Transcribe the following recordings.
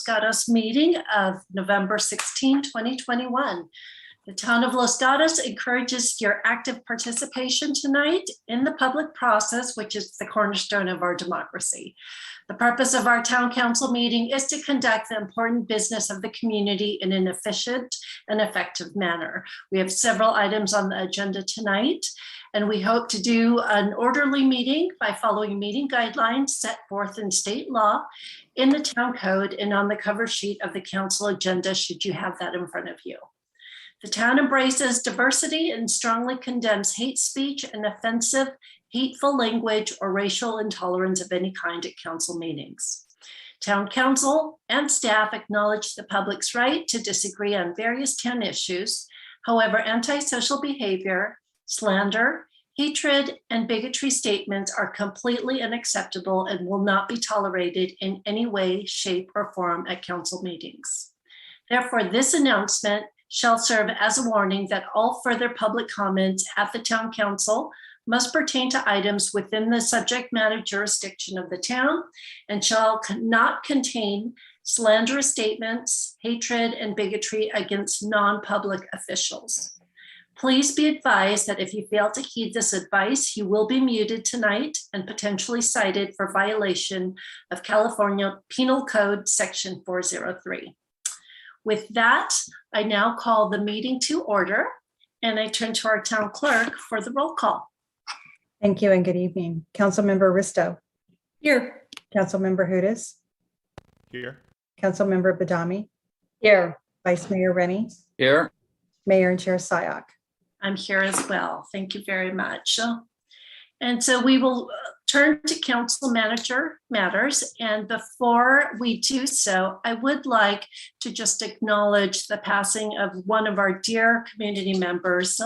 Gatos meeting of November 16, 2021. The town of Los Gatos encourages your active participation tonight in the public process, which is the cornerstone of our democracy. The purpose of our town council meeting is to conduct the important business of the community in an efficient and effective manner. We have several items on the agenda tonight, and we hope to do an orderly meeting by following meeting guidelines set forth in state law, in the town code, and on the cover sheet of the council agenda, should you have that in front of you. The town embraces diversity and strongly condemns hate speech and offensive, hateful language or racial intolerance of any kind at council meetings. Town council and staff acknowledge the public's right to disagree on various town issues. However, antisocial behavior, slander, hatred, and bigotry statements are completely unacceptable and will not be tolerated in any way, shape, or form at council meetings. Therefore, this announcement shall serve as a warning that all further public comments at the town council must pertain to items within the subject matter jurisdiction of the town and shall not contain slanderous statements, hatred, and bigotry against non-public officials. Please be advised that if you fail to heed this advice, you will be muted tonight and potentially cited for violation of California Penal Code Section 403. With that, I now call the meeting to order, and I turn to our town clerk for the roll call. Thank you and good evening. Councilmember Risto. Here. Councilmember Hudas. Here. Councilmember Badami. Here. Vice Mayor Rennie. Here. Mayor and Chair Sayoc. I'm here as well. Thank you very much. And so we will turn to council manager matters. And before we do so, I would like to just acknowledge the passing of one of our dear community members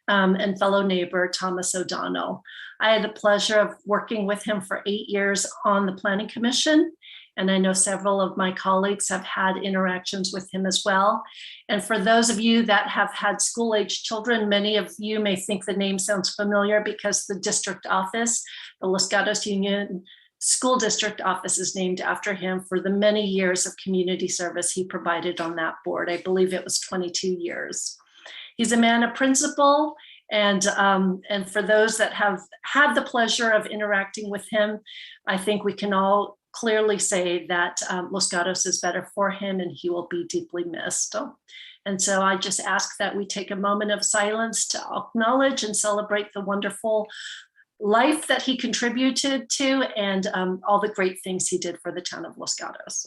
and fellow neighbor, Thomas O'Donnell. I had the pleasure of working with him for 8 years on the Planning Commission. And I know several of my colleagues have had interactions with him as well. And for those of you that have had school-age children, many of you may think the name sounds familiar because the district office, the Los Gatos Union School District office, is named after him for the many years of community service he provided on that board. I believe it was 22 years. He's a man of principle, and for those that have had the pleasure of interacting with him, I think we can all clearly say that Los Gatos is better for him and he will be deeply missed. And so I just ask that we take a moment of silence to acknowledge and celebrate the wonderful life that he contributed to and all the great things he did for the town of Los Gatos.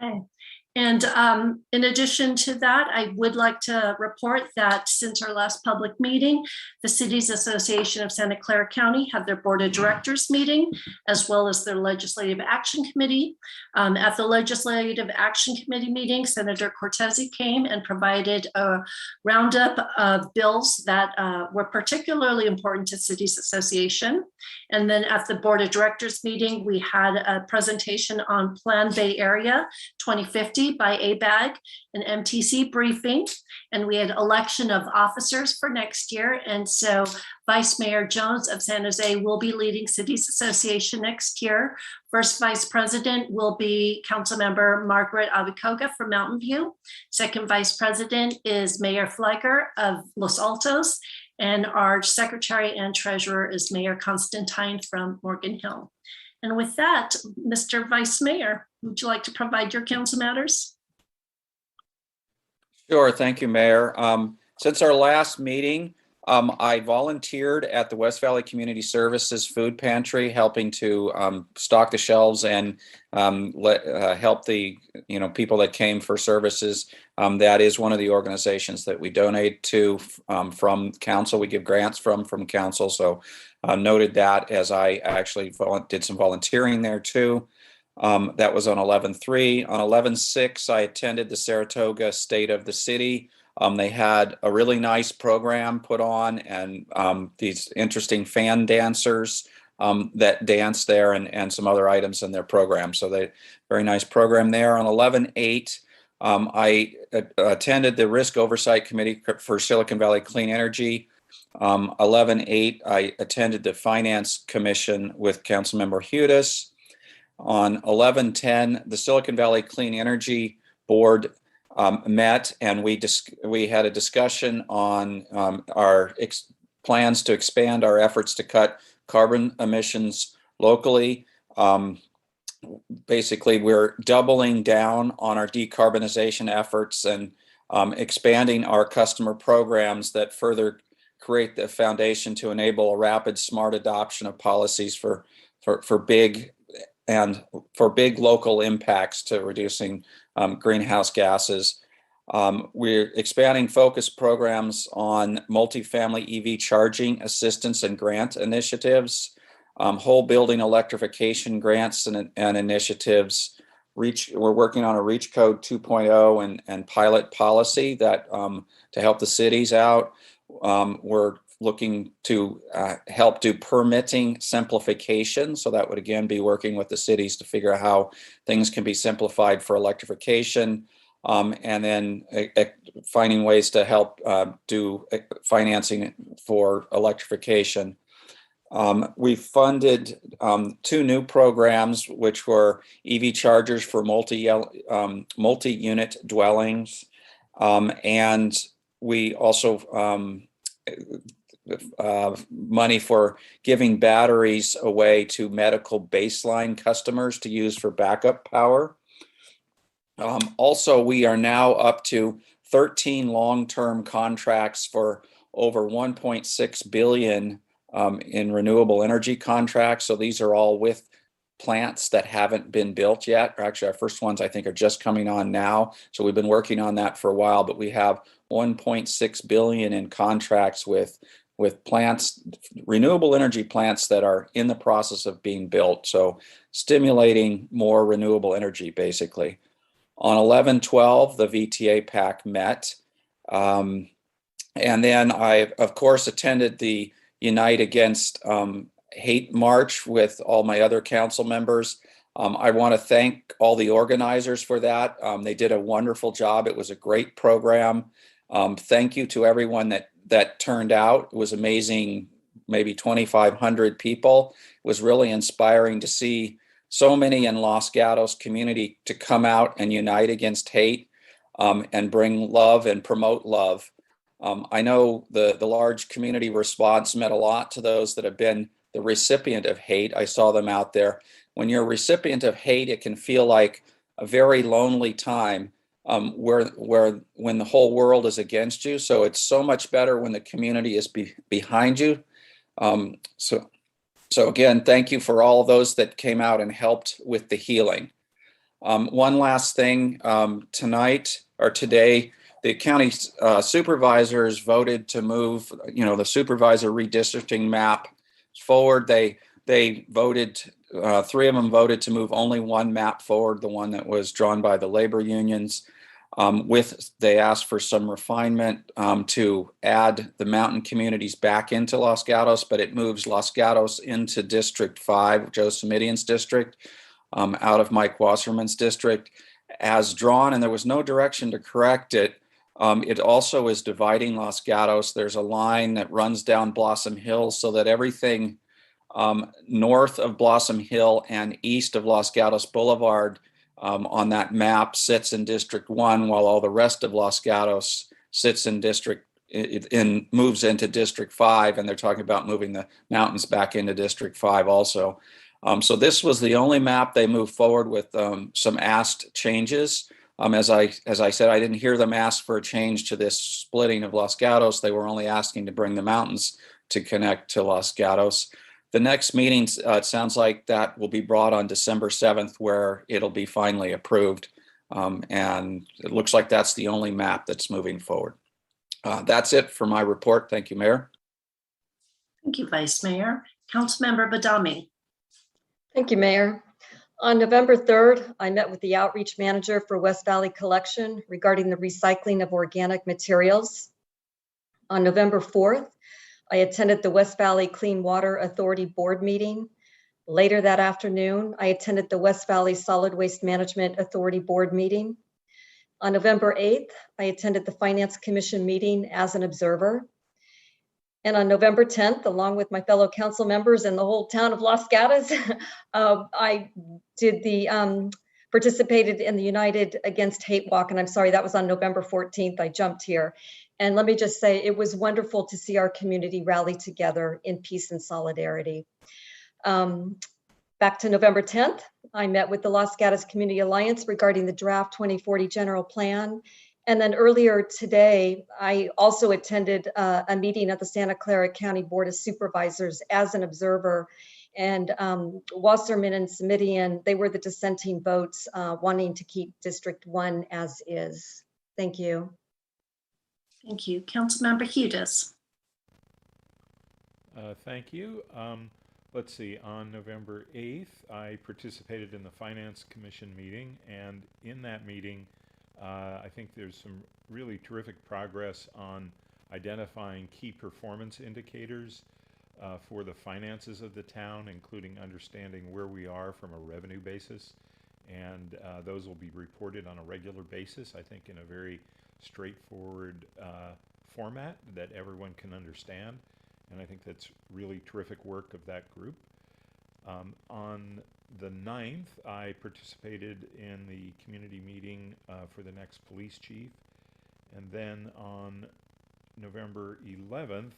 Okay. And in addition to that, I would like to report that since our last public meeting, the Cities Association of Santa Clara County had their Board of Directors meeting, as well as their Legislative Action Committee. At the Legislative Action Committee meeting, Senator Cortese came and provided a roundup of bills that were particularly important to Cities Association. And then at the Board of Directors meeting, we had a presentation on Plan Bay Area 2050 by ABAG, an MTC briefing, and we had election of officers for next year. And so Vice Mayor Jones of San Jose will be leading Cities Association next year. First Vice President will be Councilmember Margaret Abicoga from Mountain View. Second Vice President is Mayor Fleiger of Los Altos. And our Secretary and Treasurer is Mayor Constantine from Morgan Hill. And with that, Mr. Vice Mayor, would you like to provide your council matters? Sure. Thank you, Mayor. Since our last meeting, I volunteered at the West Valley Community Services Food Pantry, helping to stock the shelves and help the people that came for services. That is one of the organizations that we donate to from council. We give grants from council. So noted that as I actually did some volunteering there too. That was on 11/3. On 11/6, I attended the Saratoga State of the City. They had a really nice program put on, and these interesting fan dancers that dance there and some other items in their program. So they very nice program there. On 11/8, I attended the Risk Oversight Committee for Silicon Valley Clean Energy. 11/8, I attended the Finance Commission with Councilmember Hudis. On 11/10, the Silicon Valley Clean Energy Board met, and we had a discussion on our plans to expand our efforts to cut carbon emissions locally. Basically, we're doubling down on our decarbonization efforts and expanding our customer programs that further create the foundation to enable a rapid, smart adoption of policies for big local impacts to reducing greenhouse gases. We're expanding focus programs on multifamily EV charging assistance and grant initiatives, whole building electrification grants and initiatives. We're working on a Reach Code 2.0 and pilot policy that to help the cities out. We're looking to help do permitting simplification. So that would again be working with the cities to figure out how things can be simplified for electrification. And then finding ways to help do financing for electrification. We funded 2 new programs, which were EV chargers for multi-unit dwellings. And we also money for giving batteries away to medical baseline customers to use for backup power. Also, we are now up to 13 long-term contracts for over 1.6 billion in renewable energy contracts. So these are all with plants that haven't been built yet. Actually, our first ones I think are just coming on now. So we've been working on that for a while, but we have 1.6 billion in contracts with plants, renewable energy plants that are in the process of being built. So stimulating more renewable energy, basically. On 11/12, the VTA PAC met. And then I, of course, attended the Unite Against Hate March with all my other council members. I want to thank all the organizers for that. They did a wonderful job. It was a great program. Thank you to everyone that turned out. It was amazing, maybe 2,500 people. It was really inspiring to see so many in Los Gatos community to come out and unite against hate and bring love and promote love. I know the large community response meant a lot to those that have been the recipient of hate. I saw them out there. When you're a recipient of hate, it can feel like a very lonely time where when the whole world is against you. So it's so much better when the community is behind you. So again, thank you for all of those that came out and helped with the healing. One last thing, today, the county supervisors voted to move, the supervisor redistricting map forward. They voted, 3 of them voted to move only one map forward, the one that was drawn by the labor unions. They asked for some refinement to add the mountain communities back into Los Gatos, but it moves Los Gatos into District 5, Joe Simidian's district, out of Mike Wasserman's district as drawn, and there was no direction to correct it. It also is dividing Los Gatos. There's a line that runs down Blossom Hill so that everything north of Blossom Hill and east of Los Gatos Boulevard on that map sits in District 1, while all the rest of Los Gatos sits in moves into District 5, and they're talking about moving the mountains back into District 5 also. So this was the only map they moved forward with some asked changes. As I said, I didn't hear them ask for a change to this splitting of Los Gatos. They were only asking to bring the mountains to connect to Los Gatos. The next meeting, it sounds like that will be brought on December 7th, where it'll be finally approved. And it looks like that's the only map that's moving forward. That's it for my report. Thank you, Mayor. Thank you, Vice Mayor. Councilmember Badami. Thank you, Mayor. On November 3rd, I met with the outreach manager for West Valley Collection regarding the recycling of organic materials. On November 4th, I attended the West Valley Clean Water Authority board meeting Later that afternoon, I attended the West Valley Solid Waste Management Authority Board meeting. On November 8th, I attended the Finance Commission meeting as an observer. And on November 10th, along with my fellow council members and the whole town of Los Gatos, I participated in the United Against Hate Walk. And I'm sorry, that was on November 14th. I jumped here. And let me just say, it was wonderful to see our community rally together in peace and solidarity. Back to November 10th, I met with the Los Gatos Community Alliance regarding the draft 2040 general plan. And then earlier today, I also attended a meeting at the Santa Clara County Board of Supervisors as an observer. And Wasserman and Semidian, they were the dissenting votes wanting to keep District 1 as is. Thank you. Thank you. Councilmember Hudis. Thank you. Let's see, on November 8th, I participated in the Finance Commission meeting, and in that meeting, I think there's some really terrific progress on identifying key performance indicators for the finances of the town, including understanding where we are from a revenue basis, and those will be reported on a regular basis, I think in a very straightforward format that everyone can understand. And I think that's really terrific work of that group. On the 9th, I participated in the community meeting for the next police chief. And then on November 11th,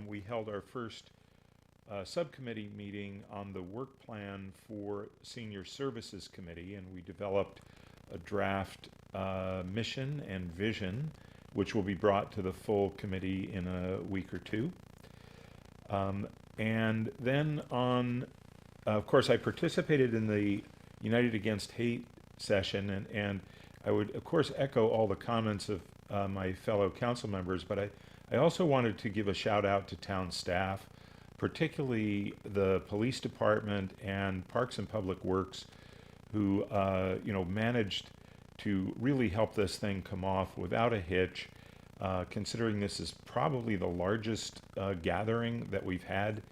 we held our first subcommittee meeting on the work plan for Senior Services Committee, and we developed a draft mission and vision, which will be brought to the full committee in a week or two. And then of course, I participated in the United Against Hate session, and I would, of course, echo all the comments of my fellow council members, but I also wanted to give a shout out to town staff, particularly the police department and Parks and Public Works, who, managed to really help this thing come off without a hitch. Considering this is probably the largest gathering that we've had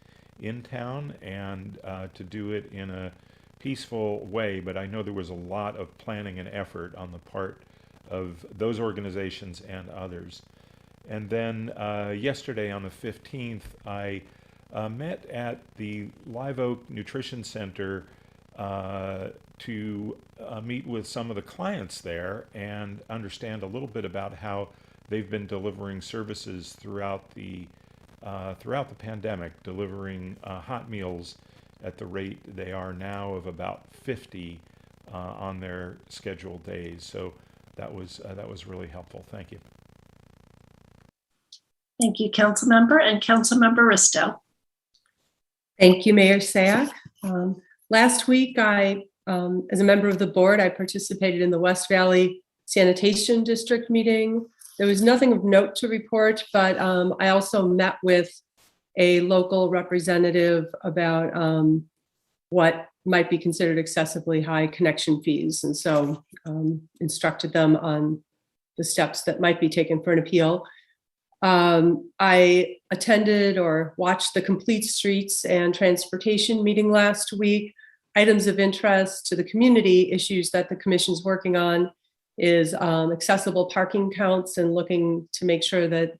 in town, and to do it in a peaceful way, but I know there was a lot of planning and effort on the part of those organizations and others. And then yesterday on the 15th, I met at the Live Oak Nutrition Center to meet with some of the clients there and understand a little bit about how they've been delivering services throughout the pandemic, delivering hot meals at the rate they are now of about 50 on their scheduled days. So that was really helpful. Thank you. Thank you, Councilmember, and Councilmember Risto. Thank you, Mayor Sack. Last week, as a member of the board, I participated in the West Valley Sanitation District meeting. There was nothing of note to report, but I also met with a local representative about what might be considered excessively high connection fees, and so instructed them on the steps that might be taken for an appeal. I attended or watched the Complete Streets and Transportation meeting last week. Items of interest to the community, issues that the commission's working on, is accessible parking counts and looking to make sure that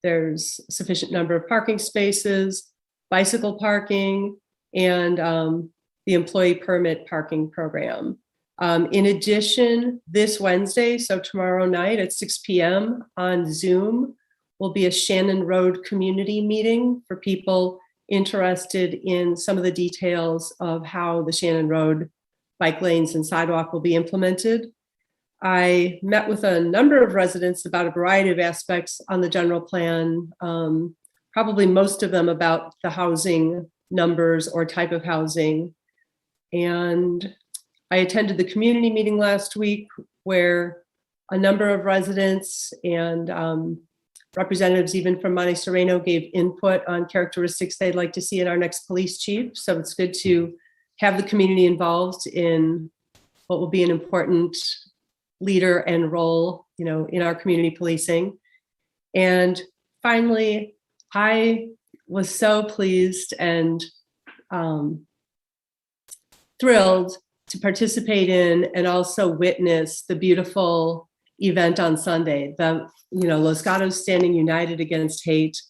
there's sufficient number of parking spaces, bicycle parking, and the employee permit parking program. In addition, this Wednesday, so tomorrow night at 6 p.m. on Zoom, will be a Shannon Road community meeting for people interested in some of the details of how the Shannon Road bike lanes and sidewalk will be implemented. I met with a number of residents about a variety of aspects on the general plan, probably most of them about the housing numbers or type of housing. And I attended the community meeting last week where a number of residents and representatives even from Monte Sereno gave input on characteristics they'd like to see in our next police chief. So it's good to have the community involved in what will be an important leader and role, in our community policing. And finally, I was so pleased and thrilled to participate in and also witness the beautiful event on Sunday. Los Gatos standing united against hate,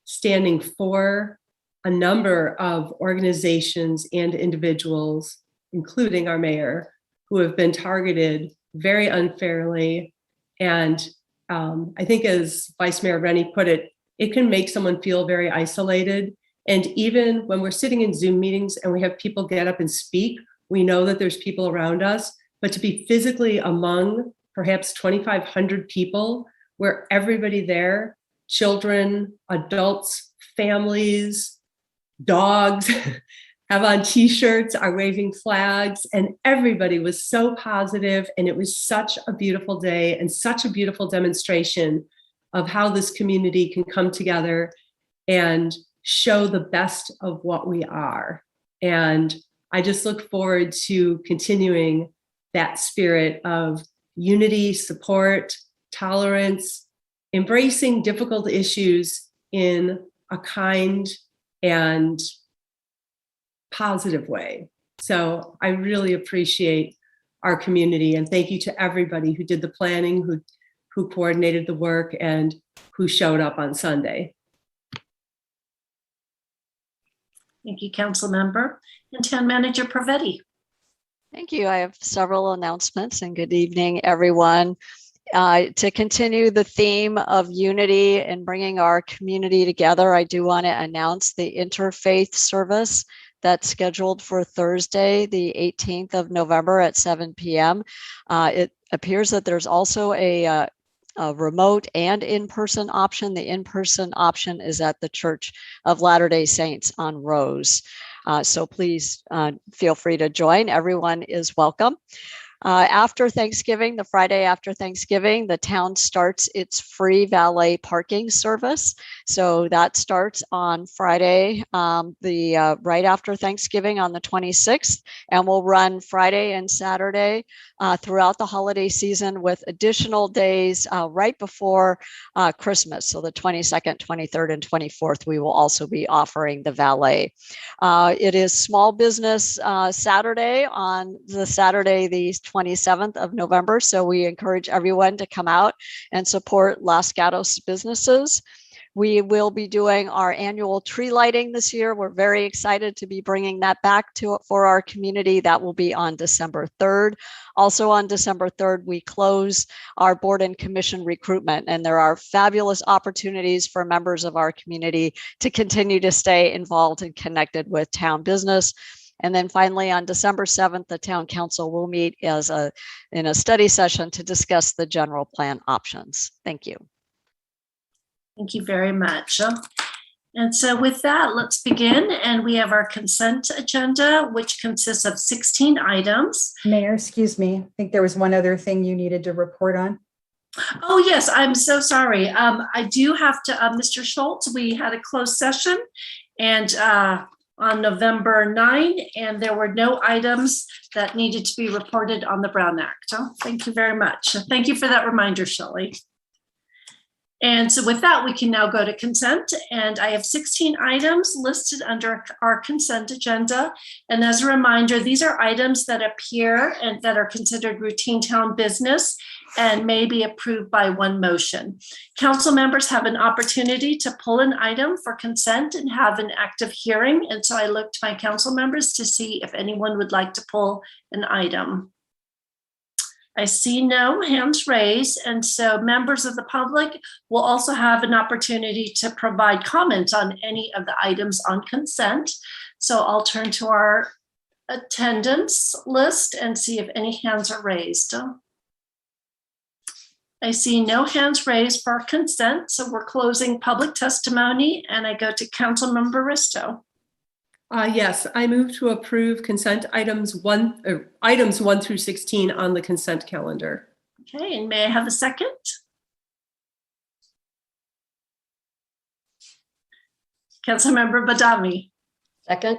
standing for a number of organizations and individuals, including our mayor, who have been targeted very unfairly. And I think, as Vice Mayor Rennie put it, it can make someone feel very isolated. And even when we're sitting in Zoom meetings and we have people get up and speak, we know that there's people around us, but to be physically among perhaps 2,500 people, where everybody there, children, adults, families, dogs, have on t-shirts, are waving flags, and everybody was so positive, and it was such a beautiful day and such a beautiful demonstration of how this community can come together and show the best of what we are. And I just look forward to continuing that spirit of unity, support, tolerance, embracing difficult issues in a kind and positive way. So I really appreciate our community, and thank you to everybody who did the planning, who coordinated the work, and who showed up on Sunday. Thank you, Council Member. And Town Manager Pravetti. Thank you. I have several announcements, and good evening, everyone. To continue the theme of unity and bringing our community together, I do want to announce the interfaith service that's scheduled for Thursday, the 18th of November at 7 p.m. It appears that there's also a remote and in-person option. The in-person option is at the Church of Latter-day Saints on Rose. So please feel free to join. Everyone is welcome. After Thanksgiving, the Friday after Thanksgiving, the town starts its free valet parking service. So that starts on Friday, right after Thanksgiving on the 26th, and will run Friday and Saturday throughout the holiday season, with additional days right before Christmas. So the 22nd, 23rd, and 24th, we will also be offering the valet. It is Small Business Saturday on the Saturday, the 27th of November. So we encourage everyone to come out and support Los Gatos businesses. We will be doing our annual tree lighting this year. We're very excited to be bringing that back for our community. That will be on December 3rd. Also on December 3rd, we close our board and commission recruitment, and there are fabulous opportunities for members of our community to continue to stay involved and connected with town business. And then finally, on December 7th, the town council will meet in a study session to discuss the general plan options. Thank you. Thank you very much. And so with that, let's begin. And we have our consent agenda, which consists of 16 items. Mayor, excuse me. I think there was one other thing you needed to report on. Oh, yes, I'm so sorry. I do have to, Mr. Schultz, we had a closed session and on November 9, and there were no items that needed to be reported on the Brown Act. So thank you very much. Thank you for that reminder, Shelley. And so with that, we can now go to consent. And I have 16 items listed under our consent agenda. And as a reminder, these are items that appear and that are considered routine town business and may be approved by one motion. Council members have an opportunity to pull an item for consent and have an active hearing. And so I look to my council members to see if anyone would like to pull an item. I see no hands raised, and so members of the public will also have an opportunity to provide comments on any of the items on consent. So I'll turn to our attendance list and see if any hands are raised. I see no hands raised for consent, so we're closing public testimony, and I go to Councilmember Risto. Yes, I move to approve consent items 1 through 16 on the consent calendar. Okay, and may I have a second? Councilmember Badami. Second.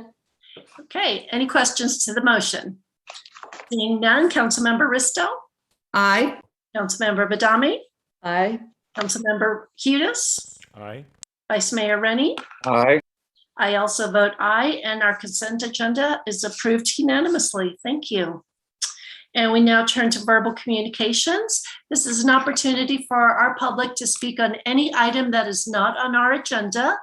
Okay, any questions to the motion? Seeing none, Councilmember Risto, Aye. Councilmember Badami, Aye. Councilmember Hudis, Aye. Vice Mayor Rennie, Aye. I also vote aye, and our consent agenda is approved unanimously. Thank you. And we now turn to verbal communications. This is an opportunity for our public to speak on any item that is not on our agenda.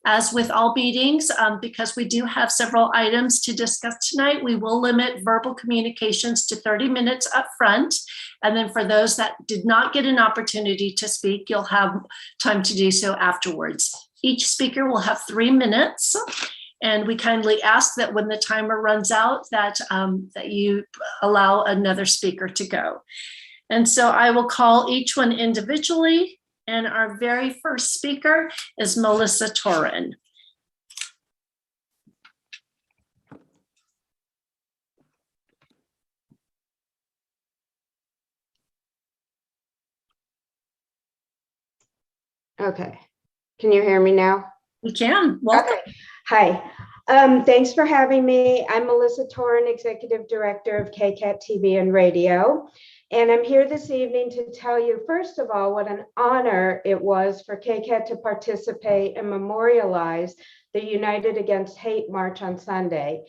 As with all meetings, because we do have several items to discuss tonight, we will limit verbal communications to 30 minutes up front. And then for those that did not get an opportunity to speak, you'll have time to do so afterwards. Each speaker will have 3 minutes. And we kindly ask that when the timer runs out, that you allow another speaker to go. And so I will call each one individually. And our very first speaker is Melissa Torin. Okay. Can you hear me now? We can. Welcome. Okay. Hi. Thanks for having me. I'm Melissa Torin, Executive Director of KCAT TV and Radio. And I'm here this evening to tell you, first of all, what an honor it was for KCAT to participate and memorialize the United Against Hate March on Sunday.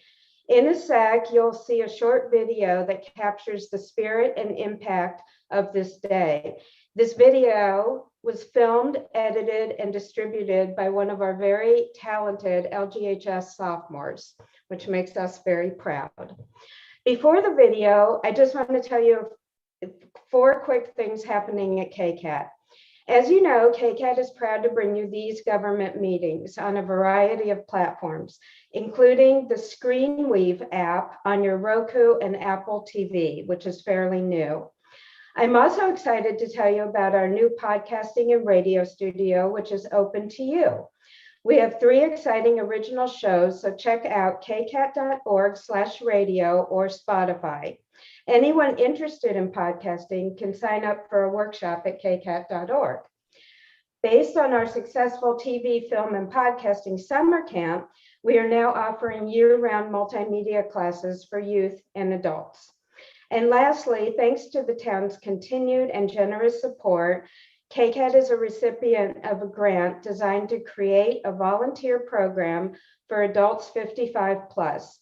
In a sec, you'll see a short video that captures the spirit and impact of this day. This video was filmed, edited, and distributed by one of our very talented LGHS sophomores, which makes us very proud. Before the video, I just want to tell you 4 quick things happening at KCAT. As you know, KCAT is proud to bring you these government meetings on a variety of platforms, including the ScreenWeave app on your Roku and Apple TV, which is fairly new. I'm also excited to tell you about our new podcasting and radio studio, which is open to you. We have 3 exciting original shows, so check out kcat.org/radio or Spotify. Anyone interested in podcasting can sign up for a workshop at kcat.org. Based on our successful TV, film, and podcasting summer camp, we are now offering year-round multimedia classes for youth and adults. And lastly, thanks to the town's continued and generous support, KCAT is a recipient of a grant designed to create a volunteer program for adults 55 plus.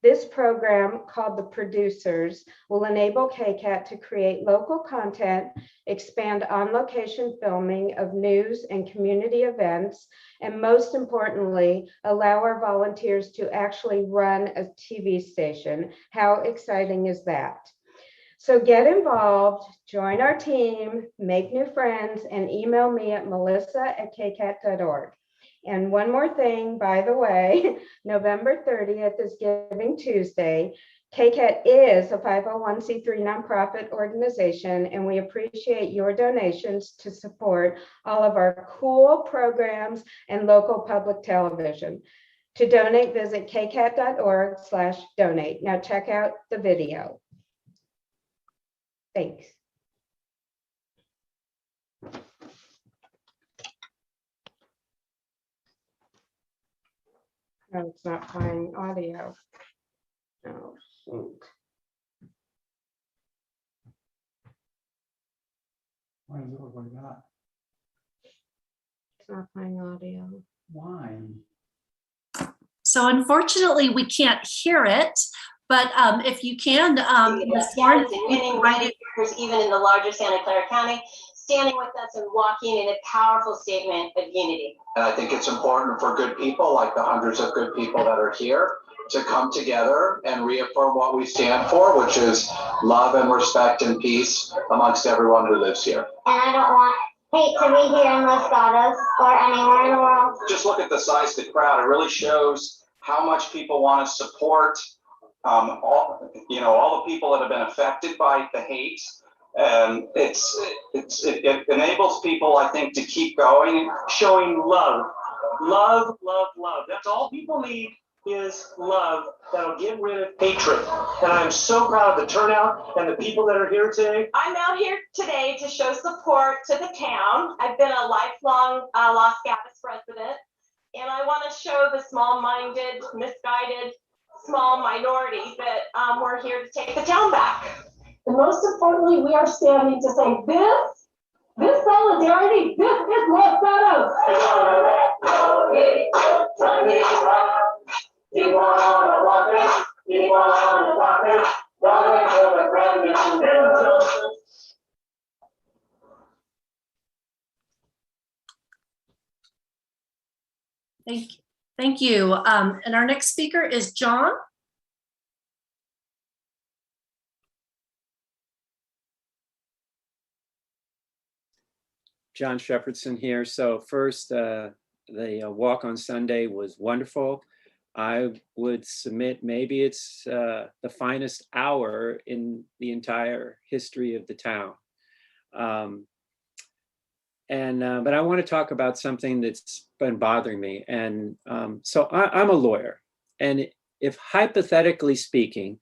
This program, called The Producers, will enable KCAT to create local content, expand on-location filming of news and community events, and most importantly, allow our volunteers to actually run a TV station. How exciting is that? So get involved, join our team, make new friends, and email me at melissa@kcat.org. And one more thing, by the way, November 30th is Giving Tuesday. KCAT is a 501c3 nonprofit organization, and we appreciate your donations to support all of our cool programs and local public television. To donate, visit kcat.org/donate. Now check out the video. Thanks. No, it's not playing audio. Oh, shoot. Why does it look like that? It's not playing audio. Why? So unfortunately, we can't hear it, but if you can, Ms. Warren, winning right workers, even in the larger Santa Clara County, standing with us and walking in a powerful statement of unity. And I think it's important for good people, like the hundreds of good people that are here, to come together and reaffirm what we stand for, which is love and respect and peace amongst everyone who lives here. And I don't want hate to be here in Los Gatos or anywhere in the world. Just look at the size of the crowd. It really shows how much people want to support all the people that have been affected by the hate. And it enables people, I think, to keep going, showing love. Love, love, love. That's all people need is love that'll get rid of hatred. And I'm so proud of the turnout and the people that are here today. I'm out here today to show support to the town. I've been a lifelong Los Gatos resident, and I want to show the small-minded, misguided, small minority that we're here to take the town back. And most importantly, we are standing to say this solidarity, this is Los Gatos. Keep on walking, keep on walking, walking for the brand new Thank you. And our next speaker is John. John Shepherdson here. So first, the walk on Sunday was wonderful. I would submit maybe it's the finest hour in the entire history of the town. But I want to talk about something that's been bothering me. And so I'm a lawyer. And if hypothetically speaking,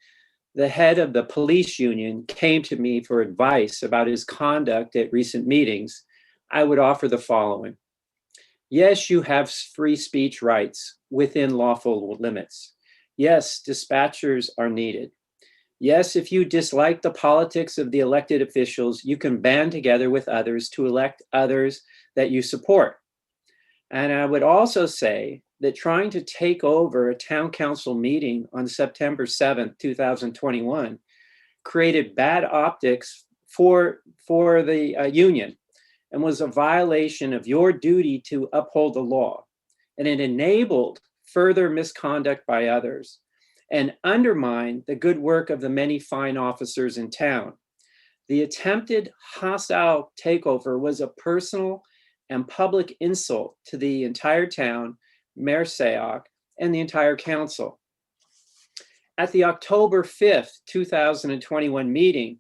the head of the police union came to me for advice about his conduct at recent meetings, I would offer the following. Yes, you have free speech rights within lawful limits. Yes, dispatchers are needed. Yes, if you dislike the politics of the elected officials, you can band together with others to elect others that you support. And I would also say that trying to take over a town council meeting on September 7th, 2021 created bad optics for the union and was a violation of your duty to uphold the law. And it enabled further misconduct by others and undermined the good work of the many fine officers in town. The attempted hostile takeover was a personal and public insult to the entire town, Mayor Sayoc, and the entire council. At the October 5th, 2021 meeting,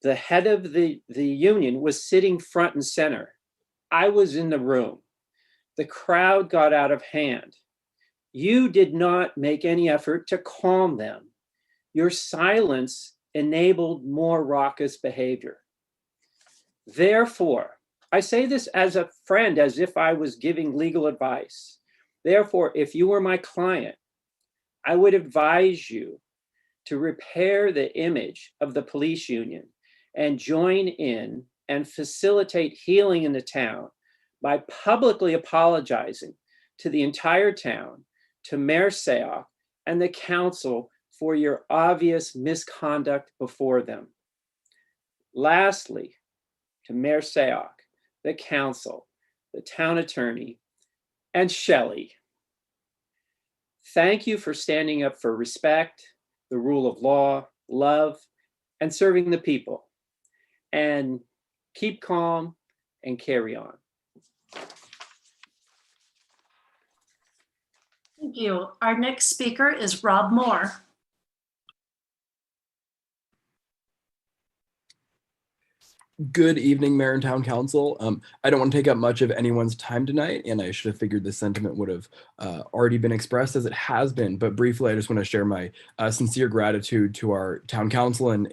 the head of the union was sitting front and center. I was in the room. The crowd got out of hand. You did not make any effort to calm them. Your silence enabled more raucous behavior. Therefore, I say this as a friend, as if I was giving legal advice. Therefore, if you were my client, I would advise you to repair the image of the police union and join in and facilitate healing in the town by publicly apologizing to the entire town, to Mayor Sayoc and the council for your obvious misconduct before them. Lastly, to Mayor Sayoc, the council, the town attorney, and Shelley, thank you for standing up for respect, the rule of law, love, and serving the people. And keep calm and carry on. Thank you. Our next speaker is Rob Moore. Good evening, Mayor and Town Council. I don't want to take up much of anyone's time tonight, and I should have figured this sentiment would have already been expressed as it has been. But briefly, I just want to share my sincere gratitude to our Town Council and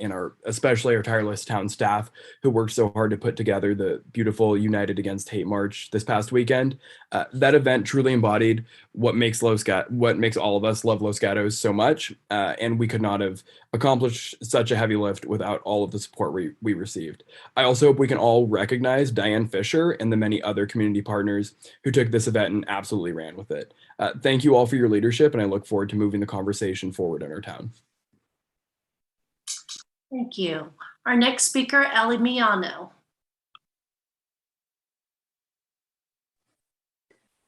especially our tireless town staff who worked so hard to put together the beautiful United Against Hate March this past weekend. That event truly embodied what makes all of us love Los Gatos so much, and we could not have accomplished such a heavy lift without all of the support we received. I also hope we can all recognize Diane Fisher and the many other community partners who took this event and absolutely ran with it. Thank you all for your leadership, and I look forward to moving the conversation forward in our town. Thank you. Our next speaker, Ali Miano.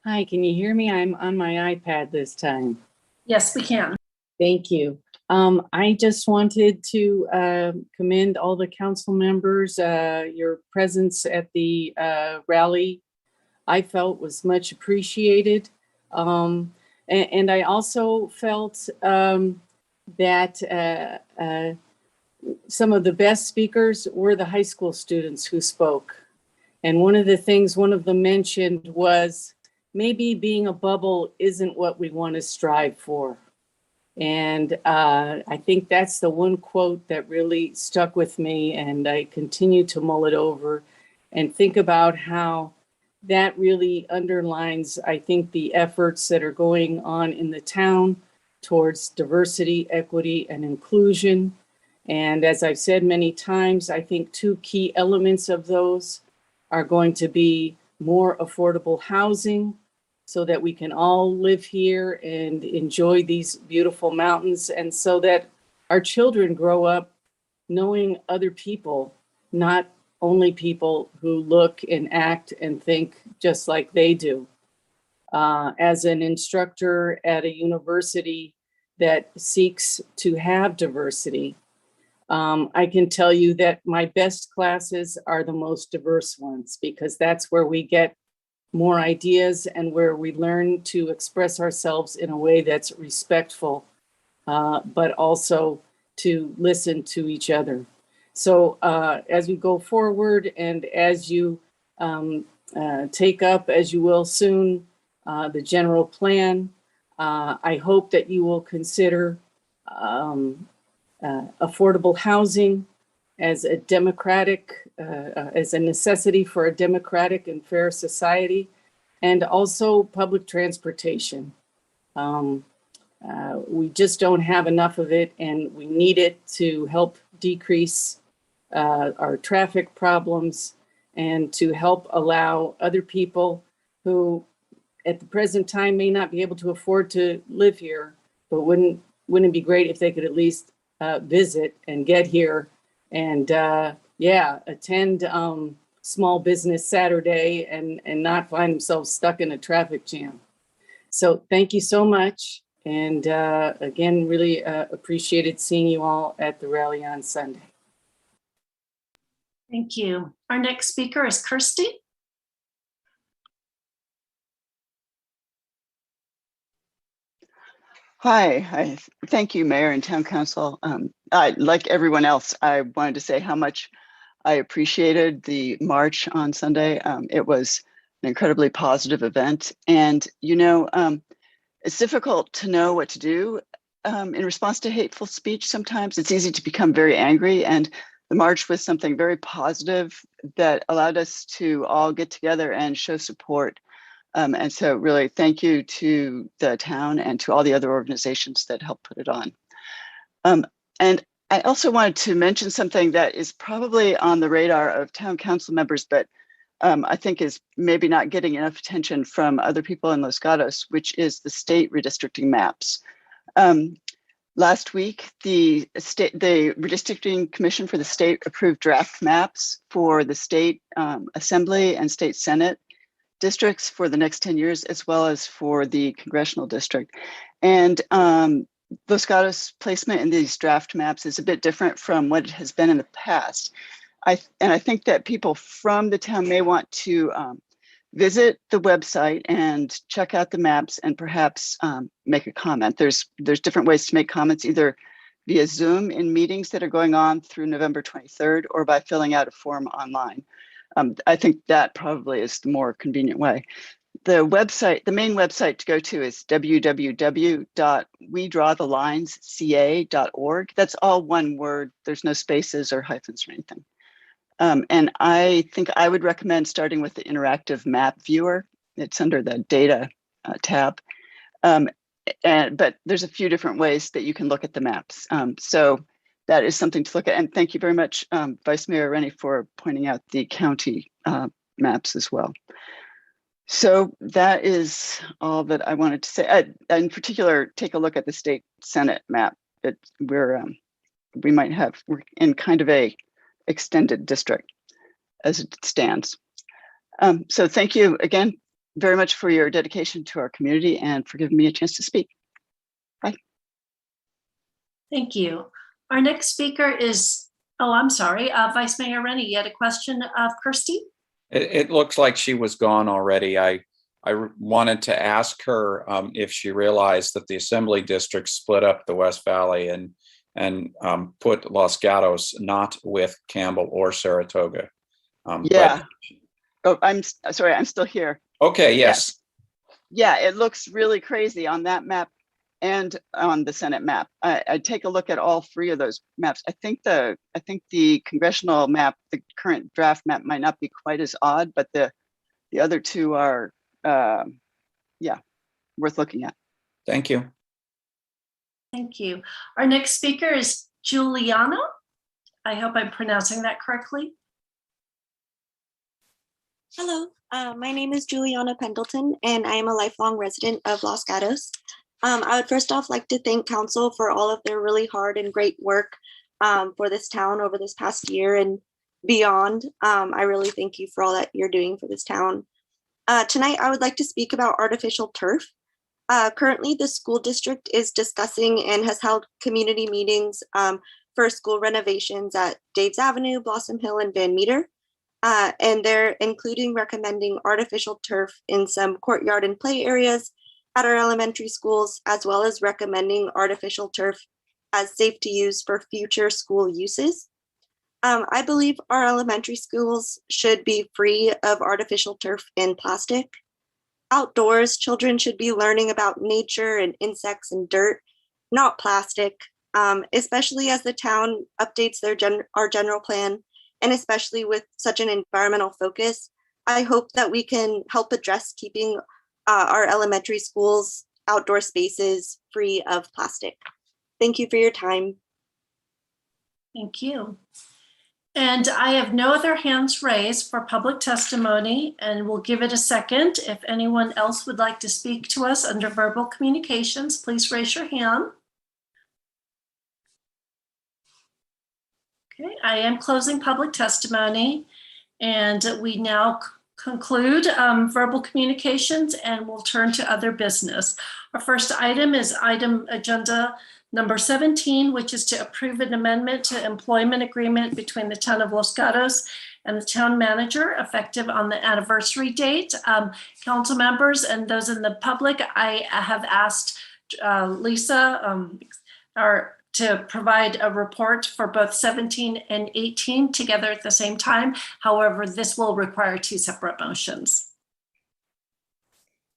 Hi, can you hear me? I'm on my iPad this time. Yes, we can. Thank you. I just wanted to commend all the council members. Your presence at the rally, I felt was much appreciated. And I also felt that some of the best speakers were the high school students who spoke. And one of the things one of them mentioned was maybe being a bubble isn't what we want to strive for. And I think that's the one quote that really stuck with me, and I continue to mull it over and think about how that really underlines, I think, the efforts that are going on in the town towards diversity, equity, and inclusion. And as I've said many times, I think two key elements of those are going to be more affordable housing so that we can all live here and enjoy these beautiful mountains, and so that our children grow up knowing other people, not only people who look and act and think just like they do. As an instructor at a university that seeks to have diversity, I can tell you that my best classes are the most diverse ones, because that's where we get more ideas and where we learn to express ourselves in a way that's respectful, but also to listen to each other. So as we go forward and as you take up, as you will soon, the general plan, I hope that you will consider affordable housing as a democratic, as a necessity for a democratic and fair society, and also public transportation. We just don't have enough of it, and we need it to help decrease our traffic problems and to help allow other people who at the present time may not be able to afford to live here, but wouldn't it be great if they could at least visit and get here and attend Small Business Saturday and not find themselves stuck in a traffic jam. So thank you so much. And again, really appreciated seeing you all at the rally on Sunday. Thank you. Our next speaker is Kirsty. Hi, thank you, Mayor and Town Council. Like everyone else, I wanted to say how much I appreciated the march on Sunday. It was an incredibly positive event. And, you know, it's difficult to know what to do in response to hateful speech sometimes. It's easy to become very angry. And the march was something very positive that allowed us to all get together and show support. And so really thank you to the town and to all the other organizations that helped put it on. And I also wanted to mention something that is probably on the radar of town council members, but I think is maybe not getting enough attention from other people in Los Gatos, which is the state redistricting maps. Last week, the redistricting commission for the state approved draft maps for the state assembly and state senate districts for the next 10 years, as well as for the congressional district. And Los Gatos' placement in these draft maps is a bit different from what it has been in the past. I think that people from the town may want to visit the website and check out the maps and perhaps make a comment. There's different ways to make comments, either via Zoom in meetings that are going on through November 23rd or by filling out a form online. I think that probably is the more convenient way. The website, the main website to go to is www.wedrawthelinesca.org. That's all one word. There's no spaces or hyphens or anything. And I think I would recommend starting with the interactive map viewer. It's under the data tab. But there's a few different ways that you can look at the maps. So that is something to look at. And thank you very much, Vice Mayor Rennie, for pointing out the county maps as well. So that is all that I wanted to say. In particular, take a look at the state Senate map. We're in kind of a extended district as it stands. So thank you again very much for your dedication to our community and for giving me a chance to speak. Bye. Thank you. Our next speaker is, Vice Mayor Rennie, you had a question of Kirsty? It looks like she was gone already. I wanted to ask her if she realized that the assembly district split up the West Valley and put Los Gatos not with Campbell or Saratoga. Yeah. I'm sorry, I'm still here. Okay, yes. Yeah, it looks really crazy on that map and on the Senate map. I'd take a look at all three of those maps. I think the congressional map, the current draft map, might not be quite as odd, but the other two are, worth looking at. Thank you. Thank you. Our next speaker is Juliana. I hope I'm pronouncing that correctly. Hello, my name is Juliana Pendleton, and I am a lifelong resident of Los Gatos. I would first off like to thank council for all of their really hard and great work for this town over this past year and beyond. I really thank you for all that you're doing for this town. Tonight, I would like to speak about artificial turf. Currently, the school district is discussing and has held community meetings for school renovations at Daves Avenue, Blossom Hill, and Van Meter. And they're including recommending artificial turf in some courtyard and play areas at our elementary schools, as well as recommending artificial turf as safe to use for future school uses. I believe our elementary schools should be free of artificial turf and plastic. Outdoors, children should be learning about nature and insects and dirt, not plastic, especially as the town updates our general plan, and especially with such an environmental focus. I hope that we can help address keeping our elementary schools outdoor spaces free of plastic. Thank you for your time. Thank you. And I have no other hands raised for public testimony, and we'll give it a second. If anyone else would like to speak to us under verbal communications, please raise your hand. Okay, I am closing public testimony, and we now conclude verbal communications, and we'll turn to other business. Our first item is item agenda number 17, which is to approve an amendment to employment agreement between the town of Los Gatos and the town manager effective on the anniversary date. Council members and those in the public, I have asked Lisa to provide a report for both 17 and 18 together at the same time. However, this will require two separate motions.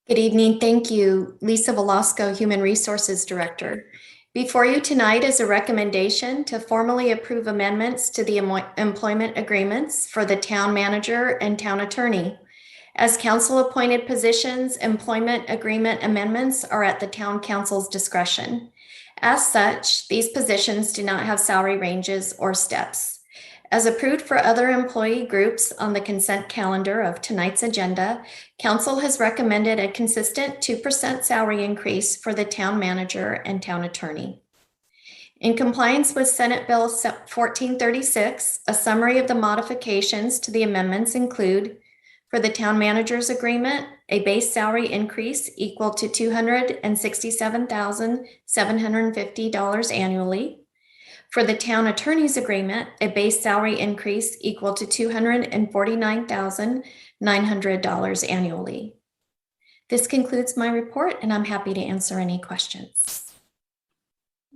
Good evening. Thank you. Lisa Velasco, Human Resources Director. Before you tonight is a recommendation to formally approve amendments to the employment agreements for the town manager and town attorney. As council appointed positions, employment agreement amendments are at the town council's discretion. As such, these positions do not have salary ranges or steps. As approved for other employee groups on the consent calendar of tonight's agenda, council has recommended a consistent 2% salary increase for the town manager and town attorney. In compliance with Senate Bill 1436, a summary of the modifications to the amendments include: for the town manager's agreement, a base salary increase equal to $267,750 annually. For the town attorney's agreement, a base salary increase equal to $249,900 annually. This concludes my report, and I'm happy to answer any questions.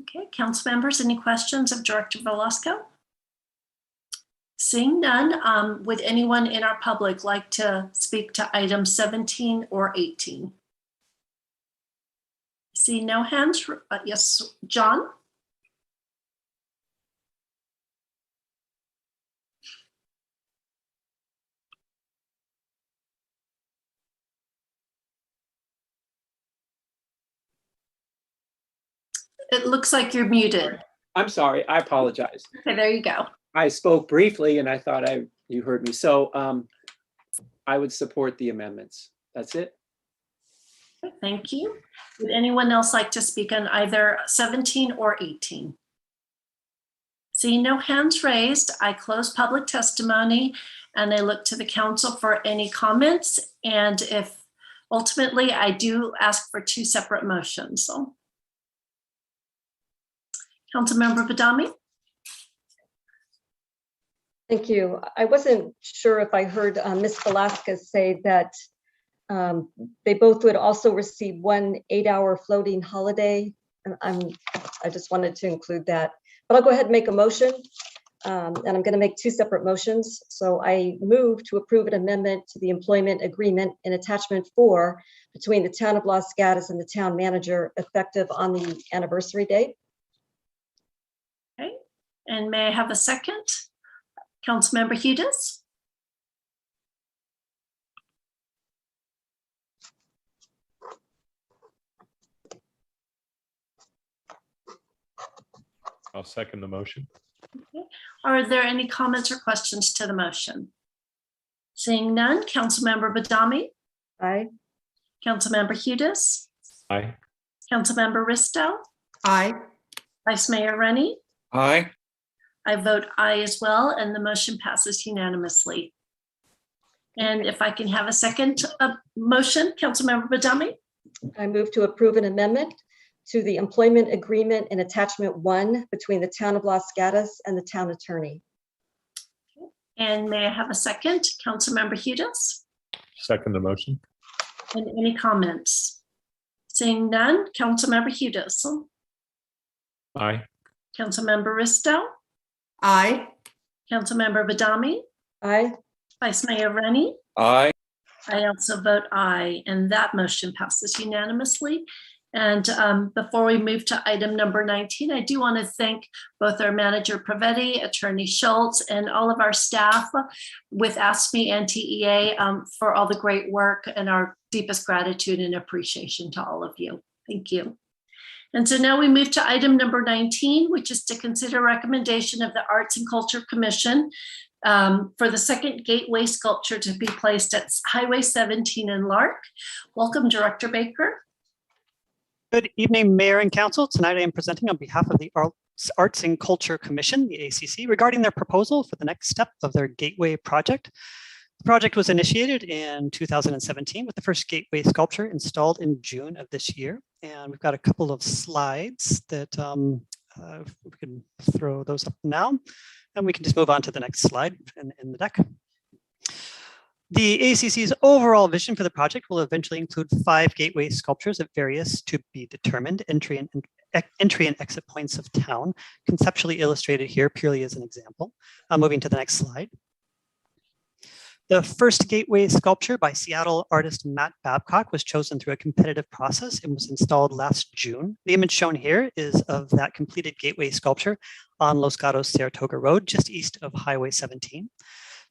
Okay, council members, any questions of Director Velasco? Seeing none, would anyone in our public like to speak to item 17 or 18? See no hands. Yes, John? It looks like you're muted. I'm sorry, I apologize. Okay, there you go. I spoke briefly and I thought you heard me. So I would support the amendments. That's it. Okay, thank you. Would anyone else like to speak on either 17 or 18? Seeing no hands raised, I close public testimony and I look to the council for any comments. And if ultimately I do ask for two separate motions. So, Councilmember Badami. Thank you. I wasn't sure if I heard Ms. Velasquez say that they both would also receive 1 8-hour floating holiday. And I just wanted to include that, but I'll go ahead and make a motion. And I'm going to make two separate motions. So I move to approve an amendment to the employment agreement in attachment 4 between the town of Los Gatos and the town manager effective on the anniversary date. Okay, and may I have a second? Councilmember Hudis? I'll second the motion. Okay. Are there any comments or questions to the motion? Seeing none, Councilmember Badami, Aye. Councilmember Hudis, Aye. Councilmember Risto, Aye. Vice Mayor Rennie. Aye. I vote aye as well, and the motion passes unanimously. And if I can have a second motion, Councilmember Badami. I move to approve an amendment to the employment agreement in attachment 1 between the town of Los Gatos and the town attorney. And may I have a second, Councilmember Hudis? Second the motion. And any comments? Seeing none, Councilmember Hudis, Aye. Councilmember Risto, Aye. Councilmember Badami, Aye. Vice Mayor Rennie. Aye. I also vote aye, and that motion passes unanimously. And before we move to item number 19, I do want to thank both our manager Pravetti, Attorney Schultz, and all of our staff with ASME and TEA for all the great work, and our deepest gratitude and appreciation to all of you. Thank you. And so now we move to item number 19, which is to consider recommendation of the Arts and Culture Commission for the second gateway sculpture to be placed at Highway 17 in Lark. Welcome, Director Baker. Good evening, Mayor and Council. Tonight I am presenting on behalf of the Arts and Culture Commission, the ACC, regarding their proposal for the next step of their Gateway project. The project was initiated in 2017 with the first gateway sculpture installed in June of this year. And we've got a couple of slides that we can throw those up now, and we can just move on to the next slide in the deck. The ACC's overall vision for the project will eventually include 5 gateway sculptures at various to be determined entry and exit points of town, conceptually illustrated here purely as an example. Moving to the next slide. The first gateway sculpture by Seattle artist Matt Babcock was chosen through a competitive process and was installed last June. The image shown here is of that completed gateway sculpture on Los Gatos Saratoga Road, just east of Highway 17.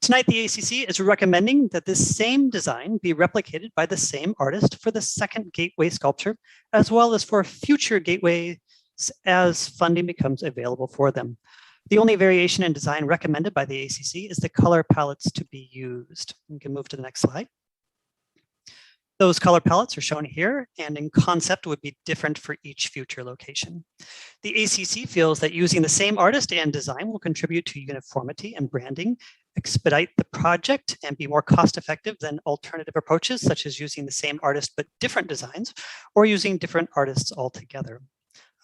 Tonight, the ACC is recommending that this same design be replicated by the same artist for the second gateway sculpture, as well as for future gateways as funding becomes available for them. The only variation in design recommended by the ACC is the color palettes to be used. We can move to the next slide. Those color palettes are shown here, and in concept would be different for each future location. The ACC feels that using the same artist and design will contribute to uniformity and branding, expedite the project, and be more cost-effective than alternative approaches, such as using the same artist but different designs, or using different artists altogether.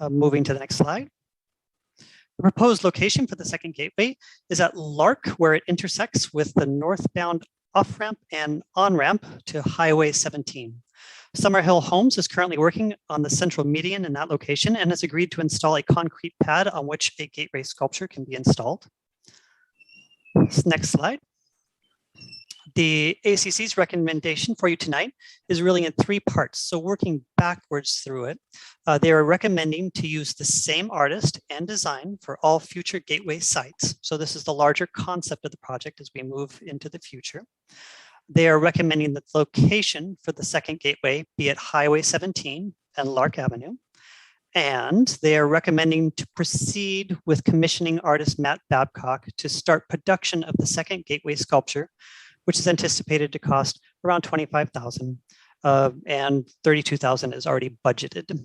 Moving to the next slide. The proposed location for the second gateway is at Lark, where it intersects with the northbound off-ramp and on-ramp to Highway 17. Summerhill Homes is currently working on the central median in that location and has agreed to install a concrete pad on which a gateway sculpture can be installed. Next slide. The ACC's recommendation for you tonight is really in 3 parts. So working backwards through it, they are recommending to use the same artist and design for all future gateway sites. So this is the larger concept of the project as we move into the future. They are recommending that the location for the second gateway be at Highway 17 and Lark Avenue. And they are recommending to proceed with commissioning artist Matt Babcock to start production of the second gateway sculpture, which is anticipated to cost around $25,000, and $32,000 is already budgeted.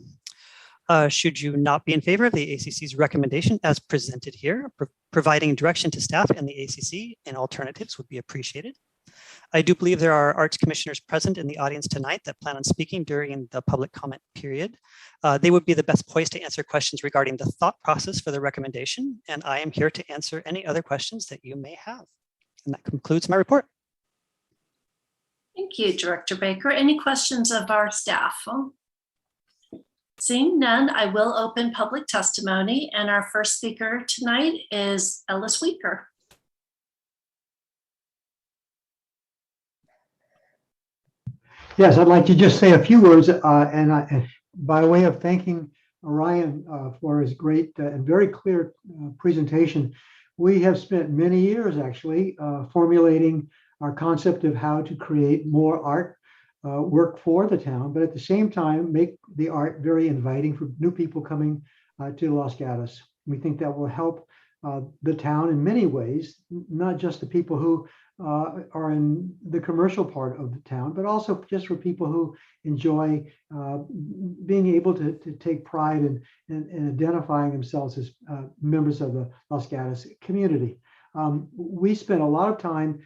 Should you not be in favor of the ACC's recommendation as presented here, providing direction to staff and the ACC and alternatives would be appreciated. I do believe there are arts commissioners present in the audience tonight that plan on speaking during the public comment period. They would be the best poised to answer questions regarding the thought process for the recommendation, and I am here to answer any other questions that you may have. And that concludes my report. Thank you, Director Baker. Any questions of our staff? Seeing none, I will open public testimony, and our first speaker tonight is Ellis Weaker. Yes, I'd like to just say a few words, and by way of thanking Ryan for his great and very clear presentation. We have spent many years actually formulating our concept of how to create more art work for the town, but at the same time make the art very inviting for new people coming to Los Gatos. We think that will help the town in many ways, not just the people who are in the commercial part of the town, but also just for people who enjoy being able to take pride in identifying themselves as members of the Los Gatos community. We spent a lot of time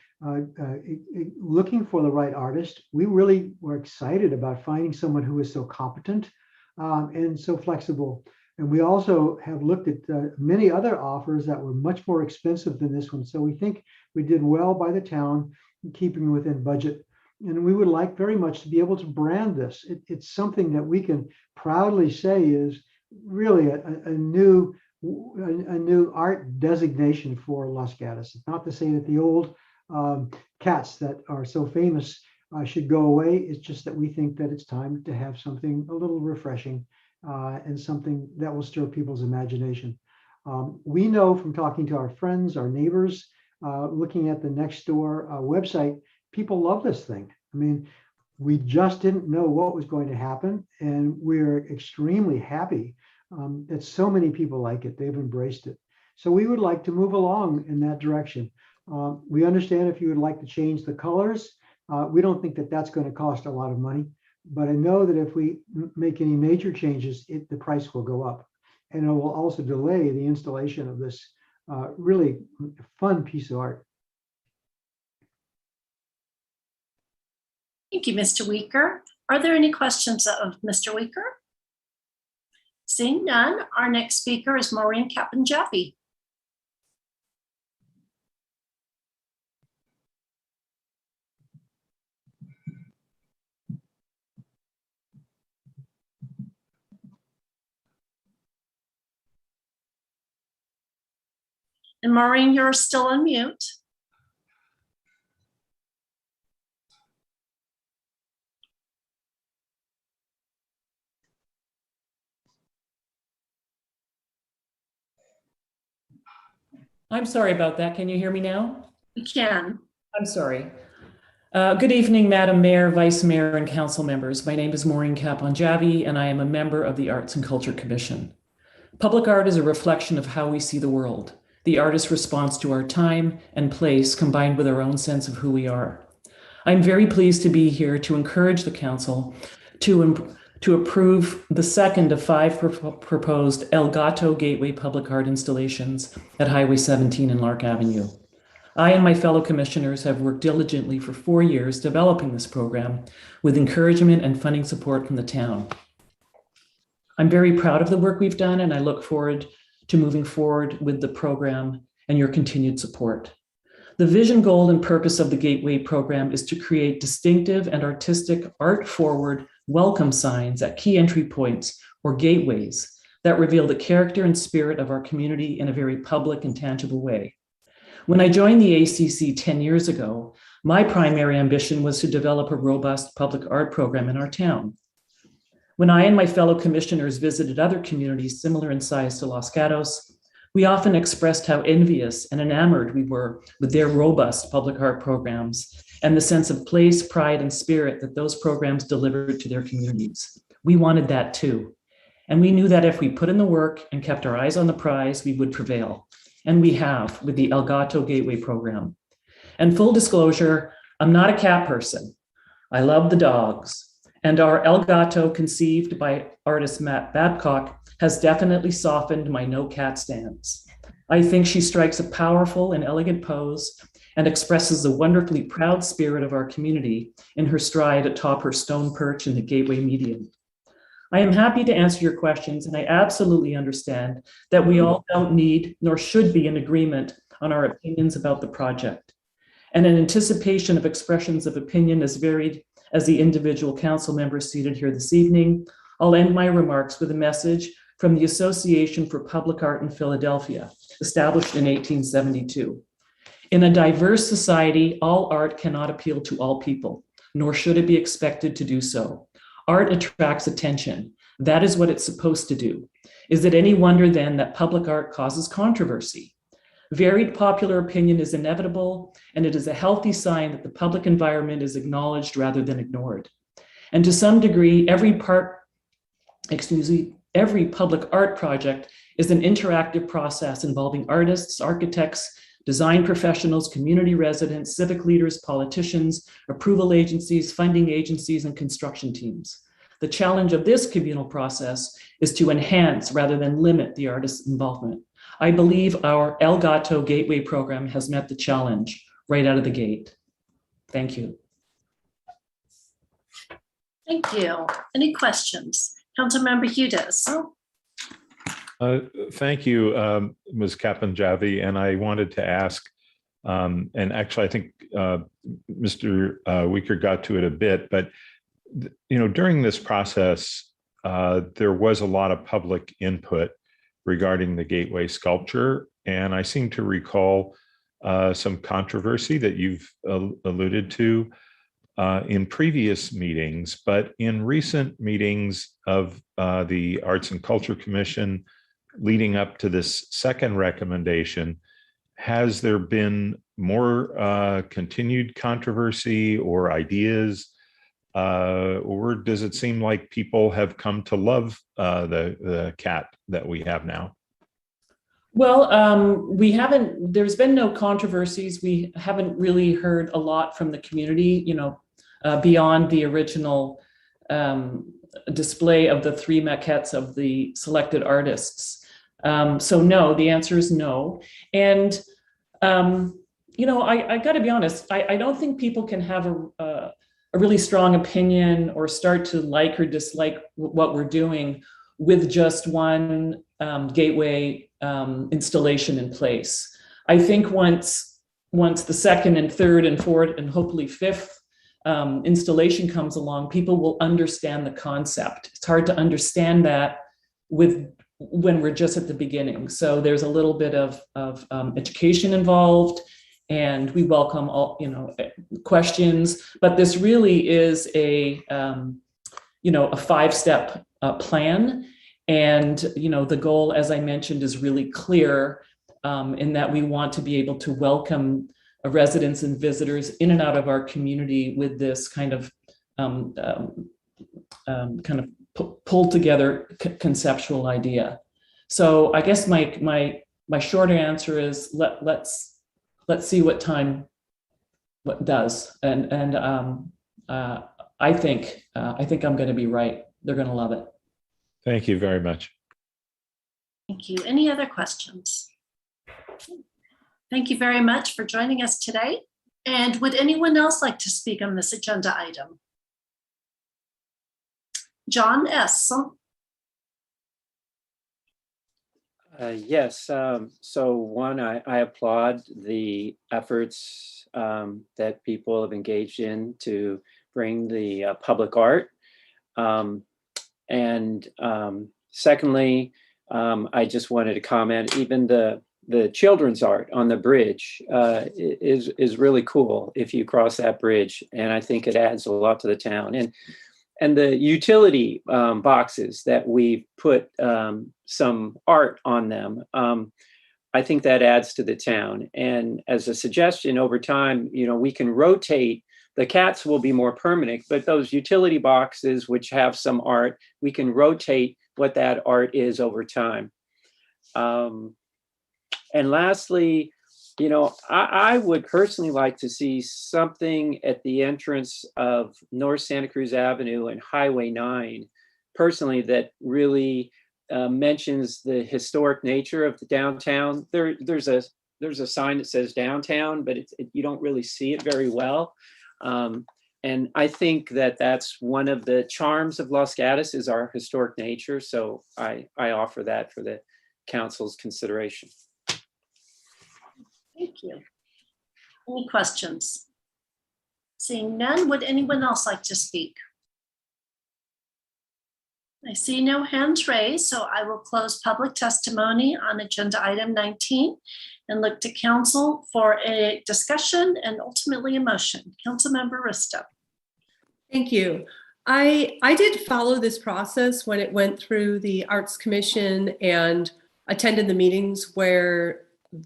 looking for the right artist. We really were excited about finding someone who is so competent and so flexible. And we also have looked at many other offers that were much more expensive than this one. So we think we did well by the town, keeping within budget. And we would like very much to be able to brand this. It's something that we can proudly say is really a new art designation for Los Gatos. It's not to say that the old cats that are so famous should go away. It's just that we think that it's time to have something a little refreshing and something that will stir people's imagination. We know from talking to our friends, our neighbors, looking at the Nextdoor website, people love this thing. I mean, we just didn't know what was going to happen, and we're extremely happy that so many people like it. They've embraced it. So we would like to move along in that direction. We understand if you would like to change the colors. We don't think that that's going to cost a lot of money, but I know that if we make any major changes, the price will go up, and it will also delay the installation of this really fun piece of art. Thank you, Mr. Weaker. Are there any questions of Mr. Weaker? Seeing none, our next speaker is Maureen Kapanjapi. And Maureen, you're still on mute. I'm sorry about that. Can you hear me now? We can. I'm sorry. Good evening, Madam Mayor, Vice Mayor, and Council members. My name is Maureen Kapanjapi, and I am a member of the Arts and Culture Commission. Public art is a reflection of how we see the world. The artist's response to our time and place combined with our own sense of who we are. I'm very pleased to be here to encourage the Council to approve the second of 5 proposed El Gato Gateway public art installations at Highway 17 and Lark Avenue. I and my fellow commissioners have worked diligently for 4 years developing this program with encouragement and funding support from the town. I'm very proud of the work we've done, and I look forward to moving forward with the program and your continued support. The vision, goal, and purpose of the Gateway program is to create distinctive and artistic, art-forward welcome signs at key entry points or gateways that reveal the character and spirit of our community in a very public and tangible way. When I joined the ACC 10 years ago, my primary ambition was to develop a robust public art program in our town. When I and my fellow commissioners visited other communities similar in size to Los Gatos, we often expressed how envious and enamored we were with their robust public art programs and the sense of place, pride, and spirit that those programs delivered to their communities. We wanted that too. And we knew that if we put in the work and kept our eyes on the prize, we would prevail. And we have with the El Gato Gateway program. And full disclosure, I'm not a cat person. I love the dogs. And our El Gato, conceived by artist Matt Babcock, has definitely softened my no cat stance. I think she strikes a powerful and elegant pose and expresses the wonderfully proud spirit of our community in her stride atop her stone perch in the Gateway median. I am happy to answer your questions, and I absolutely understand that we all don't need nor should be in agreement on our opinions about the project. And in anticipation of expressions of opinion as varied as the individual council members seated here this evening, I'll end my remarks with a message from the Association for Public Art in Philadelphia, established in 1872. In a diverse society, all art cannot appeal to all people, nor should it be expected to do so. Art attracts attention. That is what it's supposed to do. Is it any wonder then that public art causes controversy? Varied popular opinion is inevitable, and it is a healthy sign that the public environment is acknowledged rather than ignored. And to some degree, every every public art project is an interactive process involving artists, architects, design professionals, community residents, civic leaders, politicians, approval agencies, funding agencies, and construction teams. The challenge of this communal process is to enhance rather than limit the artist's involvement. I believe our El Gato Gateway program has met the challenge right out of the gate. Thank you. Thank you. Any questions? Councilmember Hudis. Thank you, Ms. Kapanjavi. And I wanted to ask, and actually I think Mr. Weaker got to it a bit, but during this process, there was a lot of public input regarding the Gateway sculpture. And I seem to recall some controversy that you've alluded to in previous meetings, but in recent meetings of the Arts and Culture Commission leading up to this second recommendation, has there been more continued controversy or ideas, or does it seem like people have come to love the cat that we have now? Well, there's been no controversies. We haven't really heard a lot from the community, beyond the original display of the 3 maquettes of the selected artists. So no, the answer is no. And, I got to be honest, I don't think people can have a really strong opinion or start to like or dislike what we're doing with just one gateway installation in place. I think once the second and third and fourth and hopefully fifth installation comes along, people will understand the concept. It's hard to understand that when we're just at the beginning. So there's a little bit of education involved, and we welcome all questions. But this really is a 5-step plan. And the goal, as I mentioned, is really clear in that we want to be able to welcome residents and visitors in and out of our community with this kind of pulled together conceptual idea. So I guess my short answer is let's see what time does, and I think I'm going to be right. They're going to love it. Thank you very much. Thank you. Any other questions? Thank you very much for joining us today. And would anyone else like to speak on this agenda item? John S. Yes. So one, I applaud the efforts that people have engaged in to bring the public art. And secondly, I just wanted to comment, even the children's art on the bridge is really cool if you cross that bridge. And I think it adds a lot to the town. And the utility boxes that we put some art on them, I think that adds to the town. And as a suggestion, over time, we can rotate. The cats will be more permanent, but those utility boxes, which have some art, we can rotate what that art is over time. And lastly, I would personally like to see something at the entrance of North Santa Cruz Avenue and Highway 9, personally, that really mentions the historic nature of the downtown. There's a sign that says downtown, but you don't really see it very well. And I think that that's one of the charms of Los Gatos is our historic nature. So I offer that for the council's consideration. Thank you. Any questions? Seeing none, would anyone else like to speak? I see no hands raised, so I will close public testimony on agenda item 19 and look to council for a discussion and ultimately a motion. Councilmember Risto. Thank you. I did follow this process when it went through the Arts Commission and attended the meetings where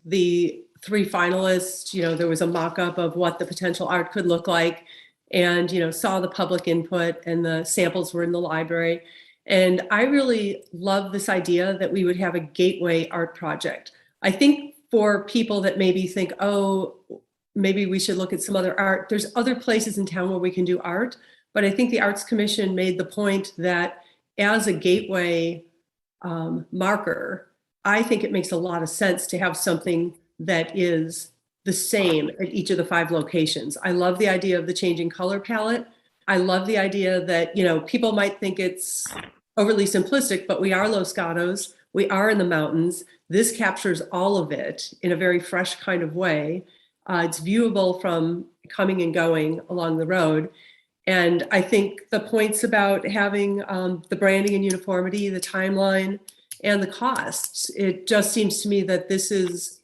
the 3 finalists, there was a mock-up of what the potential art could look like, and saw the public input, and the samples were in the library. And I really love this idea that we would have a gateway art project. I think for people that maybe think, oh, maybe we should look at some other art, there's other places in town where we can do art. But I think the Arts Commission made the point that as a gateway marker, I think it makes a lot of sense to have something that is the same at each of the 5 locations. I love the idea of the changing color palette. I love the idea that, you know, people might think it's overly simplistic, but we are Los Gatos. We are in the mountains. This captures all of it in a very fresh kind of way. It's viewable from coming and going along the road. And I think the points about having the branding and uniformity, the timeline, and the costs, it just seems to me that this is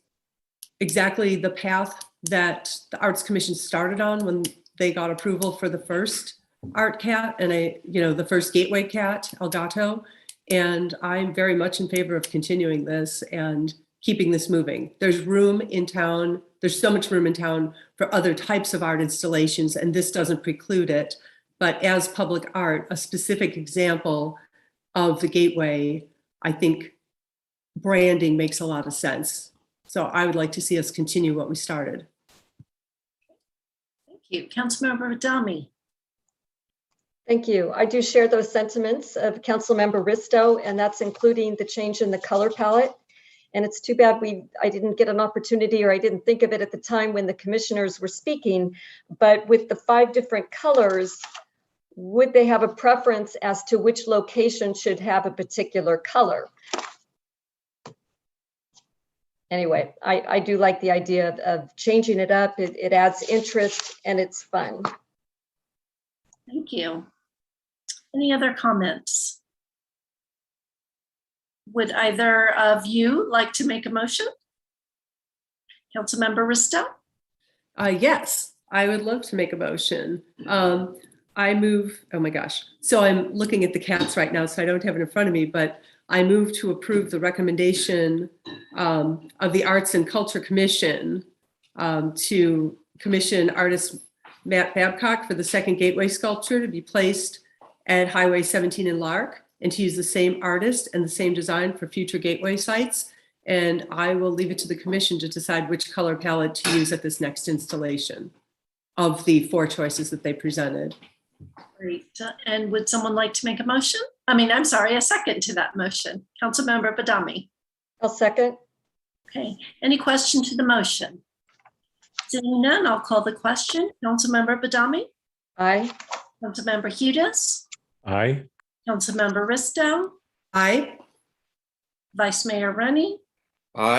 exactly the path that the Arts Commission started on when they got approval for the first art cat and the first gateway cat, El Gato. And I'm very much in favor of continuing this and keeping this moving. There's room in town. There's so much room in town for other types of art installations, and this doesn't preclude it. But as public art, a specific example of the gateway, I think branding makes a lot of sense. So I would like to see us continue what we started. Thank you. Councilmember Adami. Thank you. I do share those sentiments of Councilmember Risto, and that's including the change in the color palette. And it's too bad I didn't get an opportunity, or I didn't think of it at the time when the commissioners were speaking, but with the 5 different colors, would they have a preference as to which location should have a particular color? Anyway, I do like the idea of changing it up. It adds interest and it's fun. Thank you. Any other comments? Would either of you like to make a motion? Councilmember Risto? Yes, I would love to make a motion. I move, oh my gosh. So I'm looking at the cats right now, so I don't have it in front of me, but I move to approve the recommendation of the Arts and Culture Commission to commission artist Matt Babcock for the second gateway sculpture to be placed at Highway 17 in Lark, and to use the same artist and the same design for future gateway sites. And I will leave it to the commission to decide which color palette to use at this next installation of the 4 choices that they presented. Great. And would someone like to make a motion? I'm sorry, a second to that motion. Councilmember Badami. I'll second. Okay. Any question to the motion? Seeing none, I'll call the question. Councilmember Badami. Aye. Councilmember Hudis. Aye. Councilmember Risto. Aye. Vice Mayor Rennie. Aye.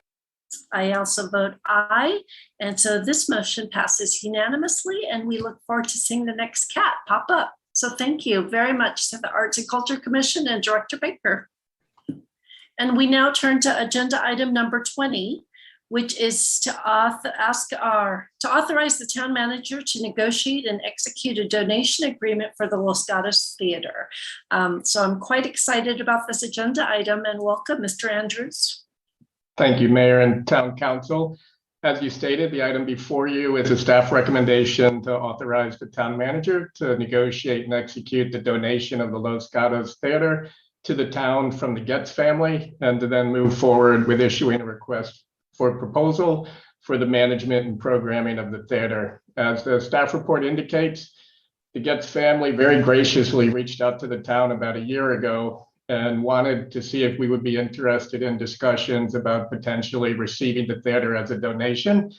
I also vote aye. And so this motion passes unanimously, and we look forward to seeing the next cat pop up. So thank you very much to the Arts and Culture Commission and Director Baker. And we now turn to agenda item number 20, which is to authorize the town manager to negotiate and execute a donation agreement for the Los Gatos Theater. So I'm quite excited about this agenda item, and welcome, Mr. Andrews. Thank you, Mayor and Town Council. As you stated, the item before you is a staff recommendation to authorize the town manager to negotiate and execute the donation of the Los Gatos Theater to the town from the Getz family, and to then move forward with issuing a request for proposal for the management and programming of the theater. As the staff report indicates, the Getz family very graciously reached out to the town about a year ago and wanted to see if we would be interested in discussions about potentially receiving the theater as a donation.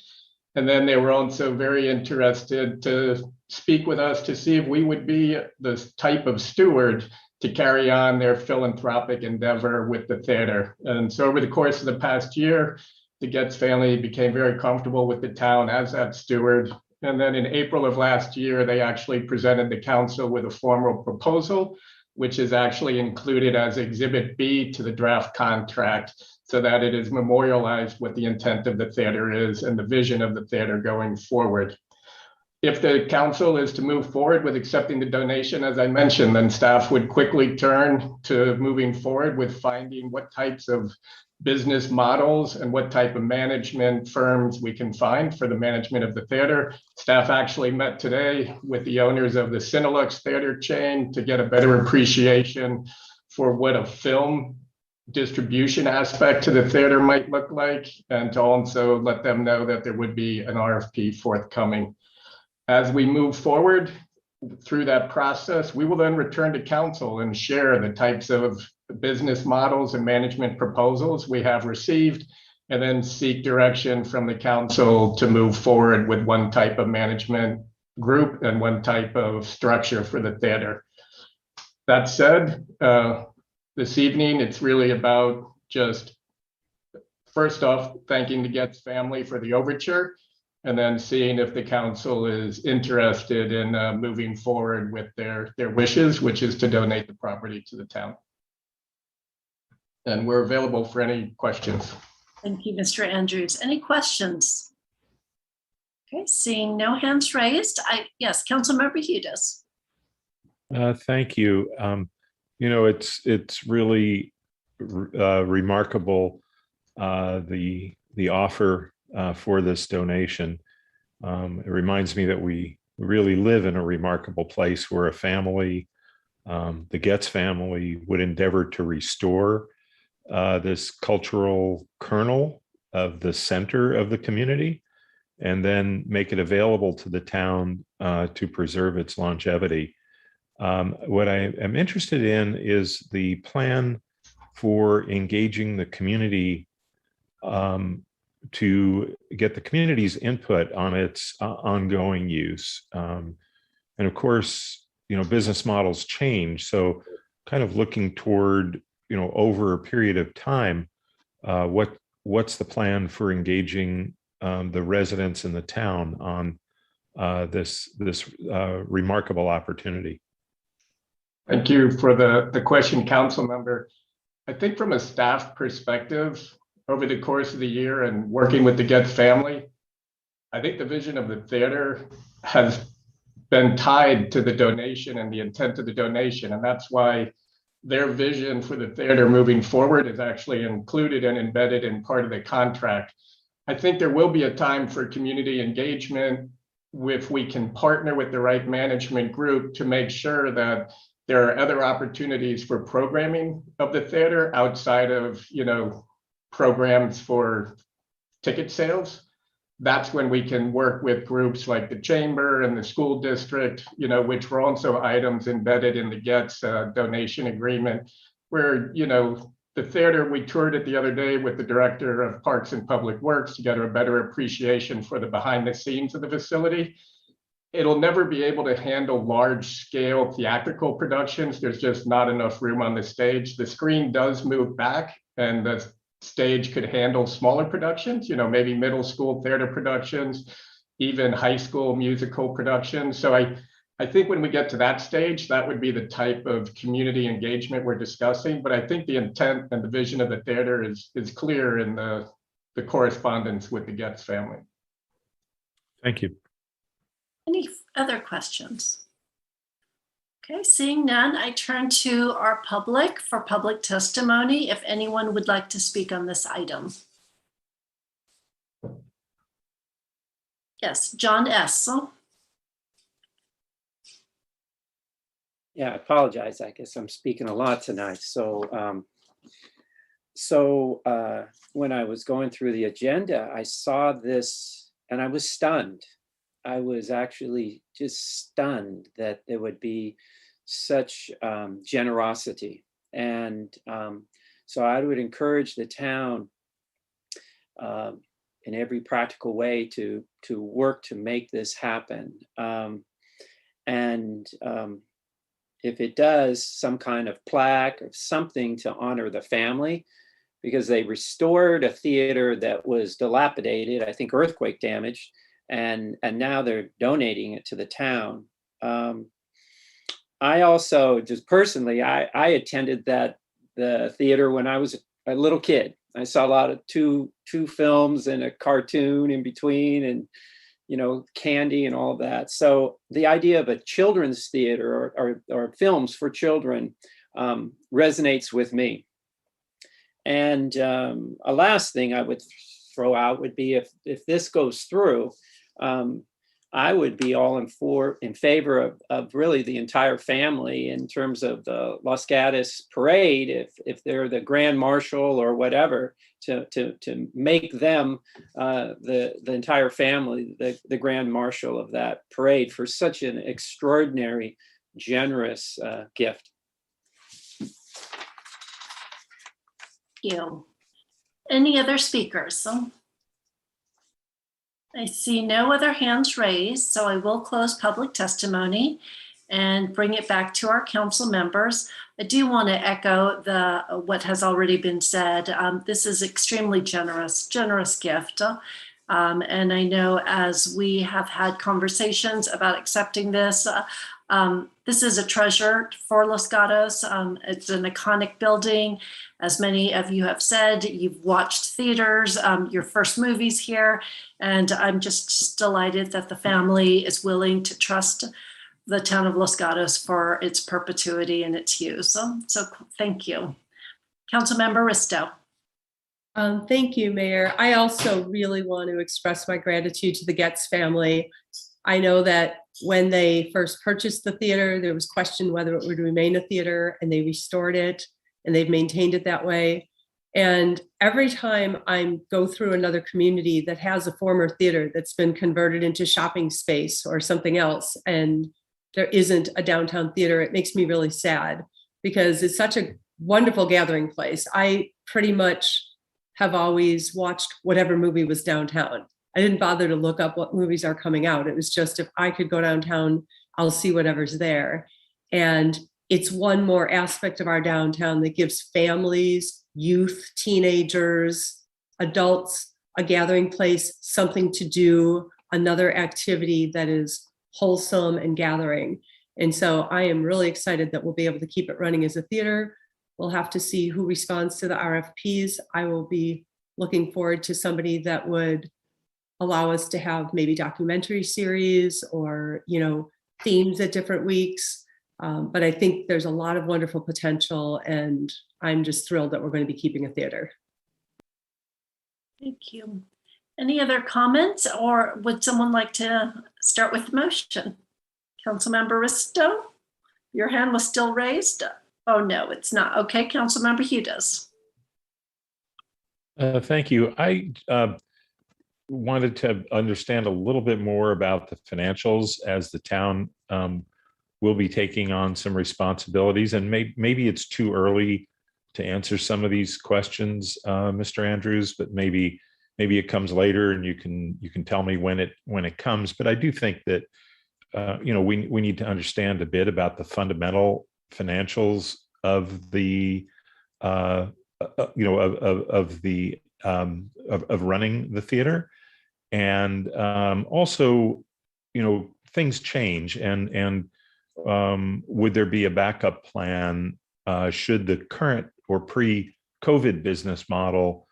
And then they were also very interested to speak with us to see if we would be the type of steward to carry on their philanthropic endeavor with the theater. And so over the course of the past year, the Getz family became very comfortable with the town as that steward. And then in April of last year, they actually presented the council with a formal proposal, which is actually included as Exhibit B to the draft contract, so that it is memorialized what the intent of the theater is and the vision of the theater going forward. If the council is to move forward with accepting the donation, as I mentioned, then staff would quickly turn to moving forward with finding what types of business models and what type of management firms we can find for the management of the theater. Staff actually met today with the owners of the Cinelux theater chain to get a better appreciation for what a film distribution aspect to the theater might look like, and to also let them know that there would be an RFP forthcoming. As we move forward through that process, we will then return to council and share the types of business models and management proposals we have received, and then seek direction from the council to move forward with one type of management group and one type of structure for the theater. That said, this evening, it's really about just, first off, thanking the Getz family for the overture, and then seeing if the council is interested in moving forward with their wishes, which is to donate the property to the town. And we're available for any questions. Thank you, Mr. Andrews. Any questions? Okay, seeing no hands raised, yes, Councilmember Hudis. Thank you. It's really remarkable, the offer for this donation. It reminds me that we really live in a remarkable place where a family, the Getz family, would endeavor to restore this cultural kernel of the center of the community, and then make it available to the town to preserve its longevity. What I am interested in is the plan for engaging the community to get the community's input on its ongoing use. And of course, business models change. So kind of looking toward, over a period of time, what's the plan for engaging the residents in the town on this remarkable opportunity? Thank you for the question, council member. I think from a staff perspective, over the course of the year and working with the Getz family, I think the vision of the theater has been tied to the donation and the intent of the donation. And that's why their vision for the theater moving forward is actually included and embedded in part of the contract. I think there will be a time for community engagement if we can partner with the right management group to make sure that there are other opportunities for programming of the theater outside of, programs for ticket sales. That's when we can work with groups like the chamber and the school district, which were also items embedded in the Getz donation agreement, where, the theater, we toured it the other day with the director of Parks and Public Works to get a better appreciation for the behind the scenes of the facility. It'll never be able to handle large scale theatrical productions. There's just not enough room on the stage. The screen does move back, and the stage could handle smaller productions, maybe middle school theater productions, even high school musical productions. So I think when we get to that stage, that would be the type of community engagement we're discussing. But I think the intent and the vision of the theater is clear in the correspondence with the Getz family. Thank you. Any other questions? Okay, seeing none, I turn to our public for public testimony if anyone would like to speak on this item. Yes, John S. Yeah, I apologize. I guess I'm speaking a lot tonight. So when I was going through the agenda, I saw this and I was stunned. I was actually just stunned that there would be such generosity. And so I would encourage the town in every practical way to work to make this happen. If it does, some kind of plaque or something to honor the family, because they restored a theater that was dilapidated, I think earthquake damaged, and now they're donating it to the town. I also, just personally, I attended the theater when I was a little kid. I saw a lot of two films and a cartoon in between, and candy and all of that. So the idea of a children's theater or films for children resonates with me. And a last thing I would throw out would be if this goes through, I would be all in favor of really the entire family in terms of the Los Gatos parade, if they're the grand marshal or whatever, to make them the entire family the grand marshal of that parade for such an extraordinary, generous gift. Thank you. Any other speakers? I see no other hands raised, so I will close public testimony and bring it back to our council members. I do want to echo what has already been said. This is extremely generous gift. And I know as we have had conversations about accepting this, this is a treasure for Los Gatos. It's an iconic building. As many of you have said, you've watched theaters, your first movies here, and I'm just delighted that the family is willing to trust the town of Los Gatos for its perpetuity and its use. So thank you. Councilmember Risto. Thank you, Mayor. I also really want to express my gratitude to the Getz family. I know that when they first purchased the theater, there was question whether it would remain a theater, and they restored it, and they've maintained it that way. And every time I go through another community that has a former theater that's been converted into shopping space or something else, and there isn't a downtown theater, it makes me really sad because it's such a wonderful gathering place. I pretty much have always watched whatever movie was downtown. I didn't bother to look up what movies are coming out. It was just, if I could go downtown, I'll see whatever's there. And it's one more aspect of our downtown that gives families, youth, teenagers, adults, a gathering place, something to do, another activity that is wholesome and gathering. And so I am really excited that we'll be able to keep it running as a theater. We'll have to see who responds to the RFPs. I will be looking forward to somebody that would allow us to have maybe documentary series or, themes at different weeks. But I think there's a lot of wonderful potential, and I'm just thrilled that we're going to be keeping a theater. Thank you. Any other comments, or would someone like to start with the motion? Councilmember Risto, your hand was still raised. Oh, no, it's not. Okay, Councilmember Hughes. Thank you. I wanted to understand a little bit more about the financials as the town will be taking on some responsibilities, and maybe it's too early to answer some of these questions, Mr. Andrews, but maybe it comes later and you can tell me when it comes. But I do think that we need to understand a bit about the fundamental financials of the of running the theater, and also things change, and would there be a backup plan should the current or pre-COVID business model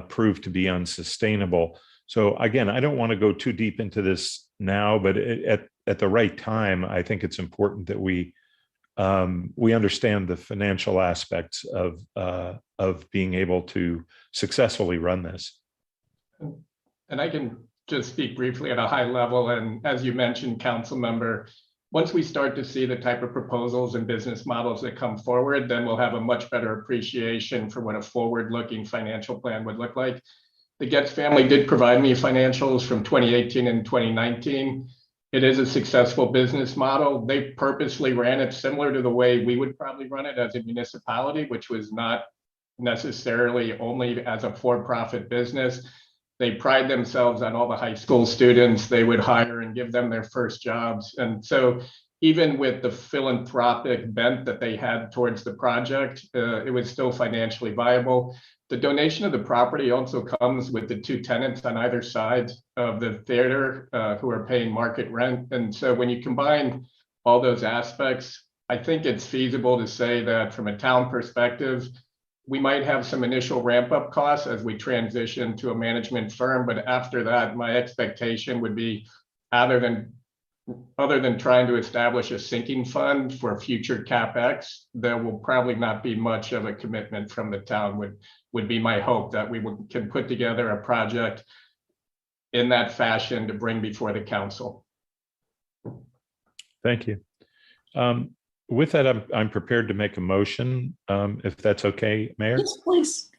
prove to be unsustainable? So again, I don't want to go too deep into this now, but at the right time, I think it's important that we understand the financial aspects of being able to successfully run this. And I can just speak briefly at a high level. And as you mentioned, council member, once we start to see the type of proposals and business models that come forward, then we'll have a much better appreciation for what a forward-looking financial plan would look like. The Getz family did provide me financials from 2018 and 2019. It is a successful business model. They purposely ran it similar to the way we would probably run it as a municipality, which was not necessarily only as a for-profit business. They pride themselves on all the high school students they would hire and give them their first jobs. And so even with the philanthropic bent that they had towards the project, it was still financially viable. The donation of the property also comes with the two tenants on either side of the theater who are paying market rent. And so when you combine all those aspects, I think it's feasible to say that from a town perspective, we might have some initial ramp up costs as we transition to a management firm. But after that, my expectation would be other than trying to establish a sinking fund for future CapEx, there will probably not be much of a commitment from the town would be my hope that we can put together a project in that fashion to bring before the council. Thank you. With that, I'm prepared to make a motion, if that's okay, Mayor. Yes, please.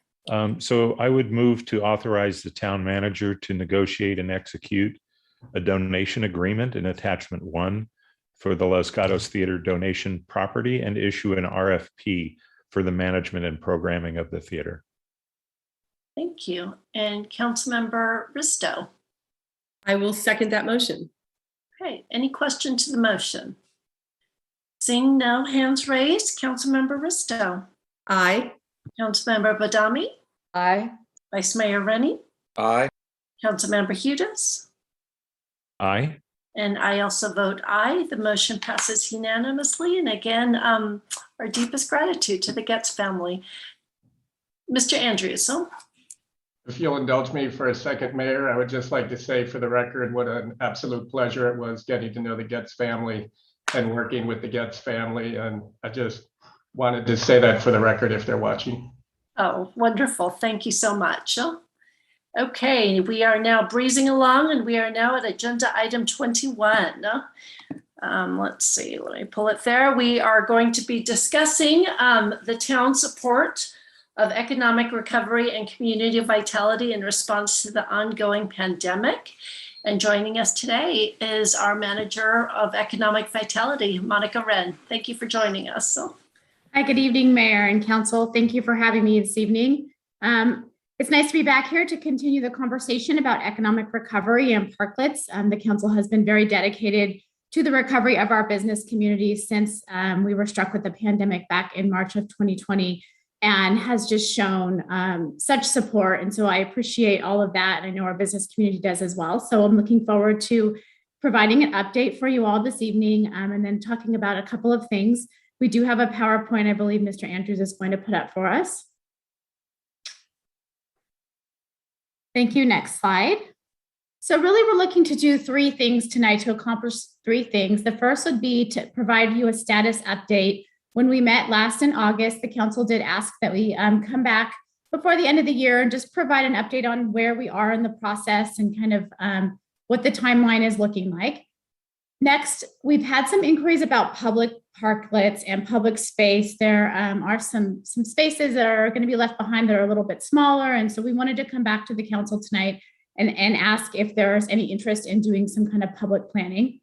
So I would move to authorize the town manager to negotiate and execute a donation agreement in attachment 1 for the Los Gatos Theater donation property and issue an RFP for the management and programming of the theater. Thank you. And Councilmember Risto. I will second that motion. Okay, any question to the motion? Seeing no hands raised, Councilmember Risto. Aye. Councilmember Badami. Aye. Vice Mayor Rennie. Aye. Councilmember Hudas. Aye. And I also vote aye. The motion passes unanimously. And again, our deepest gratitude to the Getz family. Mr. Andrews. If you'll indulge me for a second, Mayor, I would just like to say for the record what an absolute pleasure it was getting to know the Getz family and working with the Getz family. And I just wanted to say that for the record if they're watching. Oh, wonderful. Thank you so much. Okay, we are now breezing along and we are now at agenda item 21. Let's see, let me pull it there. We are going to be discussing the town's support of economic recovery and community vitality in response to the ongoing pandemic. And joining us today is our Manager of Economic Vitality, Monica Wren. Thank you for joining us. Hi, good evening, Mayor and Council. Thank you for having me this evening. It's nice to be back here to continue the conversation about economic recovery and parklets. The Council has been very dedicated to the recovery of our business community since we were struck with the pandemic back in March of 2020 and has just shown such support. And so I appreciate all of that. And I know our business community does as well. So I'm looking forward to providing an update for you all this evening and then talking about a couple of things. We do have a PowerPoint I believe Mr. Andrews is going to put up for us. Thank you. Next slide. So really we're looking to do 3 things tonight to accomplish 3 things. The first would be to provide you a status update. When we met last in August, the council did ask that we come back before the end of the year and just provide an update on where we are in the process and kind of what the timeline is looking like. Next, we've had some inquiries about public parklets and public space. There are some spaces that are going to be left behind that are a little bit smaller. And so we wanted to come back to the council tonight and ask if there's any interest in doing some kind of public planning.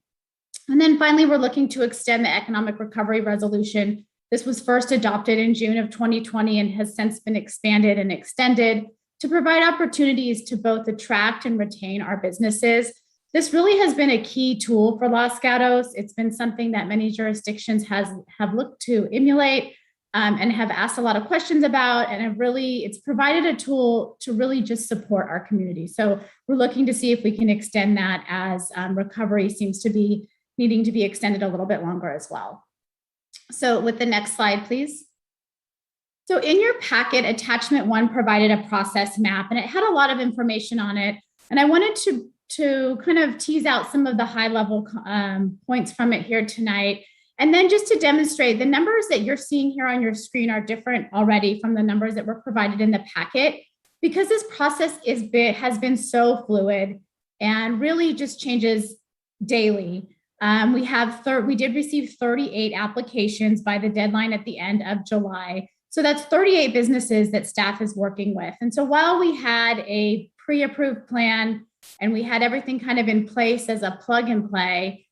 And then finally, we're looking to extend the economic recovery resolution. This was first adopted in June of 2020 and has since been expanded and extended to provide opportunities to both attract and retain our businesses. This really has been a key tool for Los Gatos. It's been something that many jurisdictions have looked to emulate and have asked a lot of questions about, and it's provided a tool to really just support our community. So we're looking to see if we can extend that as recovery seems to be needing to be extended a little bit longer as well. So with the next slide, please. So in your packet, attachment 1 provided a process map, and it had a lot of information on it. And I wanted to kind of tease out some of the high level points from it here tonight. And then just to demonstrate, the numbers that you're seeing here on your screen are different already from the numbers that were provided in the packet, because this process has been so fluid and really just changes daily. We did receive 38 applications by the deadline at the end of July. So that's 38 businesses that staff is working with. And so while we had a pre-approved plan and we had everything kind of in place as a plug and play,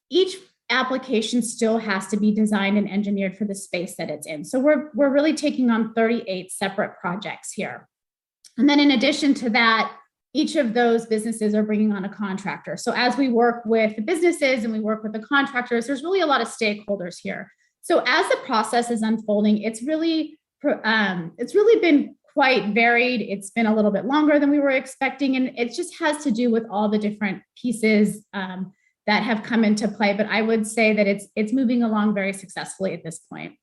each application still has to be designed and engineered for the space that it's in. So we're really taking on 38 separate projects here. And then in addition to that, each of those businesses are bringing on a contractor. So as we work with the businesses and we work with the contractors, there's really a lot of stakeholders here. So as the process is unfolding, it's really been quite varied. It's been a little bit longer than we were expecting, and it just has to do with all the different pieces that have come into play. But I would say that it's moving along very successfully at this point.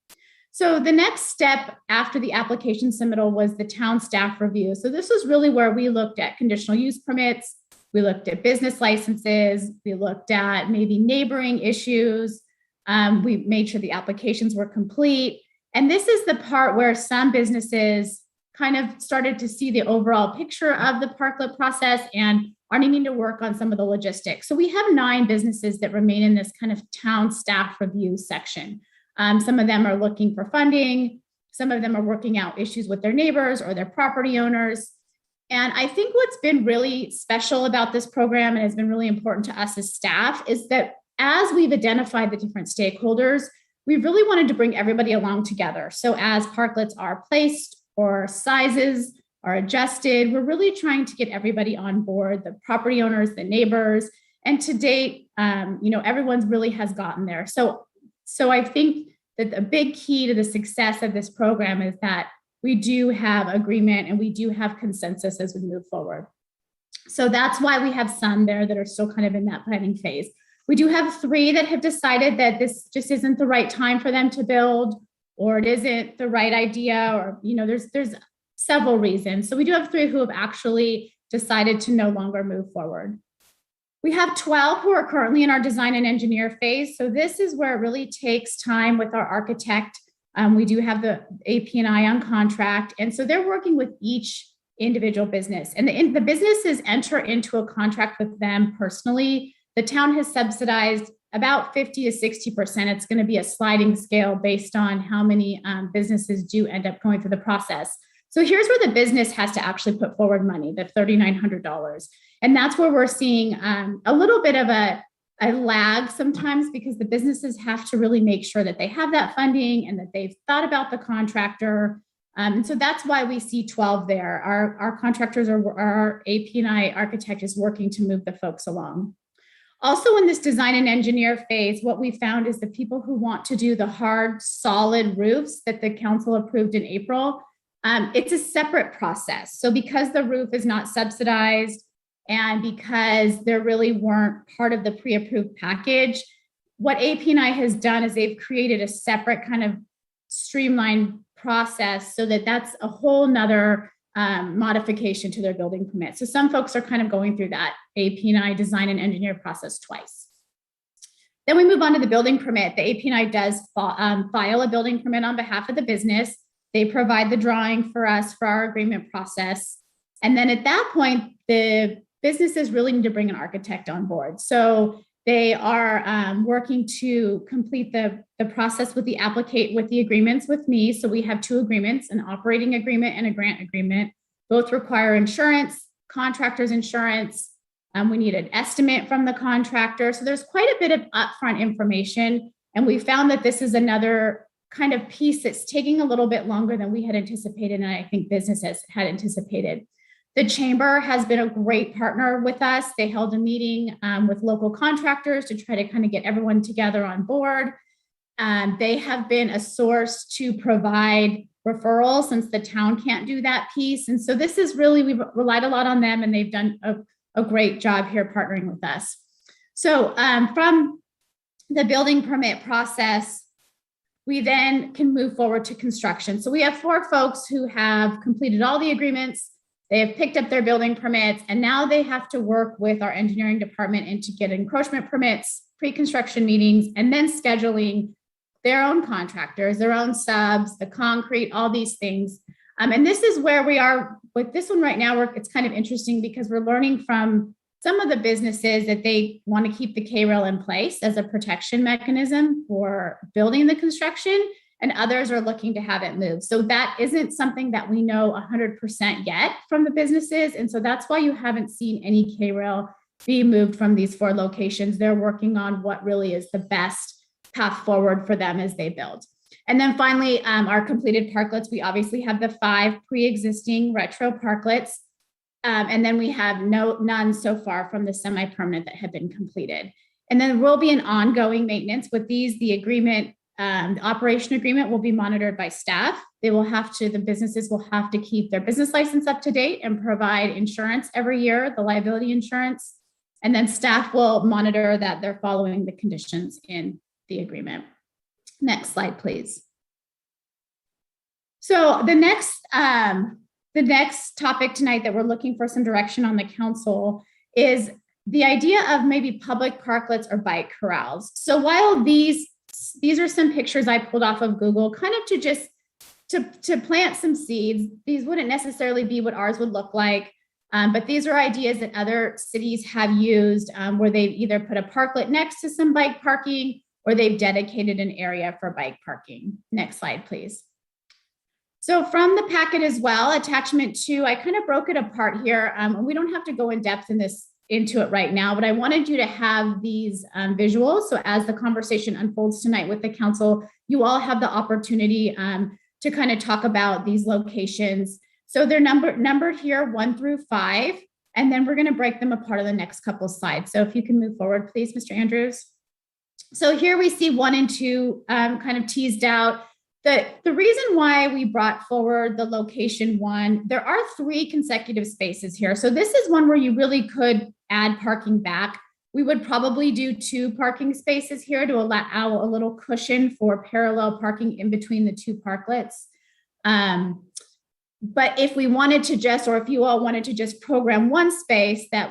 So the next step after the application submittal was the town staff review. So this was really where we looked at conditional use permits, we looked at business licenses, we looked at maybe neighboring issues. We made sure the applications were complete. And this is the part where some businesses kind of started to see the overall picture of the parklet process and are needing to work on some of the logistics. So we have 9 businesses that remain in this kind of town staff review section. Some of them are looking for funding. Some of them are working out issues with their neighbors or their property owners. And I think what's been really special about this program and has been really important to us as staff is that as we've identified the different stakeholders, we really wanted to bring everybody along together. So as parklets are placed or sizes are adjusted, we're really trying to get everybody on board, the property owners, the neighbors, and to date, everyone's really has gotten there. So I think that a big key to the success of this program is that we do have agreement and we do have consensus as we move forward. So that's why we have some there that are still kind of in that planning phase. We do have 3 that have decided that this just isn't the right time for them to build, or it isn't the right idea, or, there's several reasons. So we do have 3 who have actually decided to no longer move forward. We have 12 who are currently in our design and engineer phase. So this is where it really takes time with our architect. We do have the AP&I on contract. And so they're working with each individual business. And the businesses enter into a contract with them personally. The town has subsidized about 50 to 60%. It's going to be a sliding scale based on how many businesses do end up going through the process. So here's where the business has to actually put forward money, the $3,900. And that's where we're seeing a little bit of a lag sometimes, because the businesses have to really make sure that they have that funding and that they've thought about the contractor. And so that's why we see 12 there. Our contractors our AP&I architect is working to move the folks along. Also in this design and engineer phase, what we found is the people who want to do the hard, solid roofs that the council approved in April, it's a separate process. So because the roof is not subsidized and because there really weren't part of the pre-approved package, what AP&I has done is they've created a separate kind of streamlined process so that that's a whole nother modification to their building permit. So some folks are kind of going through that AP&I design and engineer process twice. Then we move on to the building permit. The AP&I does file a building permit on behalf of the business. They provide the drawing for us for our agreement process. And then at that point, the businesses really need to bring an architect on board. So they are working to complete the process with the agreements with me. So we have 2 agreements, an operating agreement and a grant agreement. Both require insurance, contractor's insurance. We need an estimate from the contractor. So there's quite a bit of upfront information. And we found that this is another kind of piece that's taking a little bit longer than we had anticipated, and I think businesses had anticipated. The chamber has been a great partner with us. They held a meeting with local contractors to try to kind of get everyone together on board. They have been a source to provide referrals since the town can't do that piece. And so this is really, we've relied a lot on them, and they've done a great job here partnering with us. So from the building permit process, we then can move forward to construction. So we have 4 folks who have completed all the agreements. They have picked up their building permits, and now they have to work with our engineering department and to get encroachment permits, pre-construction meetings, and then scheduling their own contractors, their own subs, the concrete, all these things. And this is where we are with this one right now. It's kind of interesting because we're learning from some of the businesses that they want to keep the K-rail in place as a protection mechanism for building the construction, and others are looking to have it moved. So that isn't something that we know 100% yet from the businesses. And so that's why you haven't seen any K-rail be moved from these 4 locations. They're working on what really is the best path forward for them as they build. And then finally, our completed parklets, we obviously have the 5 pre-existing retro parklets. And then we have none so far from the semi-permanent that have been completed. And then there will be an ongoing maintenance with these. The agreement, the operation agreement will be monitored by staff. The businesses will have to keep their business license up to date and provide insurance every year, the liability insurance. And then staff will monitor that they're following the conditions in the agreement. Next slide, please. So the next topic tonight that we're looking for some direction on the council is the idea of maybe public parklets or bike corrals. So while these are some pictures I pulled off of Google, kind of to just to plant some seeds. These wouldn't necessarily be what ours would look like. But these are ideas that other cities have used where they've either put a parklet next to some bike parking or they've dedicated an area for bike parking. Next slide, please. So from the packet as well, attachment 2, I kind of broke it apart here. We don't have to go in depth into it right now, but I wanted you to have these visuals. So as the conversation unfolds tonight with the council, you all have the opportunity to kind of talk about these locations. So they're numbered here 1 through 5, and then we're going to break them apart in the next couple slides. So if you can move forward, please, Mr. Andrews. So here we see 1 and 2 kind of teased out. The reason why we brought forward the location 1, there are 3 consecutive spaces here. So this is one where you really could add parking back. We would probably do 2 parking spaces here to allow a little cushion for parallel parking in between the 2 parklets. But if we wanted to just, or if you all wanted to just program 1 space that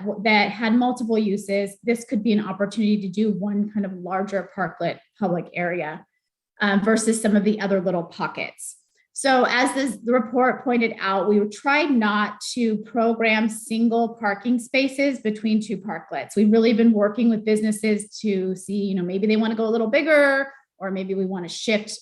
had multiple uses, this could be an opportunity to do 1 kind of larger parklet public area versus some of the other little pockets. So as the report pointed out, we tried not to program single parking spaces between 2 parklets. We've really been working with businesses to see, maybe they want to go a little bigger, or maybe we want to shift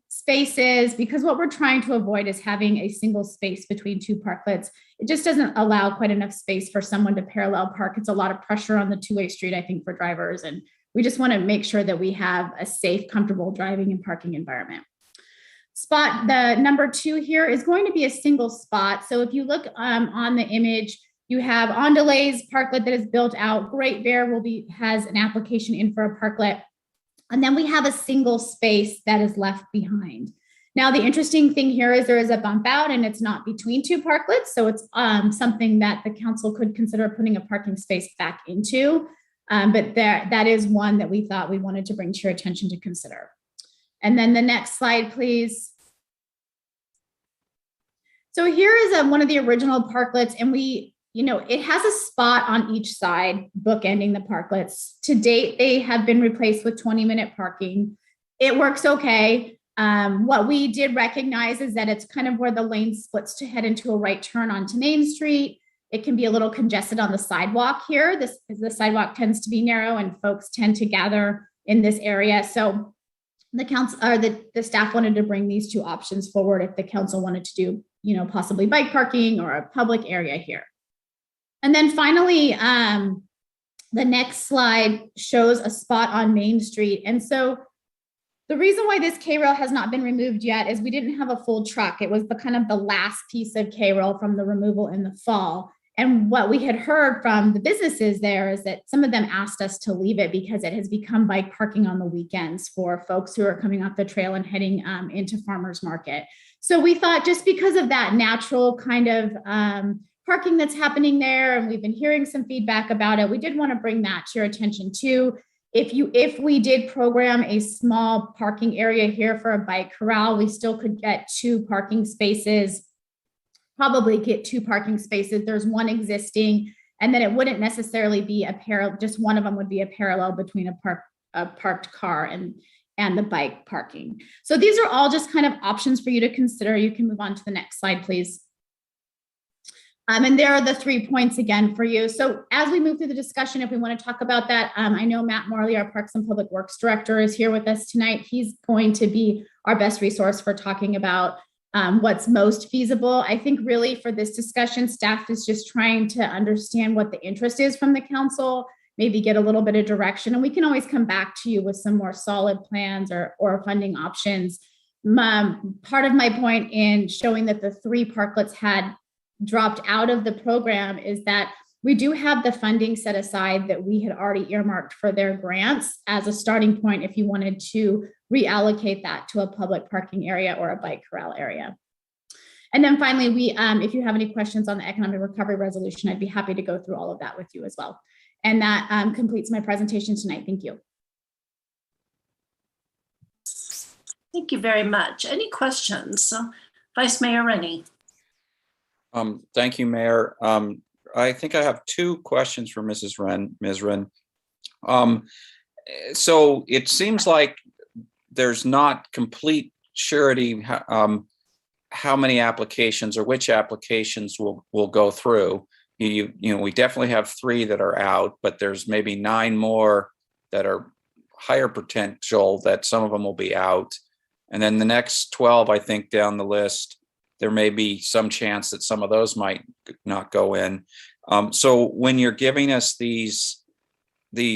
spaces, because what we're trying to avoid is having a single space between 2 parklets. It just doesn't allow quite enough space for someone to parallel park. It's a lot of pressure on the 2-way street, I think, for drivers. And we just want to make sure that we have a safe, comfortable driving and parking environment. The number 2 here is going to be a single spot. So if you look on the image, you have On Delay's parklet that is built out. Great Bear has an application in for a parklet. And then we have a single space that is left behind. Now, the interesting thing here is there is a bump out and it's not between 2 parklets. So it's something that the council could consider putting a parking space back into. But that is one that we thought we wanted to bring to your attention to consider. And then the next slide, please. So here is one of the original parklets, and it has a spot on each side, bookending the parklets. To date, they have been replaced with 20-minute parking. It works okay. What we did recognize is that it's kind of where the lane splits to head into a right turn onto Main Street. It can be a little congested on the sidewalk here. The sidewalk tends to be narrow and folks tend to gather in this area. So the council or the staff wanted to bring these 2 options forward if the council wanted to do, possibly bike parking or a public area here. And then finally, the next slide shows a spot on Main Street. And so the reason why this K-rail has not been removed yet is we didn't have a full truck. It was the kind of the last piece of K-rail from the removal in the fall. And what we had heard from the businesses there is that some of them asked us to leave it because it has become bike parking on the weekends for folks who are coming off the trail and heading into farmers market. So we thought, just because of that natural kind of parking that's happening there, and we've been hearing some feedback about it, we did want to bring that to your attention too. If we did program a small parking area here for a bike corral, we still could get 2 parking spaces. Probably get 2 parking spaces. There's 1 existing, and then it wouldn't necessarily be a parallel, just one of them would be a parallel between a parked car and the bike parking. So these are all just kind of options for you to consider. You can move on to the next slide, please. And there are the 3 points again for you. So as we move through the discussion, if we want to talk about that, I know Matt Morley, our Parks and Public Works Director, is here with us tonight. He's going to be our best resource for talking about what's most feasible. I think really for this discussion, staff is just trying to understand what the interest is from the council, maybe get a little bit of direction, and we can always come back to you with some more solid plans or funding options. Part of my point in showing that the 3 parklets had dropped out of the program is that we do have the funding set aside that we had already earmarked for their grants as a starting point if you wanted to reallocate that to a public parking area or a bike corral area. And then finally, if you have any questions on the economic recovery resolution, I'd be happy to go through all of that with you as well. And that completes my presentation tonight. Thank you. Thank you very much. Any questions? Vice Mayor Rennie. Thank you, Mayor. I think I have 2 questions for Ms. Wren. So it seems like there's not complete surety how many applications or which applications will go through. we definitely have 3 that are out, but there's maybe 9 more that are higher potential that some of them will be out. And then the next 12, I think, down the list, there may be some chance that some of those might not go in. So when you're giving us these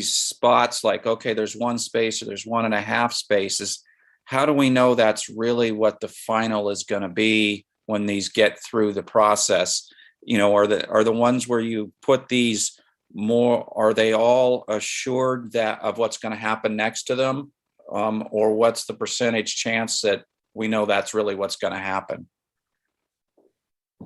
spots, like, okay, there's 1 space or there's 1.5 spaces, how do we know that's really what the final is going to be when these get through the process? Are the ones where you put these more, are they all assured that of what's going to happen next to them? Or what's the percentage chance that we know that's really what's going to happen?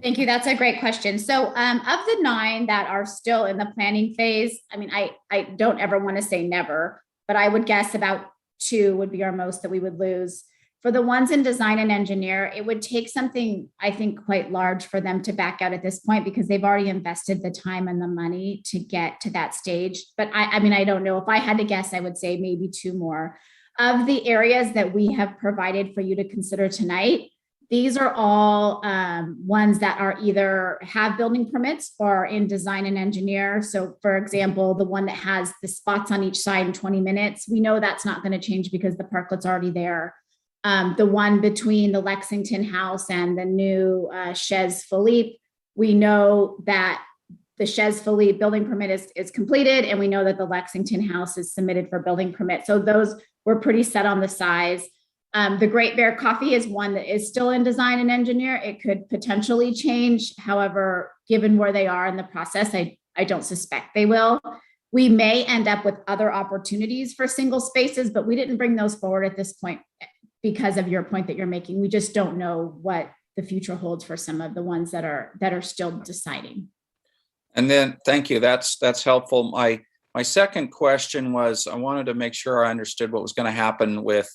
Thank you. That's a great question. So of the 9 that are still in the planning phase, I mean, I don't ever want to say never, but I would guess about 2 would be our most that we would lose. For the ones in design and engineer, it would take something, I think, quite large for them to back out at this point, because they've already invested the time and the money to get to that stage. But I mean, I don't know. If I had to guess, I would say maybe 2 more. Of the areas that we have provided for you to consider tonight, these are all ones that are either have building permits or are in design and engineer. So for example, the one that has the spots on each side in 20 minutes, we know that's not going to change because the parklet's already there. The one between the Lexington House and the new Chez Philippe, we know that the Chez Philippe building permit is completed, and we know that the Lexington House is submitted for building permit. So those were pretty set on the size. The Great Bear Coffee is one that is still in design and engineer. It could potentially change. However, given where they are in the process, I don't suspect they will. We may end up with other opportunities for single spaces, but we didn't bring those forward at this point because of your point that you're making. We just don't know what the future holds for some of the ones that are still deciding. And then, thank you. That's helpful. My second question was, I wanted to make sure I understood what was going to happen with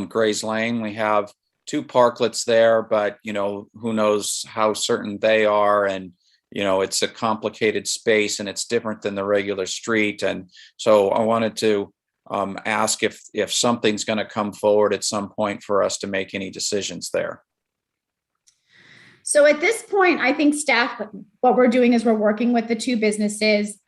Gray's Lane. We have 2 parklets there, but who knows how certain they are, and it's a complicated space and it's different than the regular street. And so I wanted to ask if something's going to come forward at some point for us to make any decisions there. So at this point, I think staff, what we're doing is we're working with the 2 businesses.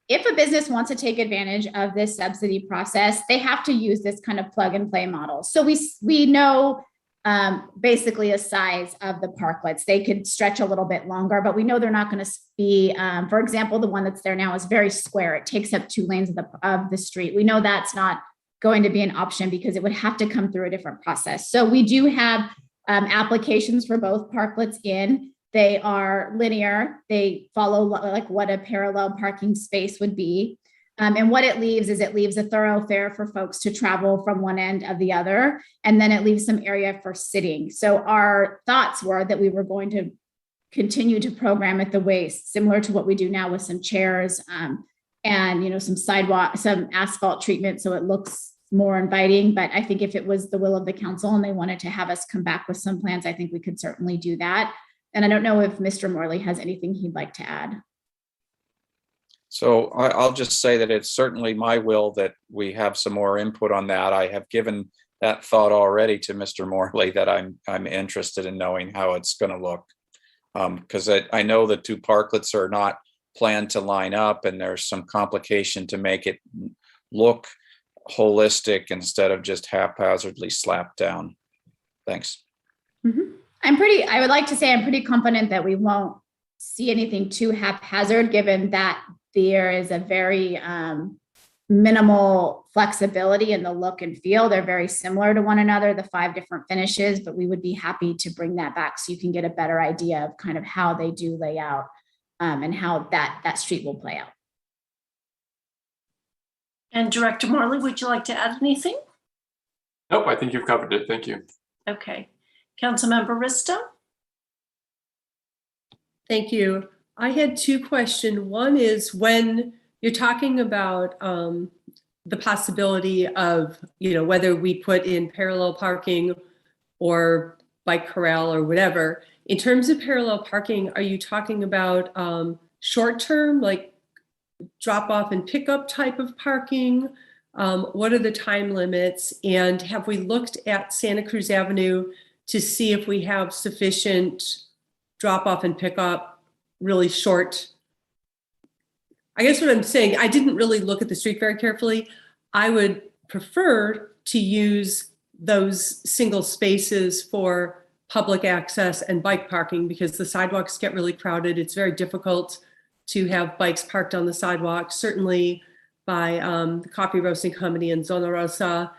If a business wants to take advantage of this subsidy process, they have to use this kind of plug and play model. So we know basically a size of the parklets. They could stretch a little bit longer, but we know they're not going to be, for example, the one that's there now is very square. It takes up 2 lanes of the street. We know that's not going to be an option because it would have to come through a different process. So we do have applications for both parklets in. They are linear. They follow like what a parallel parking space would be. And what it leaves is it leaves a thoroughfare for folks to travel from one end of the other. And then it leaves some area for sitting. So our thoughts were that we were going to continue to program it the way similar to what we do now with some chairs and some sidewalk, some asphalt treatment so it looks more inviting. But I think if it was the will of the council and they wanted to have us come back with some plans, I think we could certainly do that. And I don't know if Mr. Morley has anything he'd like to add. So I'll just say that it's certainly my will that we have some more input on that. I have given that thought already to Mr. Morley that I'm interested in knowing how it's going to look. Because I know the 2 parklets are not planned to line up, and there's some complication to make it look holistic instead of just haphazardly slapped down. Thanks. Mm-hmm. I would like to say I'm pretty confident that we won't see anything too haphazard, given that there is a very minimal flexibility in the look and feel. They're very similar to one another, the 5 different finishes, but we would be happy to bring that back so you can get a better idea of kind of how they do lay out and how that street will play out. And Director Morley, would you like to add anything? Nope, I think you've covered it. Thank you. Okay. Councilmember Risto? Thank you. I had 2 questions. One is, when you're talking about the possibility of, whether we put in parallel parking or bike corral or whatever, in terms of parallel parking, are you talking about short-term, like drop off and pickup type of parking? What are the time limits? And have we looked at Santa Cruz Avenue to see if we have sufficient drop off and pickup really short. I guess what I'm saying, I didn't really look at the street very carefully. I would prefer to use those single spaces for public access and bike parking because the sidewalks get really crowded. It's very difficult to have bikes parked on the sidewalk. Certainly by the Coffee Roasting Company in Zona Rosa,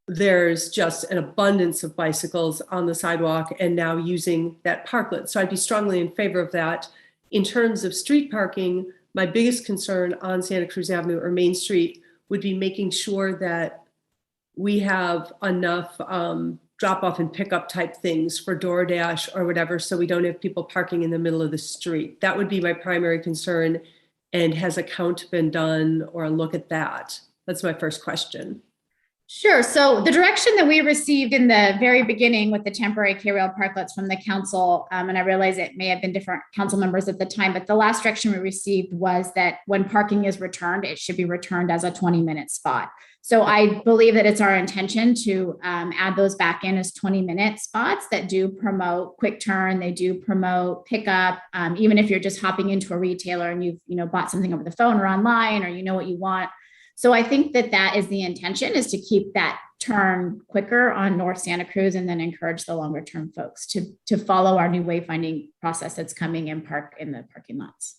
there's just an abundance of bicycles on the sidewalk and now using that parklet. So I'd be strongly in favor of that. In terms of street parking, my biggest concern on Santa Cruz Avenue or Main Street would be making sure that we have enough drop off and pickup type things for DoorDash or whatever, so we don't have people parking in the middle of the street. That would be my primary concern. And has a count been done or a look at that? That's my first question. Sure. So the direction that we received in the very beginning with the temporary K-rail parklets from the council, and I realize it may have been different council members at the time, but the last direction we received was that when parking is returned, it should be returned as a 20-minute spot. So I believe that it's our intention to add those back in as 20-minute spots that do promote quick turn. They do promote pickup. Even if you're just hopping into a retailer and you've bought something over the phone or online, or you know what you want. So I think that that is the intention, is to keep that turn quicker on North Santa Cruz and then encourage the longer term folks to follow our new wayfinding process that's coming and park in the parking lots.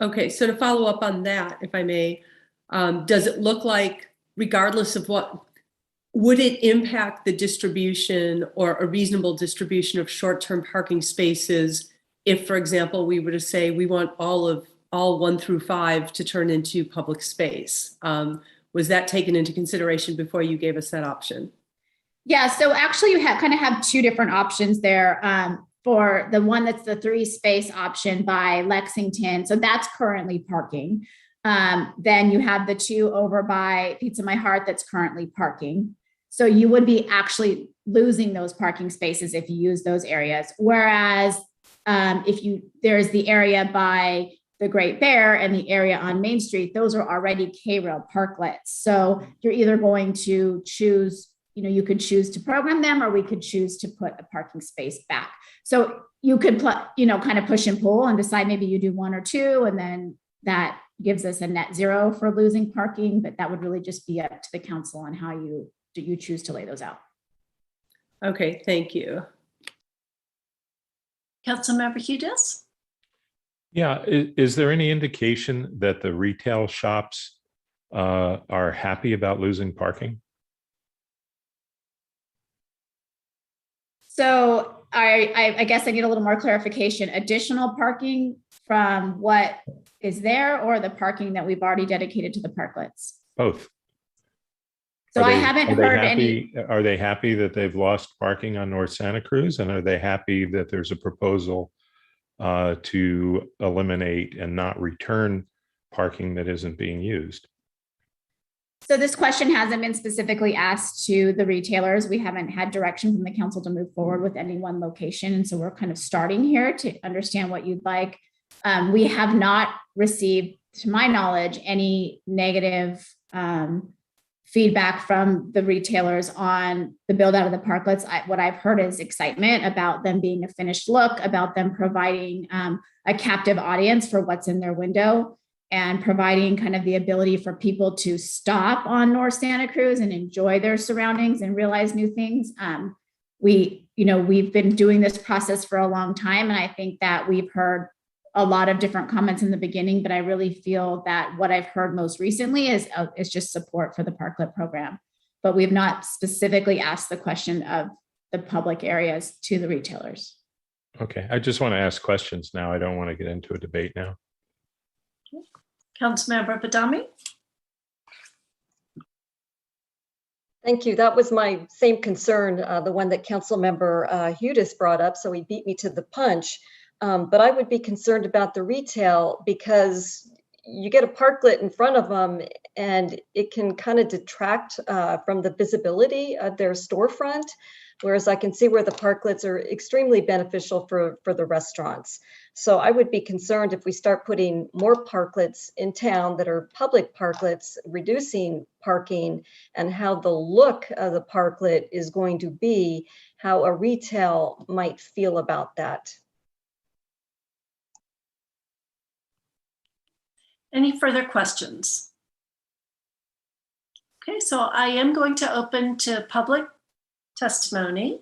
Okay, so to follow up on that, if I may, does it look like, regardless of what, would it impact the distribution or a reasonable distribution of short-term parking spaces if, for example, we were to say we want all 1 through 5 to turn into public space? Was that taken into consideration before you gave us that option? Yeah, so actually you kind of have two different options there. For the one that's the 3-space option by Lexington, so that's currently parking. Then you have the 2 over by Pizza My Heart that's currently parking. So you would be actually losing those parking spaces if you use those areas. Whereas there's the area by the Great Bear and the area on Main Street, those are already K-rail parklets. So you're either going to choose, you could choose to program them, or we could choose to put a parking space back. So you could kind of push and pull and decide maybe you do 1 or 2, and then that gives us a net 0 for losing parking, but that would really just be up to the council on how you choose to lay those out. Okay, thank you. Councilmember Hughes? Yeah, is there any indication that the retail shops are happy about losing parking? So I guess I need a little more clarification. Additional parking from what is there, or the parking that we've already dedicated to the parklets? Both. So I haven't heard any. Are they happy that they've lost parking on North Santa Cruz? And are they happy that there's a proposal to eliminate and not return parking that isn't being used? So this question hasn't been specifically asked to the retailers. We haven't had direction from the council to move forward with any one location. And so we're kind of starting here to understand what you'd like. We have not received, to my knowledge, any negative feedback from the retailers on the build out of the parklets. What I've heard is excitement about them being a finished look, about them providing a captive audience for what's in their window, and providing kind of the ability for people to stop on North Santa Cruz and enjoy their surroundings and realize new things. We've been doing this process for a long time, and I think that we've heard a lot of different comments in the beginning, but I really feel that what I've heard most recently is just support for the parklet program. But we've not specifically asked the question of the public areas to the retailers. Okay, I just want to ask questions now. I don't want to get into a debate now. Councilmember Badami? Thank you. That was my same concern, the one that Councilmember Hughes brought up, so he beat me to the punch. But I would be concerned about the retail, because you get a parklet in front of them and it can kind of detract from the visibility of their storefront. Whereas I can see where the parklets are extremely beneficial for the restaurants. So I would be concerned if we start putting more parklets in town that are public parklets, reducing parking, and how the look of the parklet is going to be, how a retail might feel about that. Any further questions? Okay, so I am going to open to public testimony.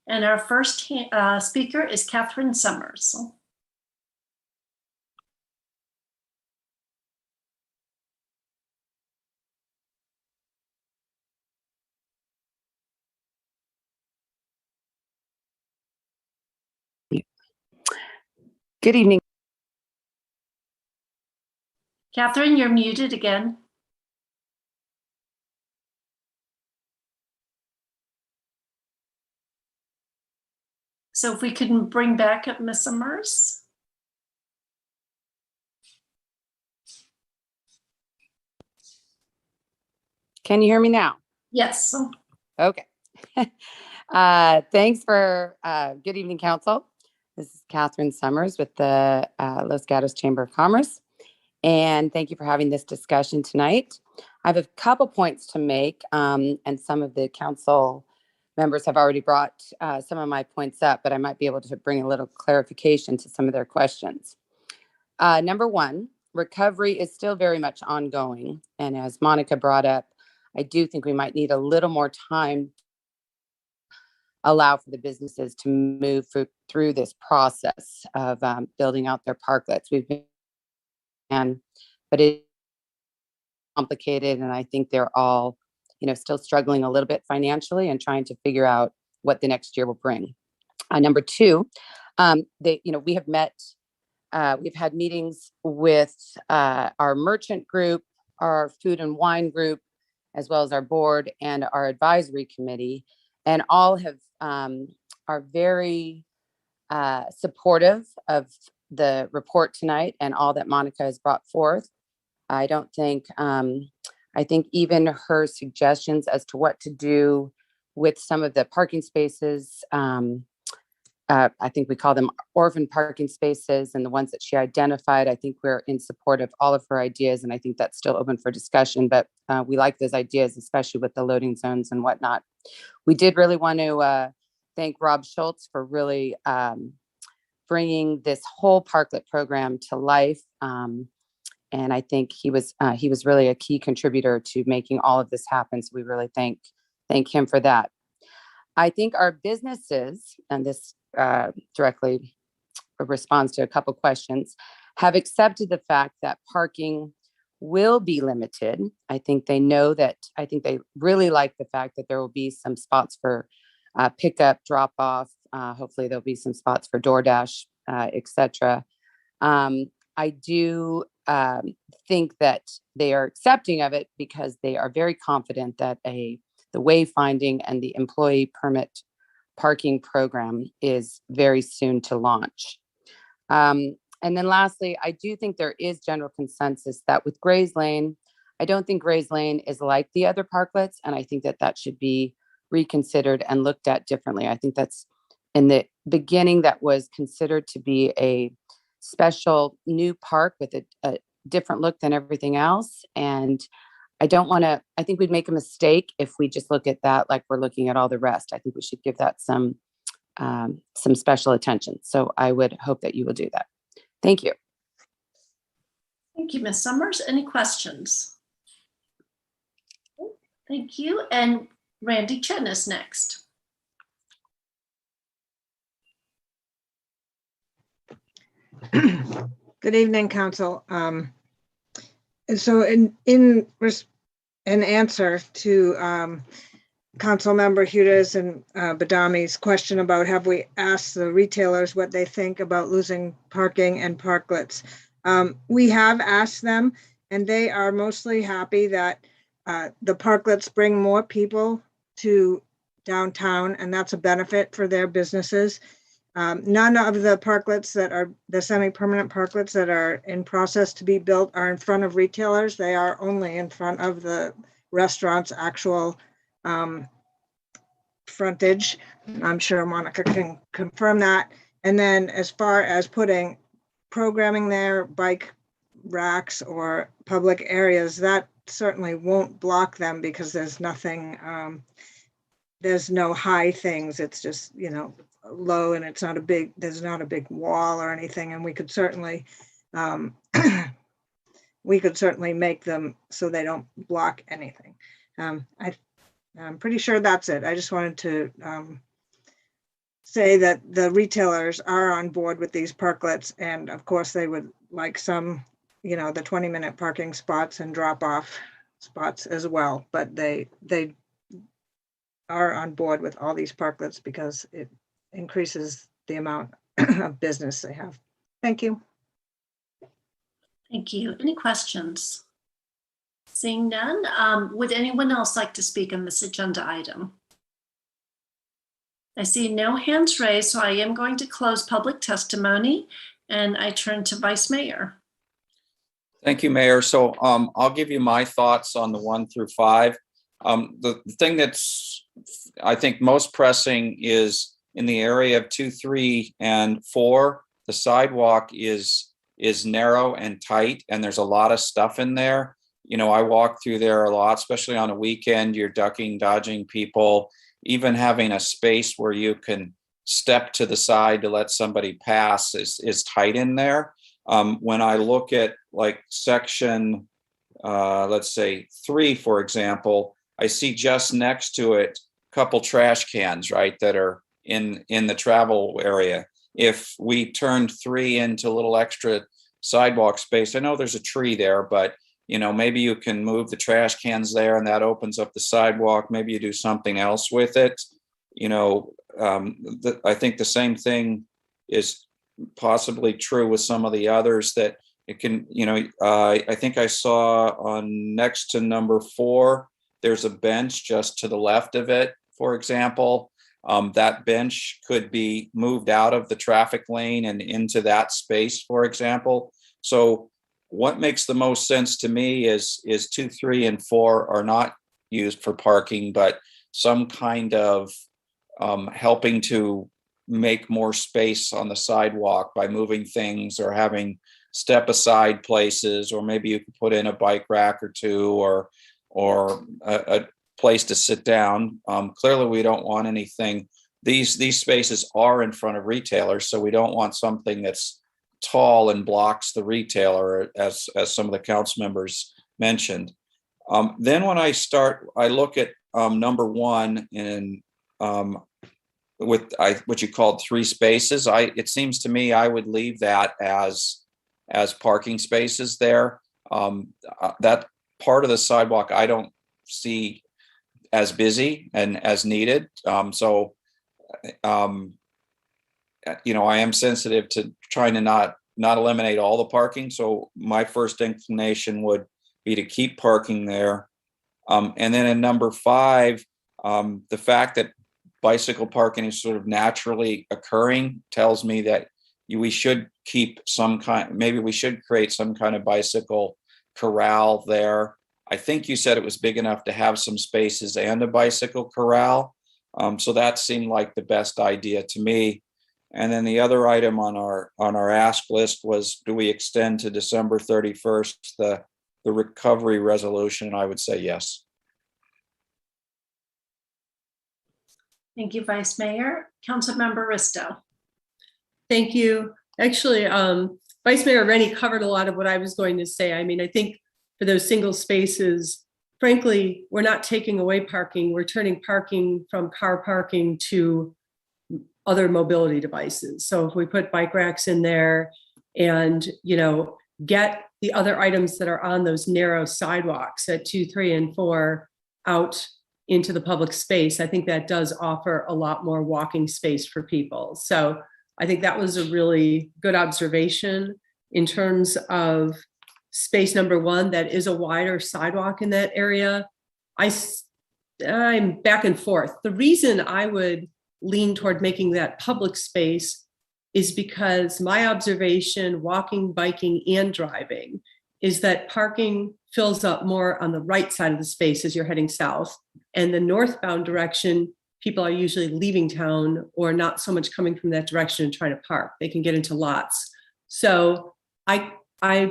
And our first speaker is Catherine Summers. Good evening. Catherine, you're muted again. So if we can bring back up Ms. Summers. Can you hear me now? Yes. Okay. Thanks for good evening, Council. This is Catherine Summers with the Los Gatos Chamber of Commerce. And thank you for having this discussion tonight. I have a couple points to make, and some of the council members have already brought some of my points up, but I might be able to bring a little clarification to some of their questions. Number one, recovery is still very much ongoing. And as Monica brought up, I do think we might need a little more time allow for the businesses to move through this process of building out their parklets. But it's complicated, and I think they're all, still struggling a little bit financially and trying to figure out what the next year will bring. Number two, we have met. We've had meetings with our merchant group, our food and wine group, as well as our board and our advisory committee, and all are very supportive of the report tonight and all that Monica has brought forth. I think even her suggestions as to what to do with some of the parking spaces, I think we call them orphan parking spaces, and the ones that she identified, I think we're in support of all of her ideas, and I think that's still open for discussion, but we like those ideas, especially with the loading zones and whatnot. We did really want to thank Rob Schultz for really bringing this whole parklet program to life. And I think he was really a key contributor to making all of this happen. So we really thank him for that. I think our businesses, and this directly responds to a couple questions, have accepted the fact that parking will be limited. I think they know that. I think they really like the fact that there will be some spots for pickup, drop off. Hopefully there'll be some spots for DoorDash, etc. I do think that they are accepting of it because they are very confident that the wayfinding and the employee permit parking program is very soon to launch. And then lastly, I do think there is general consensus that with Gray's Lane, I don't think Gray's Lane is like the other parklets, and I think that should be reconsidered and looked at differently. I think that's in the beginning that was considered to be a special new park with a different look than everything else. And I think we'd make a mistake if we just look at that like we're looking at all the rest. I think we should give that some special attention. So I would hope that you will do that. Thank you. Thank you, Ms. Summers. Any questions? Thank you. And Randy Chen is next. Good evening, Council. So in answer to Council Member Huda's and Badami's question about have we asked the retailers what they think about losing parking and parklets, we have asked them, and they are mostly happy that the parklets bring more people to downtown, and that's a benefit for their businesses. None of the parklets that are the semi-permanent parklets that are in process to be built are in front of retailers. They are only in front of the restaurant's actual frontage. I'm sure Monica can confirm that. And then as far as putting programming there, bike racks or public areas, that certainly won't block them because there's nothing, there's no high things. It's just, low, and it's not there's not a big wall or anything. And we could certainly we could certainly make them so they don't block anything. I'm pretty sure that's it. I just wanted to say that the retailers are on board with these parklets, and of course they would like some, the 20-minute parking spots and drop-off spots as well, but they are on board with all these parklets because it increases the amount of business they have. Thank you. Thank you. Any questions? Seeing none, would anyone else like to speak on this agenda item? I see no hands raised, so I am going to close public testimony, and I turn to Vice Mayor. Thank you, Mayor. So I'll give you my thoughts on the 1 through 5. The thing that's, I think, most pressing is in the area of 2, 3, and 4. The sidewalk is narrow and tight, and there's a lot of stuff in there. I walk through there a lot, especially on a weekend. You're ducking, dodging people. Even having a space where you can step to the side to let somebody pass is tight in there. When I look at like section, let's say 3, for example, I see just next to it a couple trash cans, right, that are in the travel area. If we turned 3 into a little extra sidewalk space, I know there's a tree there, but maybe you can move the trash cans there and that opens up the sidewalk. Maybe you do something else with it. I think the same thing is possibly true with some of the others, that it can, I think I saw on next to number 4, there's a bench just to the left of it, for example. That bench could be moved out of the traffic lane and into that space, for example. So what makes the most sense to me is 2, 3, and 4 are not used for parking, but some kind of helping to make more space on the sidewalk by moving things or having step aside places, or maybe you could put in a bike rack or 2, or a place to sit down. Clearly, we don't want anything. These spaces are in front of retailers, so we don't want something that's tall and blocks the retailer, as some of the council members mentioned. Then when I look at number 1 in what you called 3 spaces. It seems to me I would leave that as parking spaces there. That part of the sidewalk I don't see as busy and as needed. I am sensitive to trying to not eliminate all the parking. So my first inclination would be to keep parking there. And then in number 5, the fact that bicycle parking is sort of naturally occurring tells me that we should keep maybe we should create some kind of bicycle corral there. I think you said it was big enough to have some spaces and a bicycle corral. So that seemed like the best idea to me. And then the other item on our ask list was, do we extend to December 31st the recovery resolution? And I would say yes. Thank you, Vice Mayor. Councilmember Risto. Thank you. Actually, Vice Mayor Rennie covered a lot of what I was going to say. I mean, I think for those single spaces, frankly, we're not taking away parking. We're turning parking from car parking to other mobility devices. So if we put bike racks in there and, get the other items that are on those narrow sidewalks at 2, 3, and 4 out into the public space, I think that does offer a lot more walking space for people. So I think that was a really good observation in terms of space number 1. That is a wider sidewalk in that area. I'm back and forth. The reason I would lean toward making that public space is because my observation, walking, biking, and driving, is that parking fills up more on the right side of the space as you're heading south. And the northbound direction, people are usually leaving town or not so much coming from that direction and trying to park. They can get into lots. So I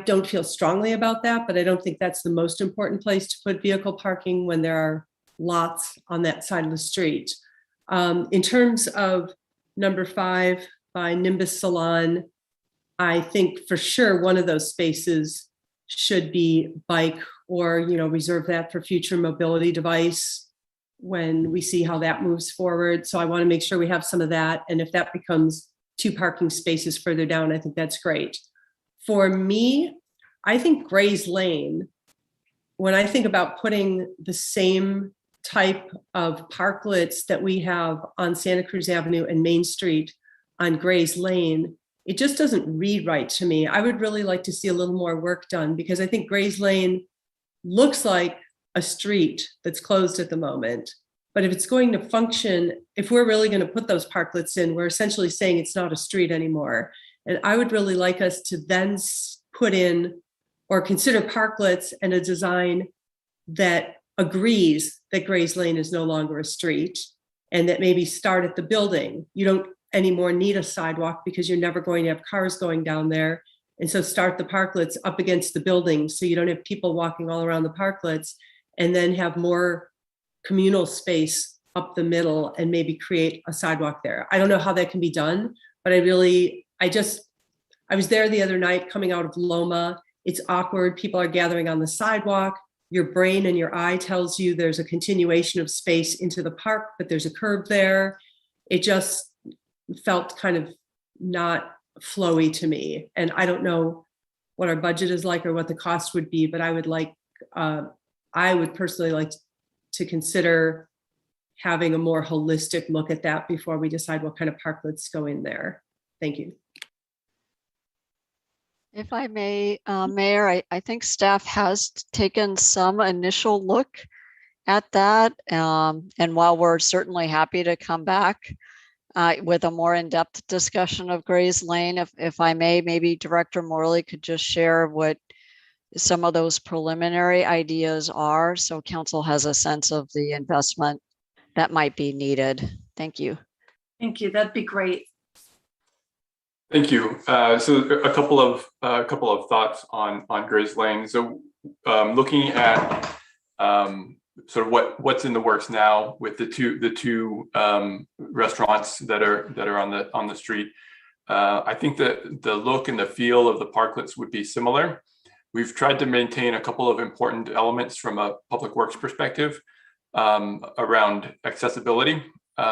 don't feel strongly about that, but I don't think that's the most important place to put vehicle parking when there are lots on that side of the street. In terms of number 5 by Nimbus Salon, I think for sure one of those spaces should be bike or, reserve that for future mobility device when we see how that moves forward. So I want to make sure we have some of that. And if that becomes 2 parking spaces further down, I think that's great. For me, I think Gray's Lane, when I think about putting the same type of parklets that we have on Santa Cruz Avenue and Main Street on Gray's Lane, it just doesn't read right to me. I would really like to see a little more work done because I think Gray's Lane looks like a street that's closed at the moment. But if it's going to function, if we're really going to put those parklets in, we're essentially saying it's not a street anymore. And I would really like us to then put in or consider parklets and a design that agrees that Gray's Lane is no longer a street and that maybe start at the building. You don't anymore need a sidewalk because you're never going to have cars going down there. And so start the parklets up against the building so you don't have people walking all around the parklets, and then have more communal space up the middle and maybe create a sidewalk there. I don't know how that can be done, but I was there the other night coming out of Loma. It's awkward. People are gathering on the sidewalk. Your brain and your eye tells you there's a continuation of space into the park, but there's a curb there. It just felt kind of not flowy to me. And I don't know what our budget is like or what the cost would be, but I would personally like to consider having a more holistic look at that before we decide what kind of parklets go in there. Thank you. If I may, Mayor, I think staff has taken some initial look at that. And while we're certainly happy to come back with a more in-depth discussion of Gray's Lane, if I may, maybe Director Morley could just share what some of those preliminary ideas are, so council has a sense of the investment that might be needed. Thank you. Thank you. That'd be great. Thank you. So a couple of thoughts on Gray's Lane. So looking at sort of what's in the works now with the two restaurants that are on the street. I think that the look and the feel of the parklets would be similar. We've tried to maintain a couple of important elements from a public works perspective around accessibility.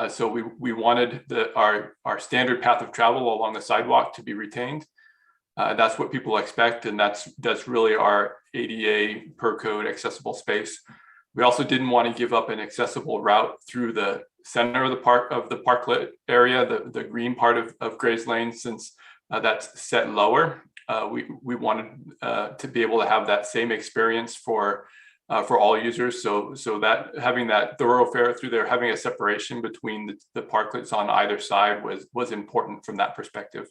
So we wanted our standard path of travel along the sidewalk to be retained. That's what people expect, and that's really our ADA per code accessible space. We also didn't want to give up an accessible route through the center of the parklet area, the green part of Gray's Lane, since that's set lower. We wanted to be able to have that same experience for all users. So that having that thoroughfare through there, having a separation between the parklets on either side was important from that perspective.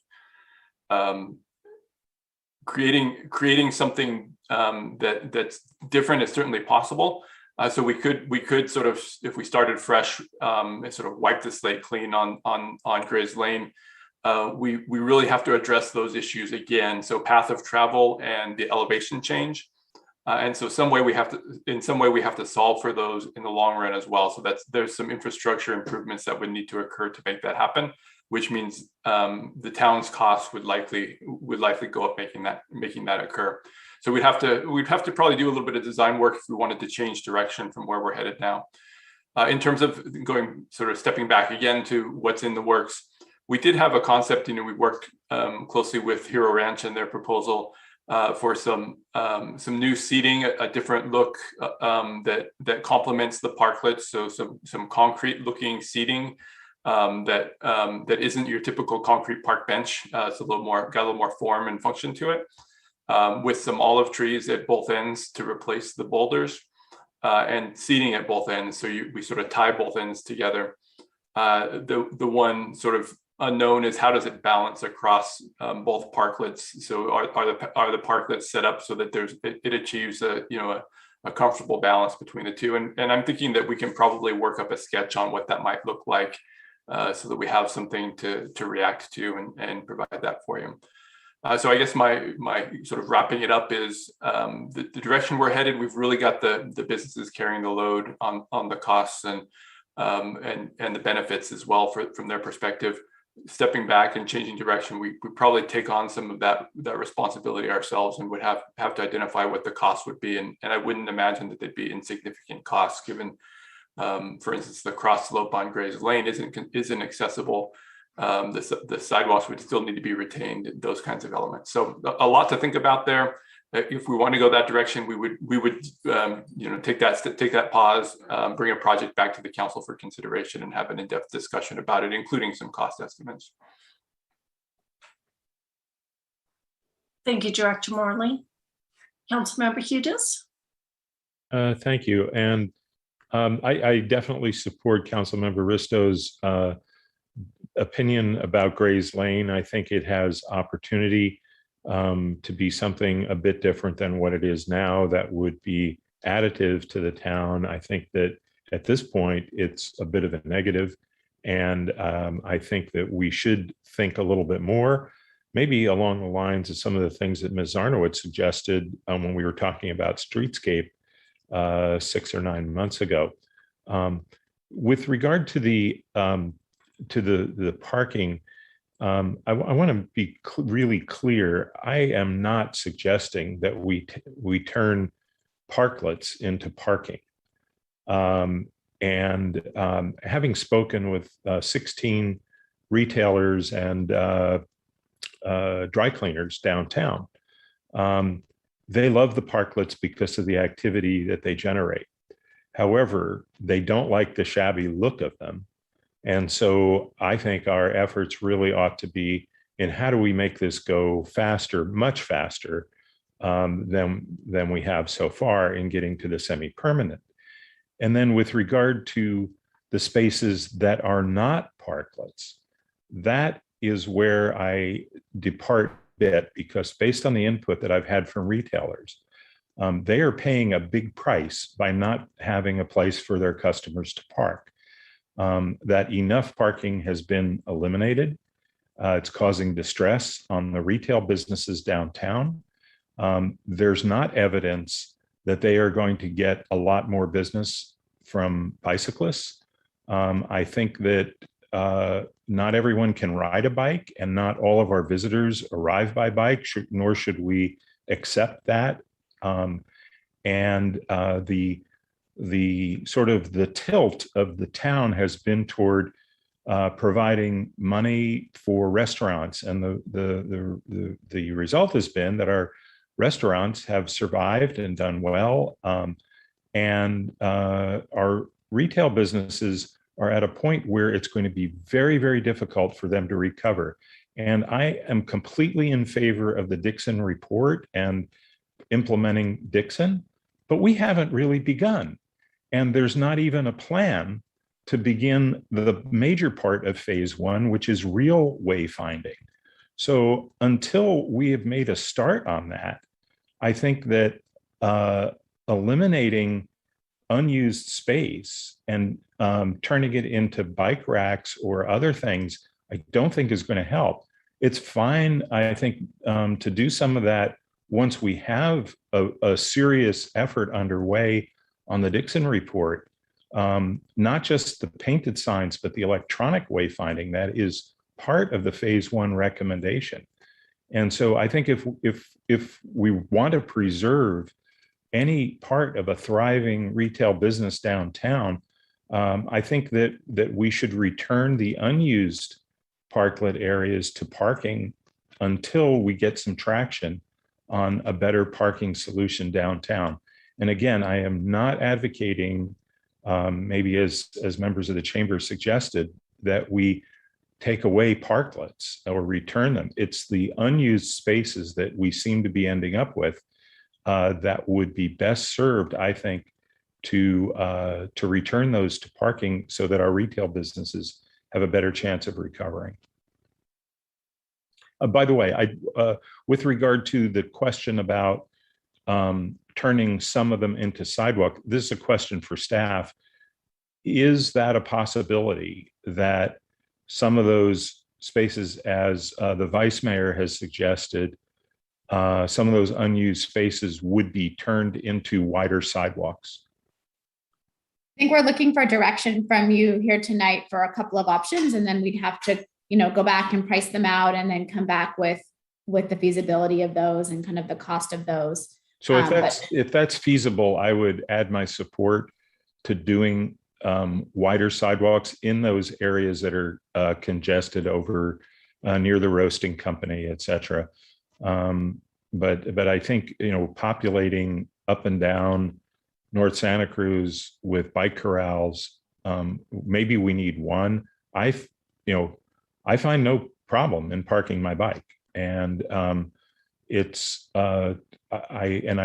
Creating something that's different is certainly possible. So we could sort of, if we started fresh, and sort of wipe the slate clean on Gray's Lane. We really have to address those issues again. So path of travel and the elevation change. And so in some way we have to solve for those in the long run as well. So there's some infrastructure improvements that would need to occur to make that happen, which means the town's costs would likely go up making that occur. So we'd have to probably do a little bit of design work if we wanted to change direction from where we're headed now. In terms of stepping back again to what's in the works, we did have a concept. We worked closely with Hero Ranch and their proposal for some new seating, a different look that complements the parklets. So some concrete looking seating that isn't your typical concrete park bench. It's got a little more form and function to it, with some olive trees at both ends to replace the boulders, and seating at both ends. So we sort of tie both ends together. The one sort of unknown is how does it balance across both parklets? So are the parklets set up so that it achieves a comfortable balance between the two? And I'm thinking that we can probably work up a sketch on what that might look like, so that we have something to react to and provide that for you. So I guess my sort of wrapping it up is the direction we're headed. We've really got the businesses carrying the load on the costs and the benefits as well from their perspective. stepping back and changing direction, we probably take on some of that responsibility ourselves, and would have to identify what the cost would be. And I wouldn't imagine that they'd be insignificant costs, given, for instance, the cross slope on Gray's Lane isn't accessible. The sidewalks would still need to be retained, those kinds of elements. So a lot to think about there. If we want to go that direction, we would take that pause, bring a project back to the council for consideration, and have an in-depth discussion about it, including some cost estimates. Thank you, Director Morley. Councilmember Hudis. Thank you. And I definitely support Councilmember Risto's opinion about Gray's Lane. I think it has opportunity to be something a bit different than what it is now that would be additive to the town. I think that at this point, it's a bit of a negative. And I think that we should think a little bit more, maybe along the lines of some of the things that Ms. Zarnowitz suggested when we were talking about streetscape 6 or 9 months ago. With regard to the parking, I want to be really clear. I am not suggesting that we turn parklets into parking. Having spoken with 16 retailers and dry cleaners downtown, they love the parklets because of the activity that they generate. However, they don't like the shabby look of them. And so I think our efforts really ought to be in how do we make this go faster, much faster than we have so far in getting to the semi-permanent. And then with regard to the spaces that are not parklets, that is where I depart a bit, because based on the input that I've had from retailers, they are paying a big price by not having a place for their customers to park. That enough parking has been eliminated. It's causing distress on the retail businesses downtown. There's not evidence that they are going to get a lot more business from bicyclists. I think that not everyone can ride a bike, and not all of our visitors arrive by bike, nor should we accept that. The sort of the tilt of the town has been toward providing money for restaurants, and the result has been that our restaurants have survived and done well, and our retail businesses are at a point where it's going to be very, very difficult for them to recover. And I am completely in favor of the Dixon report and implementing Dixon, but we haven't really begun. And there's not even a plan to begin the major part of phase one, which is real wayfinding. So until we have made a start on that, I think that eliminating unused space and turning it into bike racks or other things, I don't think is going to help. It's fine, I think, to do some of that once we have a serious effort underway on the Dixon report, not just the painted signs, but the electronic wayfinding that is part of the phase one recommendation. And so I think if we want to preserve any part of a thriving retail business downtown, I think that we should return the unused parklet areas to parking until we get some traction on a better parking solution downtown. And again, I am not advocating, maybe as members of the chamber suggested, that we take away parklets or return them. It's the unused spaces that we seem to be ending up with that would be best served, I think, to return those to parking so that our retail businesses have a better chance of recovering. By the way, with regard to the question about turning some of them into sidewalk, this is a question for staff. Is that a possibility that some of those spaces, as the vice mayor has suggested, some of those unused spaces would be turned into wider sidewalks? I think we're looking for direction from you here tonight for a couple of options, and then we'd have to go back and price them out and then come back with the feasibility of those and kind of the cost of those. So if that's feasible, I would add my support to doing wider sidewalks in those areas that are congested over near the roasting company, et cetera. But I think, populating up and down North Santa Cruz with bike corrals, maybe we need one. I find no problem in parking my bike, and I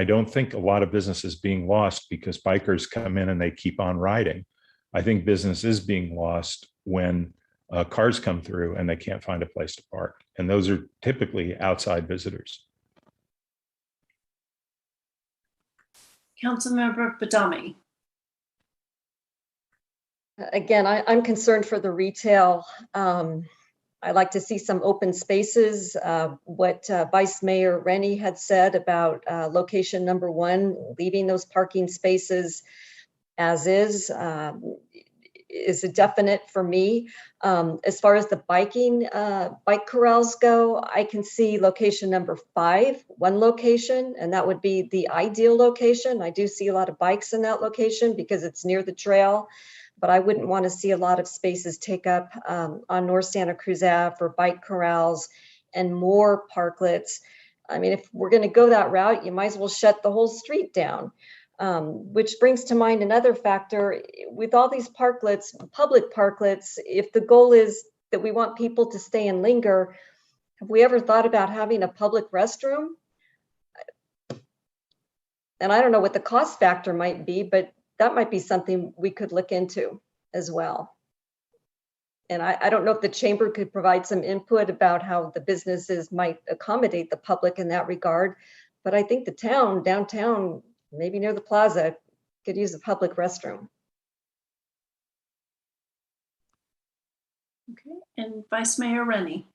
don't think a lot of business is being lost because bikers come in and they keep on riding. I think business is being lost when cars come through and they can't find a place to park, and those are typically outside visitors. Councilmember Badami. Again, I'm concerned for the retail. I like to see some open spaces. What Vice Mayor Rennie had said about location number 1, leaving those parking spaces as is a definite for me. As far as the bike corrals go, I can see location number 5, one location, and that would be the ideal location. I do see a lot of bikes in that location because it's near the trail, but I wouldn't want to see a lot of spaces take up on North Santa Cruz Ave for bike corrals and more parklets. I mean, if we're going to go that route, you might as well shut the whole street down. Which brings to mind another factor with all these parklets, public parklets. If the goal is that we want people to stay and linger, have we ever thought about having a public restroom? And I don't know what the cost factor might be, but that might be something we could look into as well. And I don't know if the chamber could provide some input about how the businesses might accommodate the public in that regard. But I think the town, downtown, maybe near the plaza, could use a public restroom. Okay, and Vice Mayor Rennie.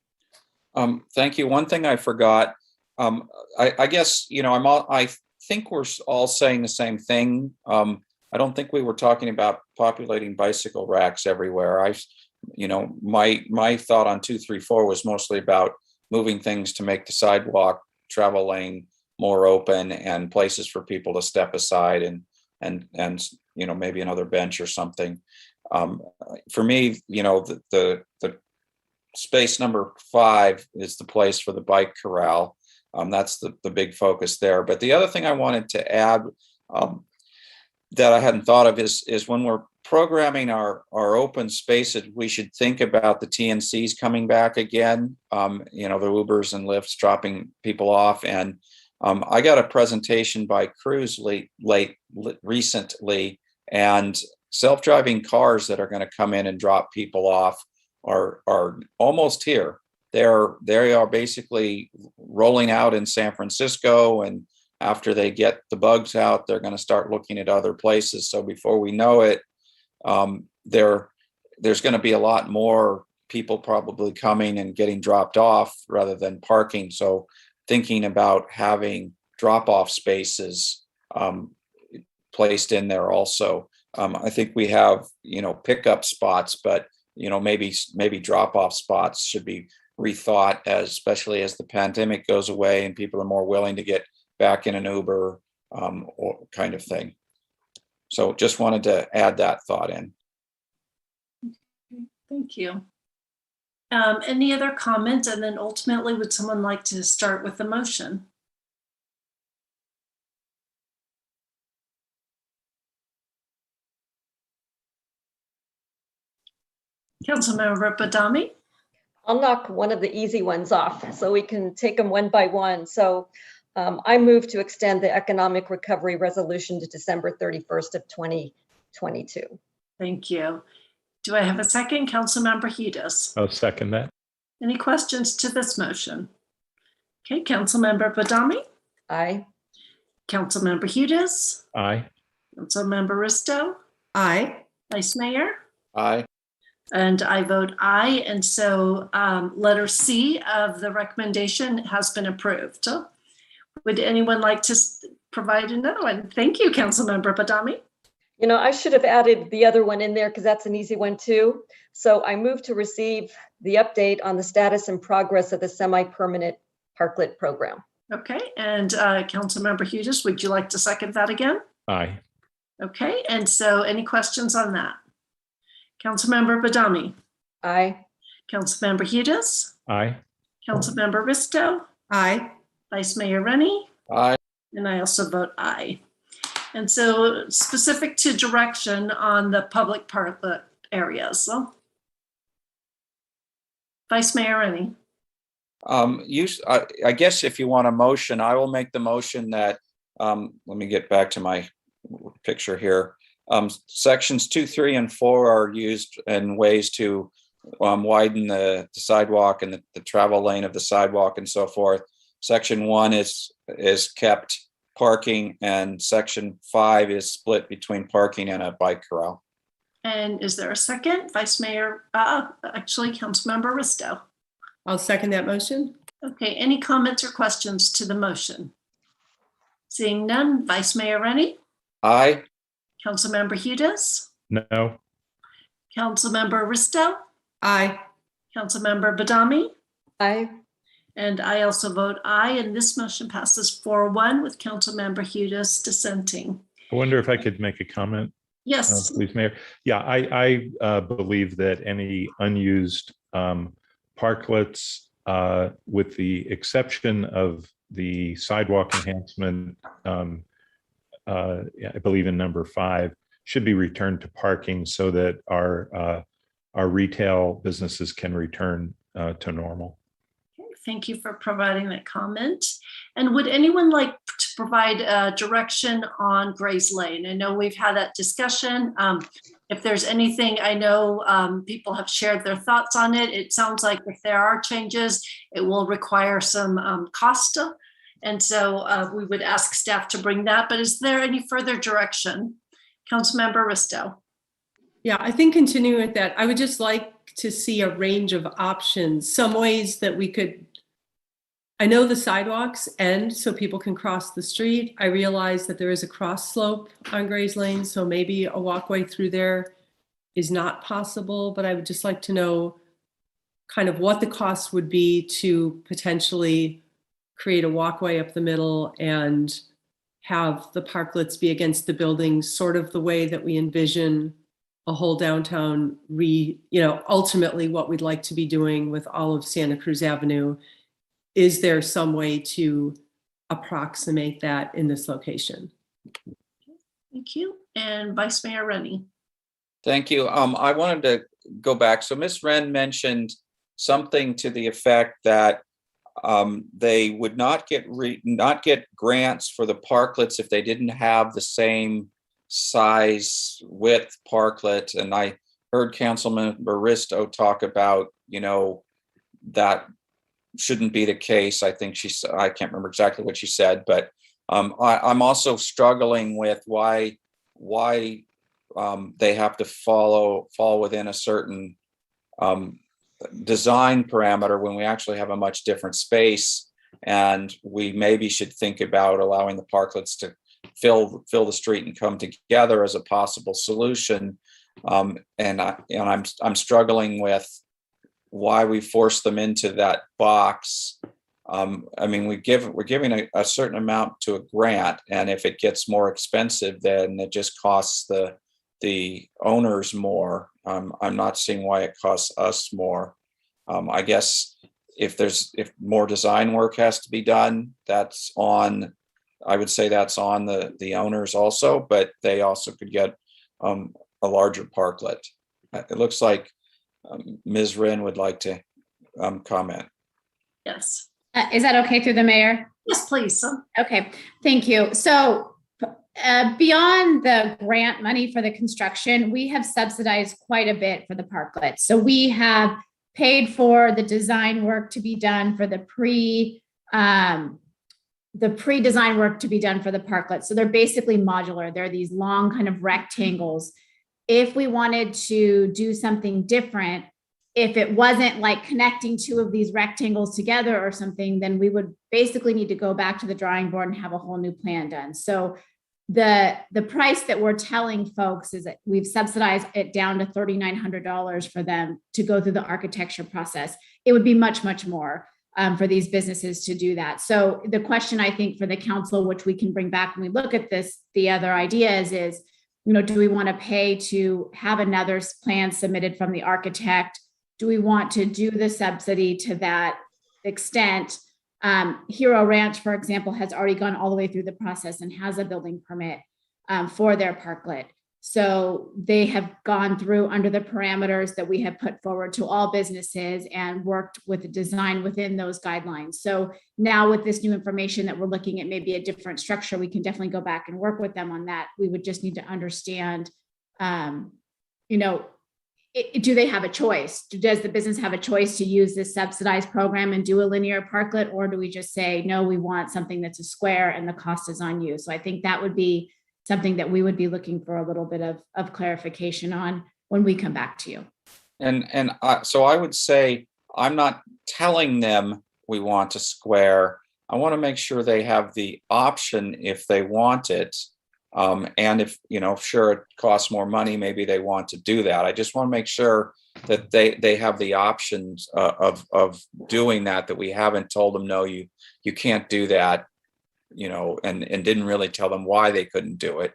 Thank you. One thing I forgot, I guess, I think we're all saying the same thing. I don't think we were talking about populating bicycle racks everywhere. My thought on 2, 3, 4 was mostly about moving things to make the sidewalk, travel lane more open and places for people to step aside and maybe another bench or something. For me, the space number 5 is the place for the bike corral. That's the big focus there. But the other thing I wanted to add that I hadn't thought of is when we're programming our open spaces, we should think about the TNCs coming back again, the Ubers and Lyfts dropping people off. And I got a presentation by Cruise recently, and self-driving cars that are going to come in and drop people off are almost here. They are basically rolling out in San Francisco, and after they get the bugs out, they're going to start looking at other places. So before we know it, there's going to be a lot more people probably coming and getting dropped off rather than parking. So thinking about having drop-off spaces placed in there also. I think we have, pickup spots, but, maybe drop-off spots should be rethought, especially as the pandemic goes away and people are more willing to get back in an Uber or kind of thing. So just wanted to add that thought in. Thank you. Any other comments? And then ultimately, would someone like to start with the motion? Councilmember Badami? I'll knock one of the easy ones off so we can take them one by one. So I move to extend the economic recovery resolution to December 31st of 2022. Thank you. Do I have a second? Councilmember Hudis. I'll second that. Any questions to this motion? Okay, Councilmember Badami? Aye. Councilmember Hudis? Aye. Councilmember Risto? Aye. Vice Mayor? Aye. And I vote aye. And so letter C of the recommendation has been approved. So would anyone like to provide another one? Thank you, Councilmember Badami. You know, I should have added the other one in there because that's an easy one too. So I move to receive the update on the status and progress of the semi-permanent parklet program. Okay, and Councilmember Hughes, would you like to second that again? Aye. Okay, and so any questions on that? Councilmember Badami? Aye. Councilmember Hughes? Aye. Councilmember Risto? Aye. Vice Mayor Rennie? Aye. And I also vote aye. And so specific to direction on the public parklet areas. So, Vice Mayor Rennie? I guess if you want a motion, I will make the motion that, let me get back to my picture here. Sections 2, 3, and 4 are used in ways to widen the sidewalk and the travel lane of the sidewalk and so forth. Section 1 is kept parking, and section 5 is split between parking and a bike corral. And is there a second? Vice Mayor, actually Councilmember Risto. I'll second that motion. Okay, any comments or questions to the motion? Seeing none, Vice Mayor Rennie? Aye. Councilmember Hughes? No. Councilmember Risto? Aye. Councilmember Badami? Aye. And I also vote aye, and this motion passes 4-1 with Councilmember Hughes dissenting. I wonder if I could make a comment. Yes. Please, Mayor. Yeah, I believe that any unused parklets, with the exception of the sidewalk enhancement, I believe in number 5, should be returned to parking so that our retail businesses can return to normal. Thank you for providing that comment. And would anyone like to provide direction on Gray's Lane? I know we've had that discussion. If there's anything, I know people have shared their thoughts on it. It sounds like if there are changes, it will require some cost. And so we would ask staff to bring that. But is there any further direction? Councilmember Risto. Yeah, I think continuing with that, I would just like to see a range of options, some ways that we could, I know the sidewalks end so people can cross the street. I realize that there is a cross slope on Gray's Lane, so maybe a walkway through there is not possible, but I would just like to know kind of what the cost would be to potentially create a walkway up the middle and have the parklets be against the buildings, sort of the way that we envision a whole downtown ultimately what we'd like to be doing with all of Santa Cruz Avenue. Is there some way to approximate that in this location? Thank you. And Vice Mayor Rennie. Thank you. I wanted to go back. So Ms. Wren mentioned something to the effect that they would not get grants for the parklets if they didn't have the same size width parklet. And I heard Councilmember Risto talk about, that shouldn't be the case. I think I can't remember exactly what she said, but I'm also struggling with why they have to fall within a certain design parameter when we actually have a much different space, and we maybe should think about allowing the parklets to fill the street and come together as a possible solution. And I'm struggling with why we force them into that box. I mean, we're giving a certain amount to a grant, and if it gets more expensive, then it just costs the owners more. I'm not seeing why it costs us more. I guess if more design work has to be done, I would say that's on the owners also, but they also could get a larger parklet. It looks like Ms. Wren would like to comment. Yes. Is that okay through the mayor? Yes, please. Okay, thank you. So beyond the grant money for the construction, we have subsidized quite a bit for the parklet. So we have paid for the design work to be done for the pre-design work to be done for the parklet. So they're basically modular. They're these long kind of rectangles. If we wanted to do something different, if it wasn't like connecting two of these rectangles together or something, then we would basically need to go back to the drawing board and have a whole new plan done. So the price that we're telling folks is that we've subsidized it down to $3,900 for them to go through the architecture process. It would be much, much more for these businesses to do that. So the question, I think, for the council, which we can bring back when we look at this, the other ideas is, do we want to pay to have another plan submitted from the architect? Do we want to do the subsidy to that extent? Hero Ranch, for example, has already gone all the way through the process and has a building permit for their parklet. So they have gone through under the parameters that we have put forward to all businesses and worked with the design within those guidelines. So now with this new information that we're looking at maybe a different structure, we can definitely go back and work with them on that. We would just need to understand, do they have a choice? Does the business have a choice to use this subsidized program and do a linear parklet? Or do we just say, no, we want something that's a square and the cost is on you? So I think that would be something that we would be looking for a little bit of clarification on when we come back to you. So I would say, I'm not telling them we want a square. I want to make sure they have the option if they want it. And if, sure, it costs more money, maybe they want to do that. I just want to make sure that they have the options of doing that we haven't told them, no, you can't do that, and didn't really tell them why they couldn't do it.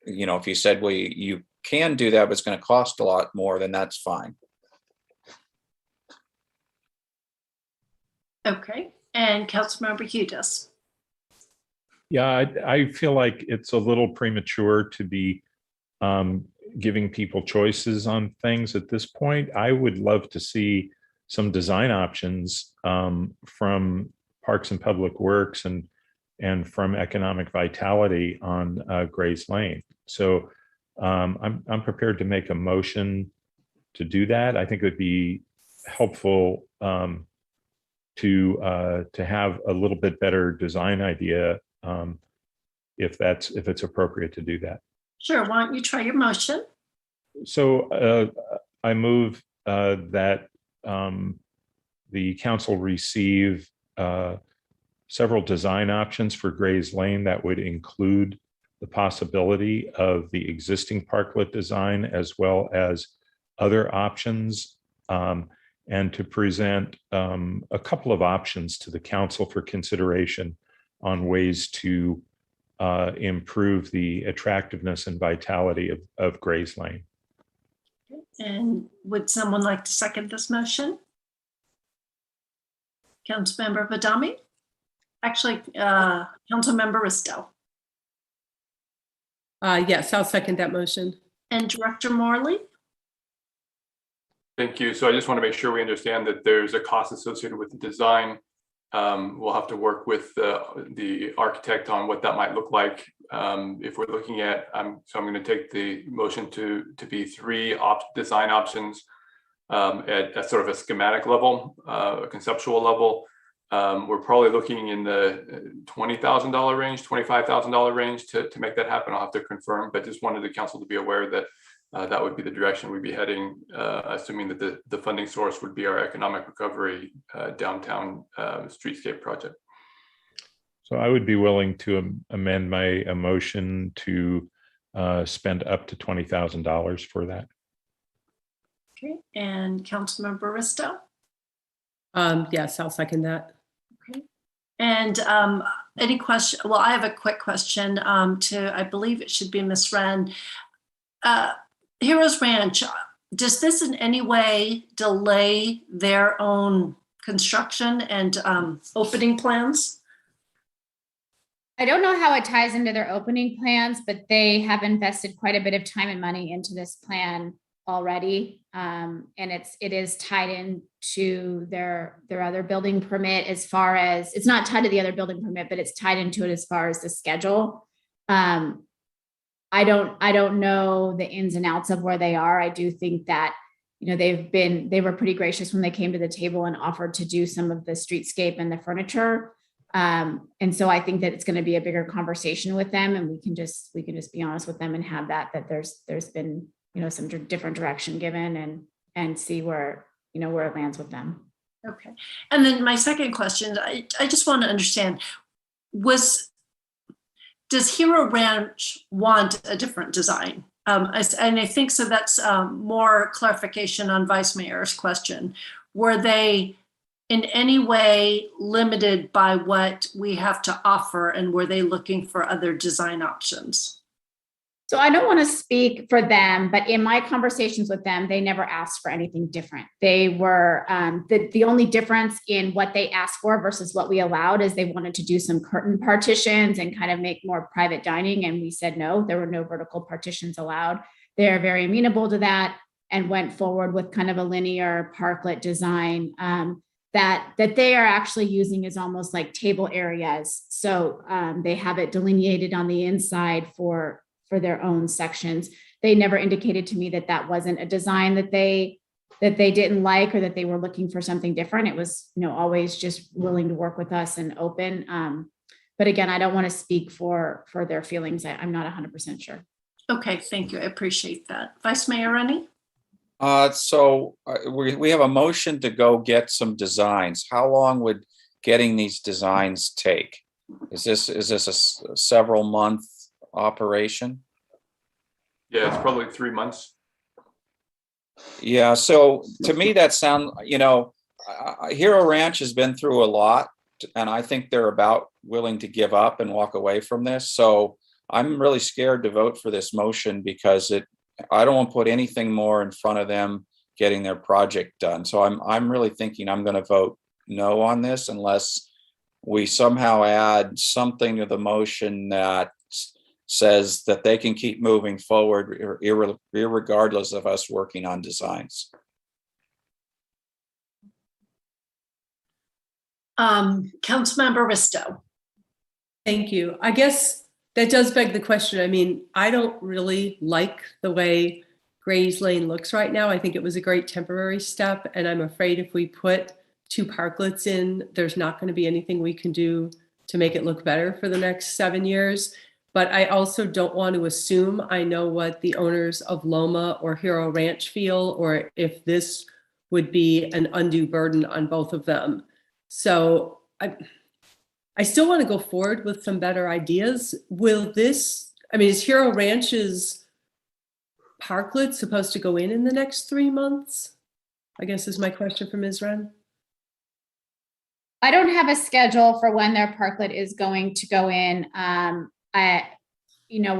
If you said, well, you can do that, but it's going to cost a lot more, then that's fine. Okay, and Councilmember Hudis. Yeah, I feel like it's a little premature to be giving people choices on things at this point. I would love to see some design options from Parks and Public Works and from Economic Vitality on Grays Lane. So I'm prepared to make a motion to do that. I think it would be helpful to have a little bit better design idea if it's appropriate to do that. Sure, why don't you try your motion? So I move that the council receive several design options for Grays Lane that would include the possibility of the existing parklet design as well as other options, and to present a couple of options to the council for consideration on ways to improve the attractiveness and vitality of Grays Lane. And would someone like to second this motion? Councilmember Badami? Actually, Councilmember Risto. Yes, I'll second that motion. And Director Morley? Thank you. So I just want to make sure we understand that there's a cost associated with the design. We'll have to work with the architect on what that might look like. If we're looking at, so I'm going to take the motion to be three design options at sort of a schematic level, a conceptual level. We're probably looking in the $20,000 range, $25,000 range to make that happen. I'll have to confirm, but just wanted the council to be aware that that would be the direction we'd be heading, assuming that the funding source would be our economic recovery downtown streetscape project. So I would be willing to amend my motion to spend up to $20,000 for that. Okay, and Councilmember Risto? Yes, I'll second that. Okay. And any question? Well, I have a quick question to, I believe it should be Ms. Wren. Heroes Ranch, does this in any way delay their own construction and opening plans? I don't know how it ties into their opening plans, but they have invested quite a bit of time and money into this plan already. And it is tied into their other building permit as far as, it's not tied to the other building permit, but it's tied into it as far as the schedule. I don't know the ins and outs of where they are. I do think that, they were pretty gracious when they came to the table and offered to do some of the streetscape and the furniture. And so I think that it's going to be a bigger conversation with them, and we can just be honest with them and have that there's been, some different direction given and see where it lands with them. Okay. And then my second question, I just want to understand, does Hero Ranch want a different design? And I think so that's more clarification on Vice Mayor's question. Were they in any way limited by what we have to offer, and were they looking for other design options? So I don't want to speak for them, but in my conversations with them, they never asked for anything different. They were, the only difference in what they asked for versus what we allowed is they wanted to do some curtain partitions and kind of make more private dining. And we said, no, there were no vertical partitions allowed. They're very amenable to that and went forward with kind of a linear parklet design that they are actually using as almost like table areas. So they have it delineated on the inside for their own sections. They never indicated to me that that wasn't a design that they didn't like or that they were looking for something different. It was, always just willing to work with us and open. But again, I don't want to speak for their feelings. I'm not 100% sure. Okay, thank you. I appreciate that. Vice Mayor Rennie? So we have a motion to go get some designs. How long would getting these designs take? Is this a several month operation? Yeah, it's probably 3 months. Yeah, so to me that sound, Hero Ranch has been through a lot, and I think they're about willing to give up and walk away from this. So I'm really scared to vote for this motion because I don't want to put anything more in front of them getting their project done. So I'm really thinking I'm going to vote no on this unless we somehow add something to the motion that says that they can keep moving forward regardless of us working on designs. Councilmember Risto. Thank you. I guess that does beg the question. I mean, I don't really like the way Gray's Lane looks right now. I think it was a great temporary step, and I'm afraid if we put 2 parklets in, there's not going to be anything we can do to make it look better for the next 7 years. But I also don't want to assume I know what the owners of Loma or Hero Ranch feel, or if this would be an undue burden on both of them. So I still want to go forward with some better ideas. Is Hero Ranch's parklet supposed to go in the next 3 months? I guess is my question for Ms. Wren. I don't have a schedule for when their parklet is going to go in.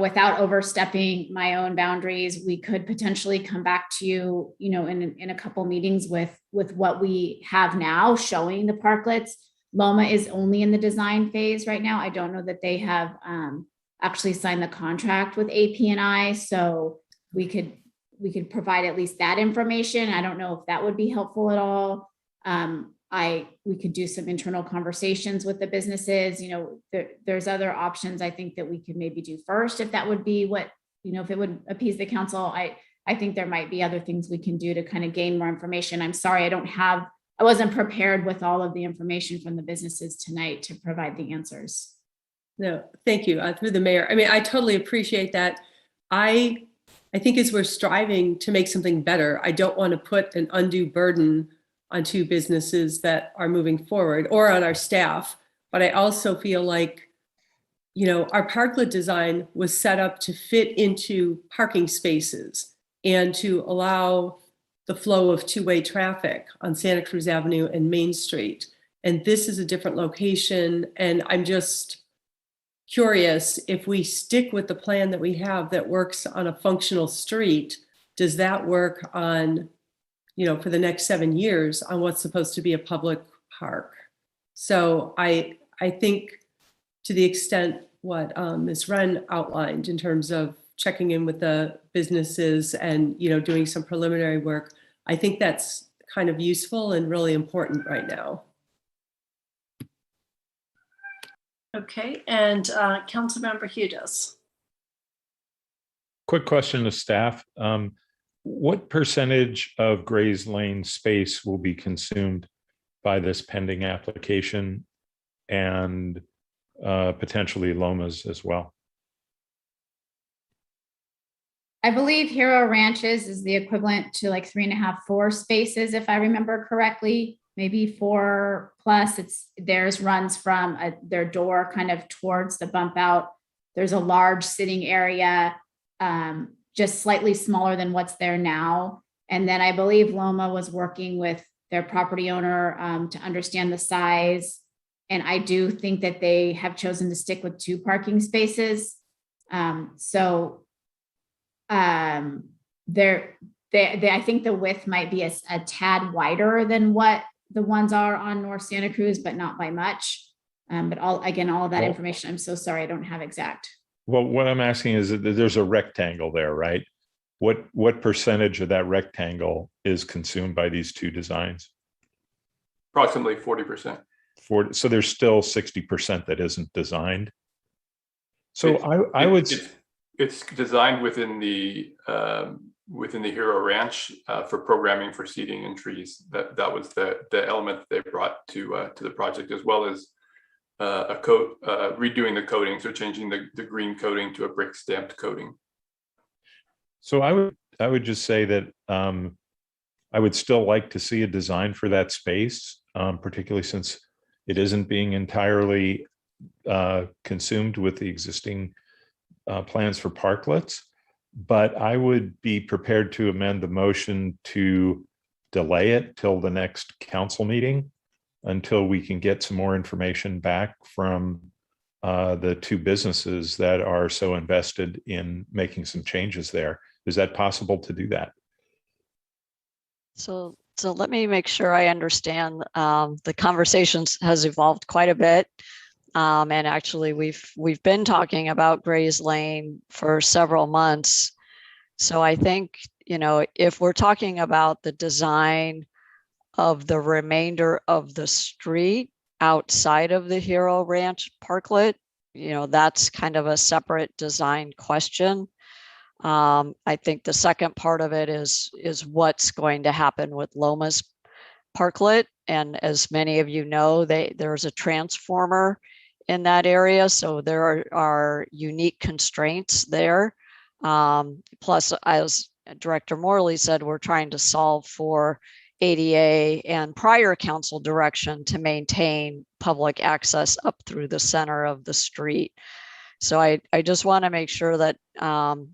Without overstepping my own boundaries, we could potentially come back to you, in a couple meetings with what we have now showing the parklets. Loma is only in the design phase right now. I don't know that they have actually signed the contract with AP&I, so we could provide at least that information. I don't know if that would be helpful at all. We could do some internal conversations with the businesses. There's other options I think that we could maybe do first, if that would be what, if it would appease the council. I think there might be other things we can do to kind of gain more information. I'm sorry, I wasn't prepared with all of the information from the businesses tonight to provide the answers. No, thank you. Through the mayor. I totally appreciate that. I think as we're striving to make something better, I don't want to put an undue burden on 2 businesses that are moving forward or on our staff. But I also feel like, our parklet design was set up to fit into parking spaces and to allow the flow of 2-way traffic on Santa Cruz Avenue and Main Street. And this is a different location. And I'm just curious, if we stick with the plan that we have that works on a functional street, does that work on, for the next 7 years on what's supposed to be a public park? So I think to the extent what Ms. Wren outlined in terms of checking in with the businesses and, doing some preliminary work, I think that's kind of useful and really important right now. Okay, and Councilmember Hudas. Quick question to staff. What percentage of Gray's Lane space will be consumed by this pending application and potentially Loma's as well? I believe Hero Ranches is the equivalent to like 3.5, 4 spaces, if I remember correctly, maybe 4+. Theirs runs from their door kind of towards the bump out There's a large sitting area, just slightly smaller than what's there now. And then I believe Loma was working with their property owner to understand the size. And I do think that they have chosen to stick with 2 parking spaces. I think the width might be a tad wider than what the ones are on North Santa Cruz, but not by much. But all of that information, I'm so sorry, I don't have exact. Well, what I'm asking is that there's a rectangle there, right? What percentage of that rectangle is consumed by these 2 designs? Approximately 40%. So there's still 60% that isn't designed. So I would. It's designed within the Hero Ranch for programming for seating and trees. That was the element that they brought to the project, as well as redoing the coating, so changing the green coating to a brick stamped coating. So I would just say that I would still like to see a design for that space, particularly since it isn't being entirely consumed with the existing plans for parklets. But I would be prepared to amend the motion to delay it till the next council meeting until we can get some more information back from the 2 businesses that are so invested in making some changes there. Is that possible to do that? So let me make sure I understand. The conversations has evolved quite a bit. And actually we've been talking about Gray's Lane for several months. So I think, if we're talking about the design of the remainder of the street outside of the Hero Ranch parklet, that's kind of a separate design question. I think the second part of it is what's going to happen with Loma's parklet. And as many of you know, there's a transformer in that area. So there are unique constraints there. Plus, as Director Morley said, we're trying to solve for ADA and prior council direction to maintain public access up through the center of the street. So I just want to make sure that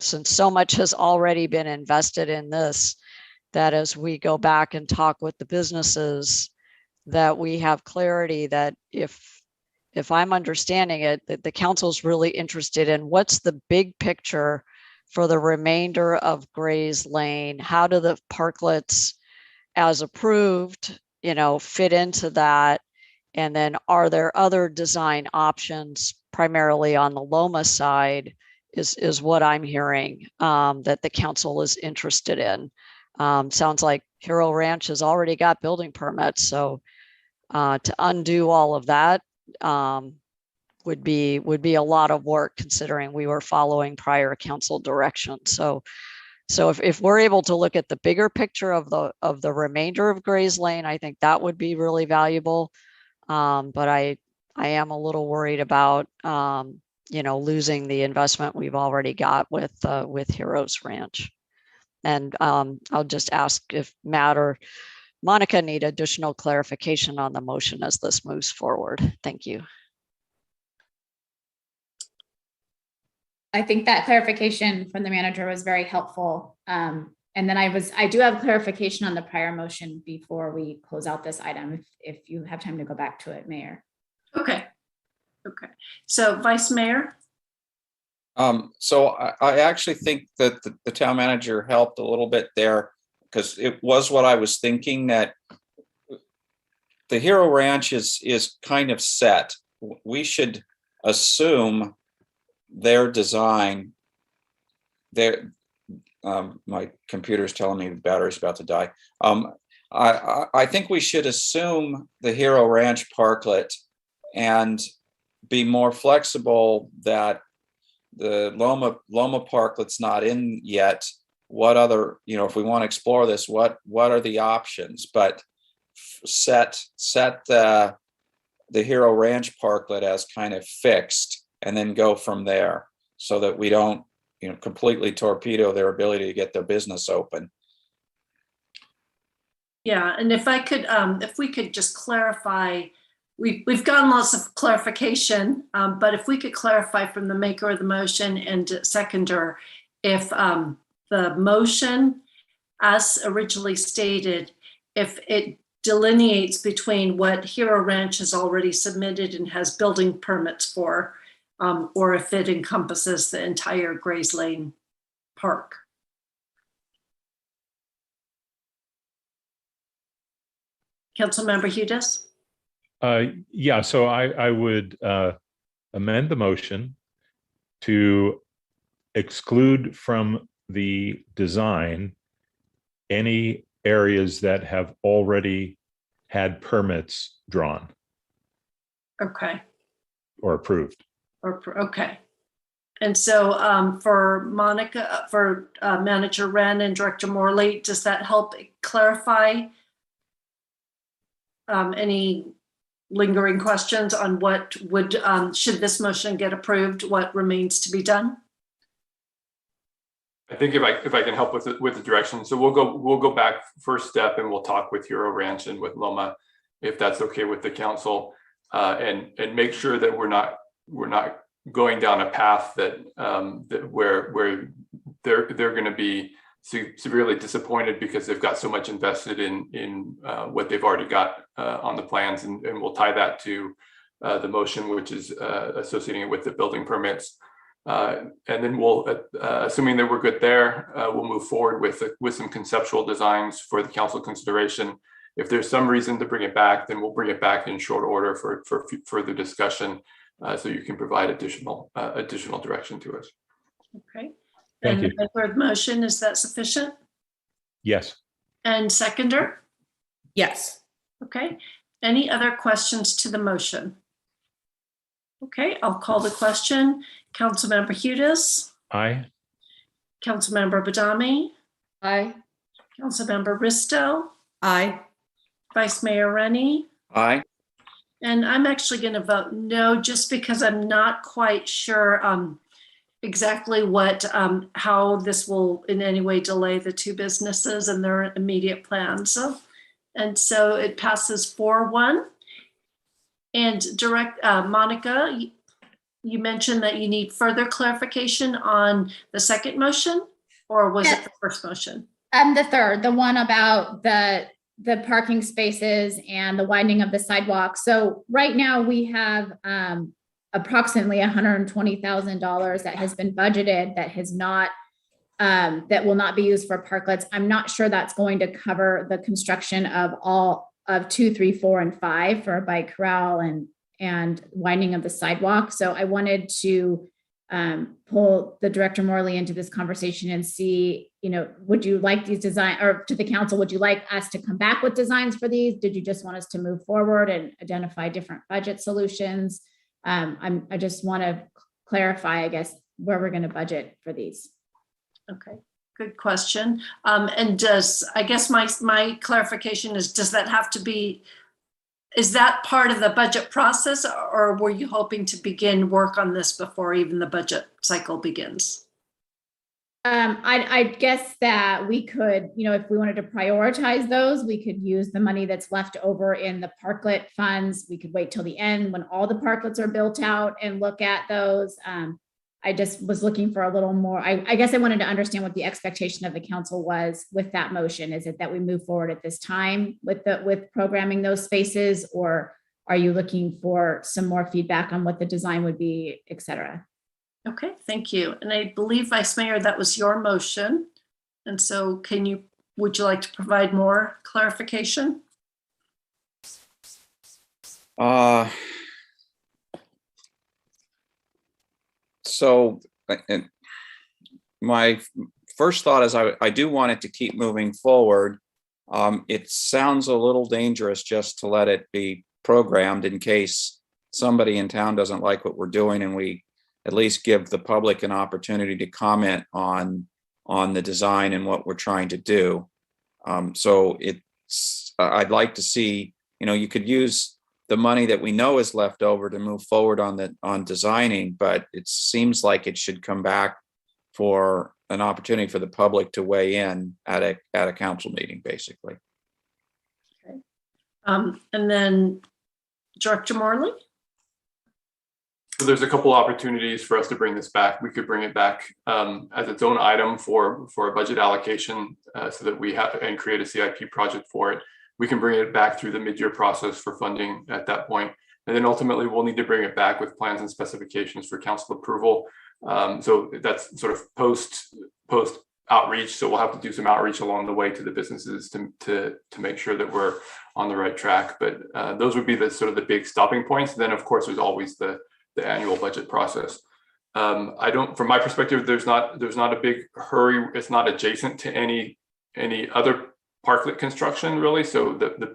since so much has already been invested in this, that as we go back and talk with the businesses, that we have clarity that if I'm understanding it, that the council's really interested in what's the big picture for the remainder of Gray's Lane. How do the parklets as approved, fit into that? And then are there other design options primarily on the Loma side is what I'm hearing that the council is interested in. Sounds like Hero Ranch has already got building permits. So to undo all of that would be a lot of work, considering we were following prior council direction. So if we're able to look at the bigger picture of the remainder of Gray's Lane, I think that would be really valuable. But I am a little worried about losing the investment we've already got with Heroes Ranch. And I'll just ask if Matt or Monica need additional clarification on the motion as this moves forward. Thank you. I think that clarification from the manager was very helpful. And then I do have clarification on the prior motion before we close out this item, if you have time to go back to it, Mayor. Okay. So Vice Mayor? So I actually think that the town manager helped a little bit there, because it was what I was thinking, that the Hero Ranch is kind of set. We should assume their design, my computer's telling me the battery's about to die. I think we should assume the Hero Ranch parklet and be more flexible that the Loma parklet's not in yet. What other, if we want to explore this, what are the options? But set the Hero Ranch parklet as kind of fixed, and then go from there, so that we don't, completely torpedo their ability to get their business open. Yeah, and if I could, if we could just clarify we've gotten lots of clarification, but if we could clarify from the maker of the motion and seconder, if the motion as originally stated, if it delineates between what Hero Ranch has already submitted and has building permits for, or if it encompasses the entire Grays Lane Park. Councilmember Hudas? Yeah, so I would amend the motion to exclude from the design any areas that have already had permits drawn Okay. or approved. Okay. And so for Monica, for Manager Wren and Director Morley, does that help clarify any lingering questions on what would, should this motion get approved, what remains to be done? I think if I can help with the direction, so we'll go back first step and we'll talk with Hero Ranch and with Loma, if that's okay with the council, and make sure that we're not going down a path that where they're going to be severely disappointed because they've got so much invested in what they've already got on the plans, and we'll tie that to the motion, which is associating it with the building permits. And then we'll, assuming that we're good there, we'll move forward with some conceptual designs for the council consideration. If there's some reason to bring it back, then we'll bring it back in short order for further discussion, so you can provide additional direction to us. Okay. Thank you. The third motion, is that sufficient? Yes. And seconder? Yes. Okay. Any other questions to the motion? Okay, I'll call the question. Councilmember Hudas? Aye. Councilmember Badami? Aye. Councilmember Risto? Aye. Vice Mayor Rennie? Aye. And I'm actually going to vote no, just because I'm not quite sure exactly what, how this will in any way delay the two businesses and their immediate plans. So it passes 4-1. And Monica, you mentioned that you need further clarification on the second motion, or was it the first motion? The third, the one about the parking spaces and the widening of the sidewalk. So right now we have approximately $120,000 that has been budgeted that has not, that will not be used for parklets. I'm not sure that's going to cover the construction of all of 2, 3, 4, and 5 for a bike corral and widening of the sidewalk. So I wanted to pull the Director Morley into this conversation and see, would you like these design, or to the council, would you like us to come back with designs for these? Did you just want us to move forward and identify different budget solutions? I just want to clarify, I guess, where we're going to budget for these. Okay, good question. And I guess my clarification is, does that have to be, is that part of the budget process, or were you hoping to begin work on this before even the budget cycle begins? I guess that we could, if we wanted to prioritize those, we could use the money that's left over in the parklet funds. We could wait till the end when all the parklets are built out and look at those. I just was looking for a little more, I guess I wanted to understand what the expectation of the council was with that motion. Is it that we move forward at this time with programming those spaces, or are you looking for some more feedback on what the design would be, et cetera? Okay, thank you. And I believe, Vice Mayor, that was your motion. And so would you like to provide more clarification? So my first thought is I do want it to keep moving forward. It sounds a little dangerous just to let it be programmed in case somebody in town doesn't like what we're doing, and we at least give the public an opportunity to comment on the design and what we're trying to do. So I'd like to see, you could use the money that we know is left over to move forward on designing, but it seems like it should come back for an opportunity for the public to weigh in at a council meeting, basically. Okay. And then Director Morley? So there's a couple opportunities for us to bring this back. We could bring it back as its own item for a budget allocation so that we have and create a CIP project for it. We can bring it back through the mid-year process for funding at that point. And then ultimately we'll need to bring it back with plans and specifications for council approval. So that's sort of post outreach. So we'll have to do some outreach along the way to the businesses to make sure that we're on the right track. But those would be the sort of the big stopping points. And then of course there's always the annual budget process. From my perspective, there's not a big hurry. It's not adjacent to any other parklet construction really. So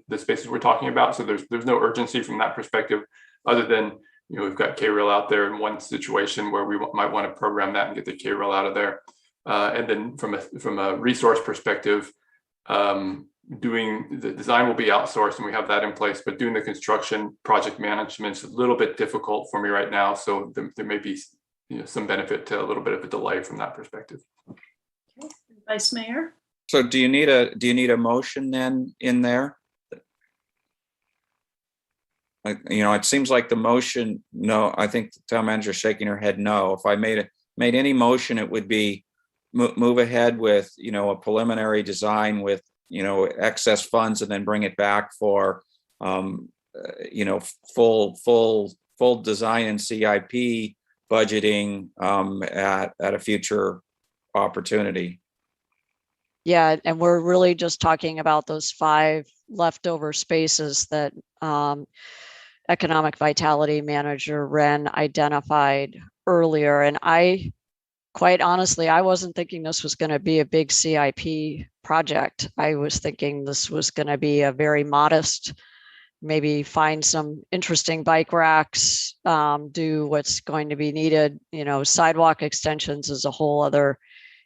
the spaces we're talking about. So there's no urgency from that perspective, other than, you know, we've got K-rail out there in one situation where we might want to program that and get the K-rail out of there. And then from a resource perspective, doing the design will be outsourced and we have that in place, but doing the construction project management is a little bit difficult for me right now. So there may be, you know, some benefit to a little bit of a delay from that perspective. Okay. Vice Mayor? So do you need a motion then in there? You know, it seems like the motion, no, I think the town manager's shaking her head no. If I made any motion, it would be move ahead with, you know, a preliminary design with, you know, excess funds and then bring it back for, you know, full design and CIP budgeting at a future opportunity. Yeah, and we're really just talking about those 5 leftover spaces that Economic Vitality Manager Wren identified earlier. And quite honestly, I wasn't thinking this was going to be a big CIP project. I was thinking this was going to be a very modest, maybe find some interesting bike racks, do what's going to be needed. You know, sidewalk extensions is a whole other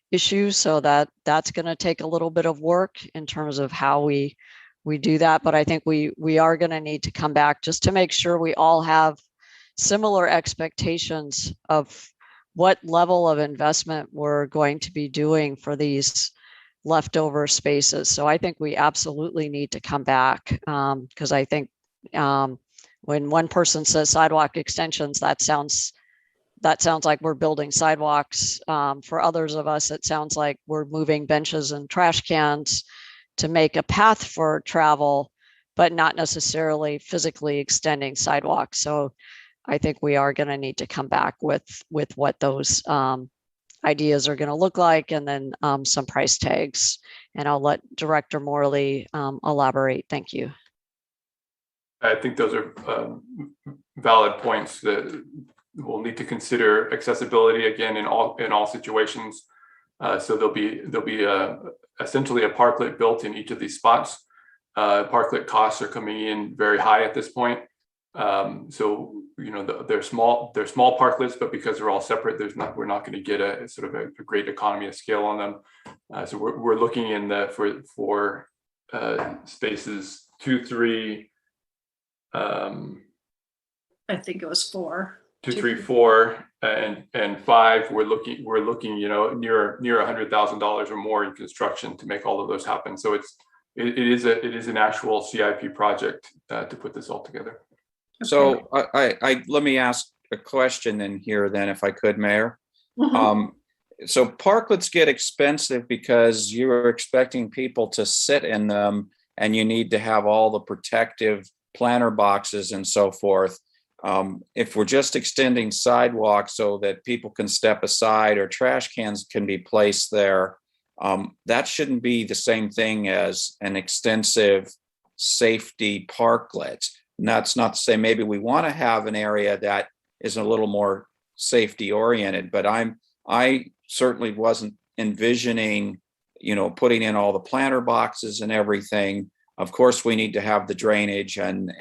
issue. So that's going to take a little bit of work in terms of how we do that. But I think we are going to need to come back just to make sure we all have similar expectations of what level of investment we're going to be doing for these leftover spaces. So I think we absolutely need to come back because I think when one person says sidewalk extensions, that sounds like we're building sidewalks. For others of us, it sounds like we're moving benches and trash cans to make a path for travel, but not necessarily physically extending sidewalks. So I think we are going to need to come back with what those ideas are going to look like, and then some price tags. And I'll let Director Morley elaborate. Thank you. I think those are valid points that we'll need to consider accessibility again in all situations. So there'll be essentially a parklet built in each of these spots. Parklet costs are coming in very high at this point. So, you know, they're small parklets, but because they're all separate, we're not going to get a sort of a great economy of scale on them. So we're looking in for spaces 2, 3. I think it was 4. 2, 3, 4, and 5. We're looking, you know, near $100,000 or more in construction to make all of those happen. So it is an actual CIP project to put this all together. So I let me ask a question in here then, if I could, Mayor. Mhm. So parklets get expensive because you're expecting people to sit in them and you need to have all the protective planter boxes and so forth. If we're just extending sidewalks so that people can step aside or trash cans can be placed there, that shouldn't be the same thing as an extensive safety parklet. And that's not to say maybe we want to have an area that is a little more safety oriented, but I certainly wasn't envisioning, you know, putting in all the planter boxes and everything. Of course, we need to have the drainage and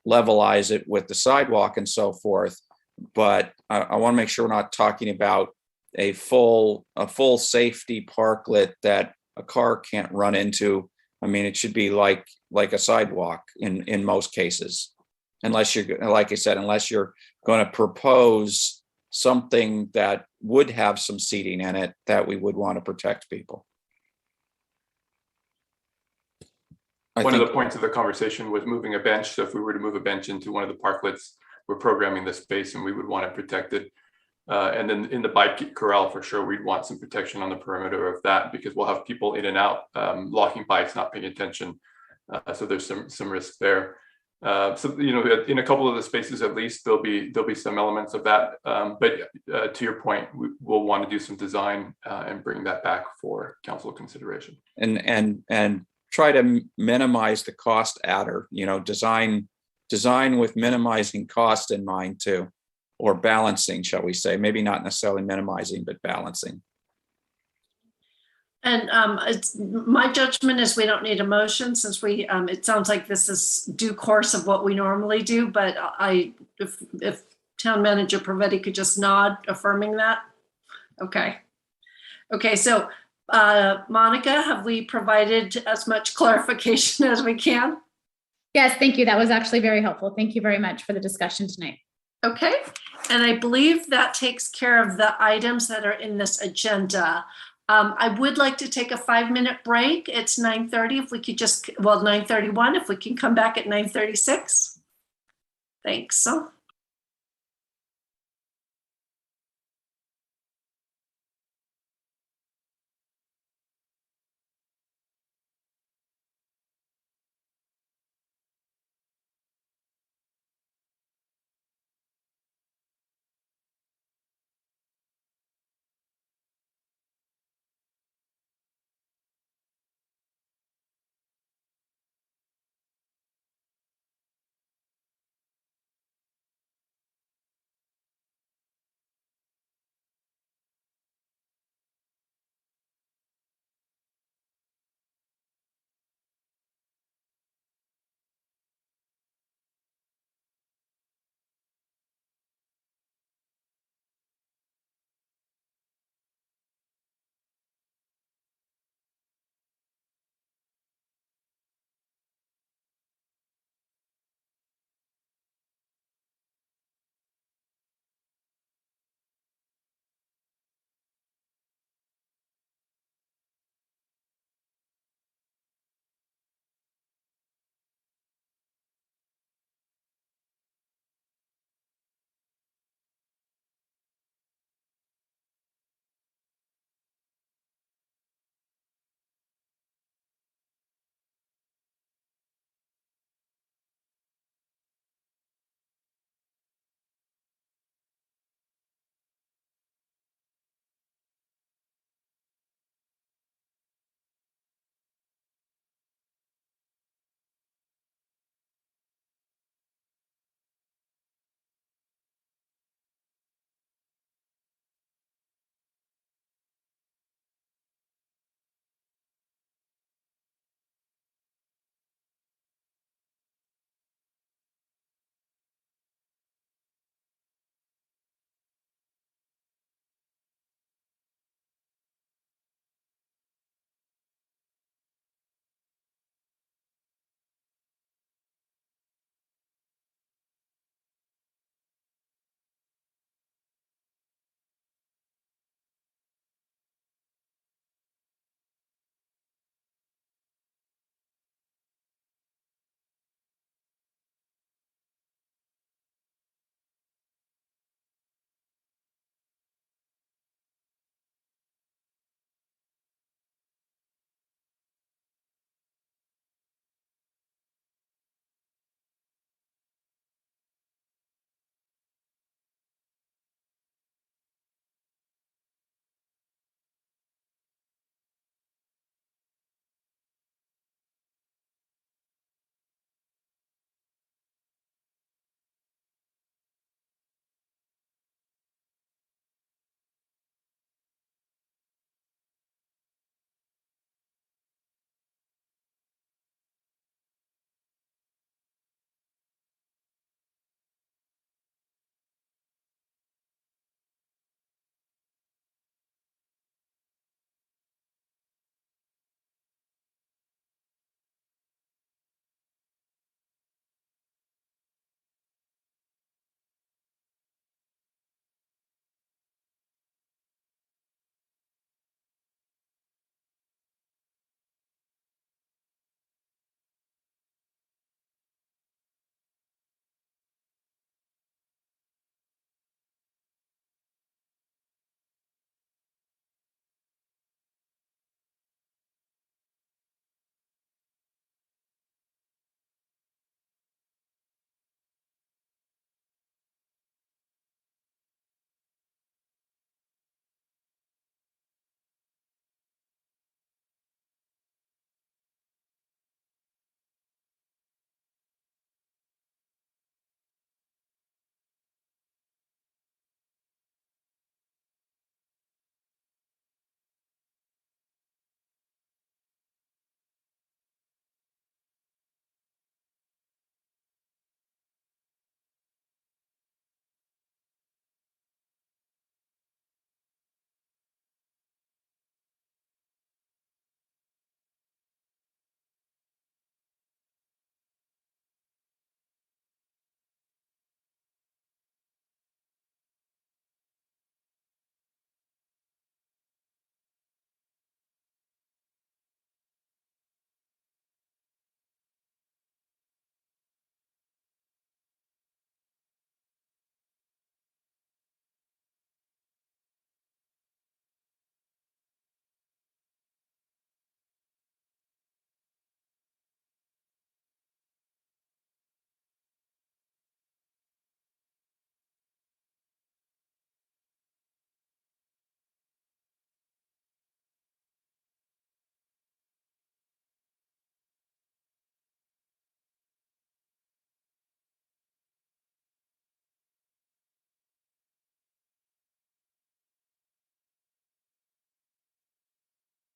levelize it with the sidewalk and so forth. But I want to make sure we're not talking about a full safety parklet that a car can't run into. I mean, it should be like a sidewalk in most cases, unless you're, like I said, unless you're going to propose something that would have some seating in it that we would want to protect people. One of the points of the conversation was moving a bench. So if we were to move a bench into one of the parklets, we're programming the space and we would want it protected. And then in the bike corral, for sure, we'd want some protection on the perimeter of that because we'll have people in and out, locking bikes, not paying attention. So there's some risk there. So in a couple of the spaces at least, there'll be some elements of that. But to your point, we'll want to do some design and bring that back for council consideration. And try to minimize the cost adder. Design with minimizing cost in mind too. Or balancing, shall we say, maybe not necessarily minimizing, but balancing. And my judgment is we don't need a motion since it sounds like this is due course of what we normally do, but if Town Manager Pavetti could just nod affirming that. Okay. So Monica, have we provided as much clarification as we can? Yes, thank you. That was actually very helpful. Thank you very much for the discussion tonight. Okay, and I believe that takes care of the items that are in this agenda. I would like to take a 5-minute break. It's 9:30. If we could 9:31, if we can come back at 9:36. Thanks.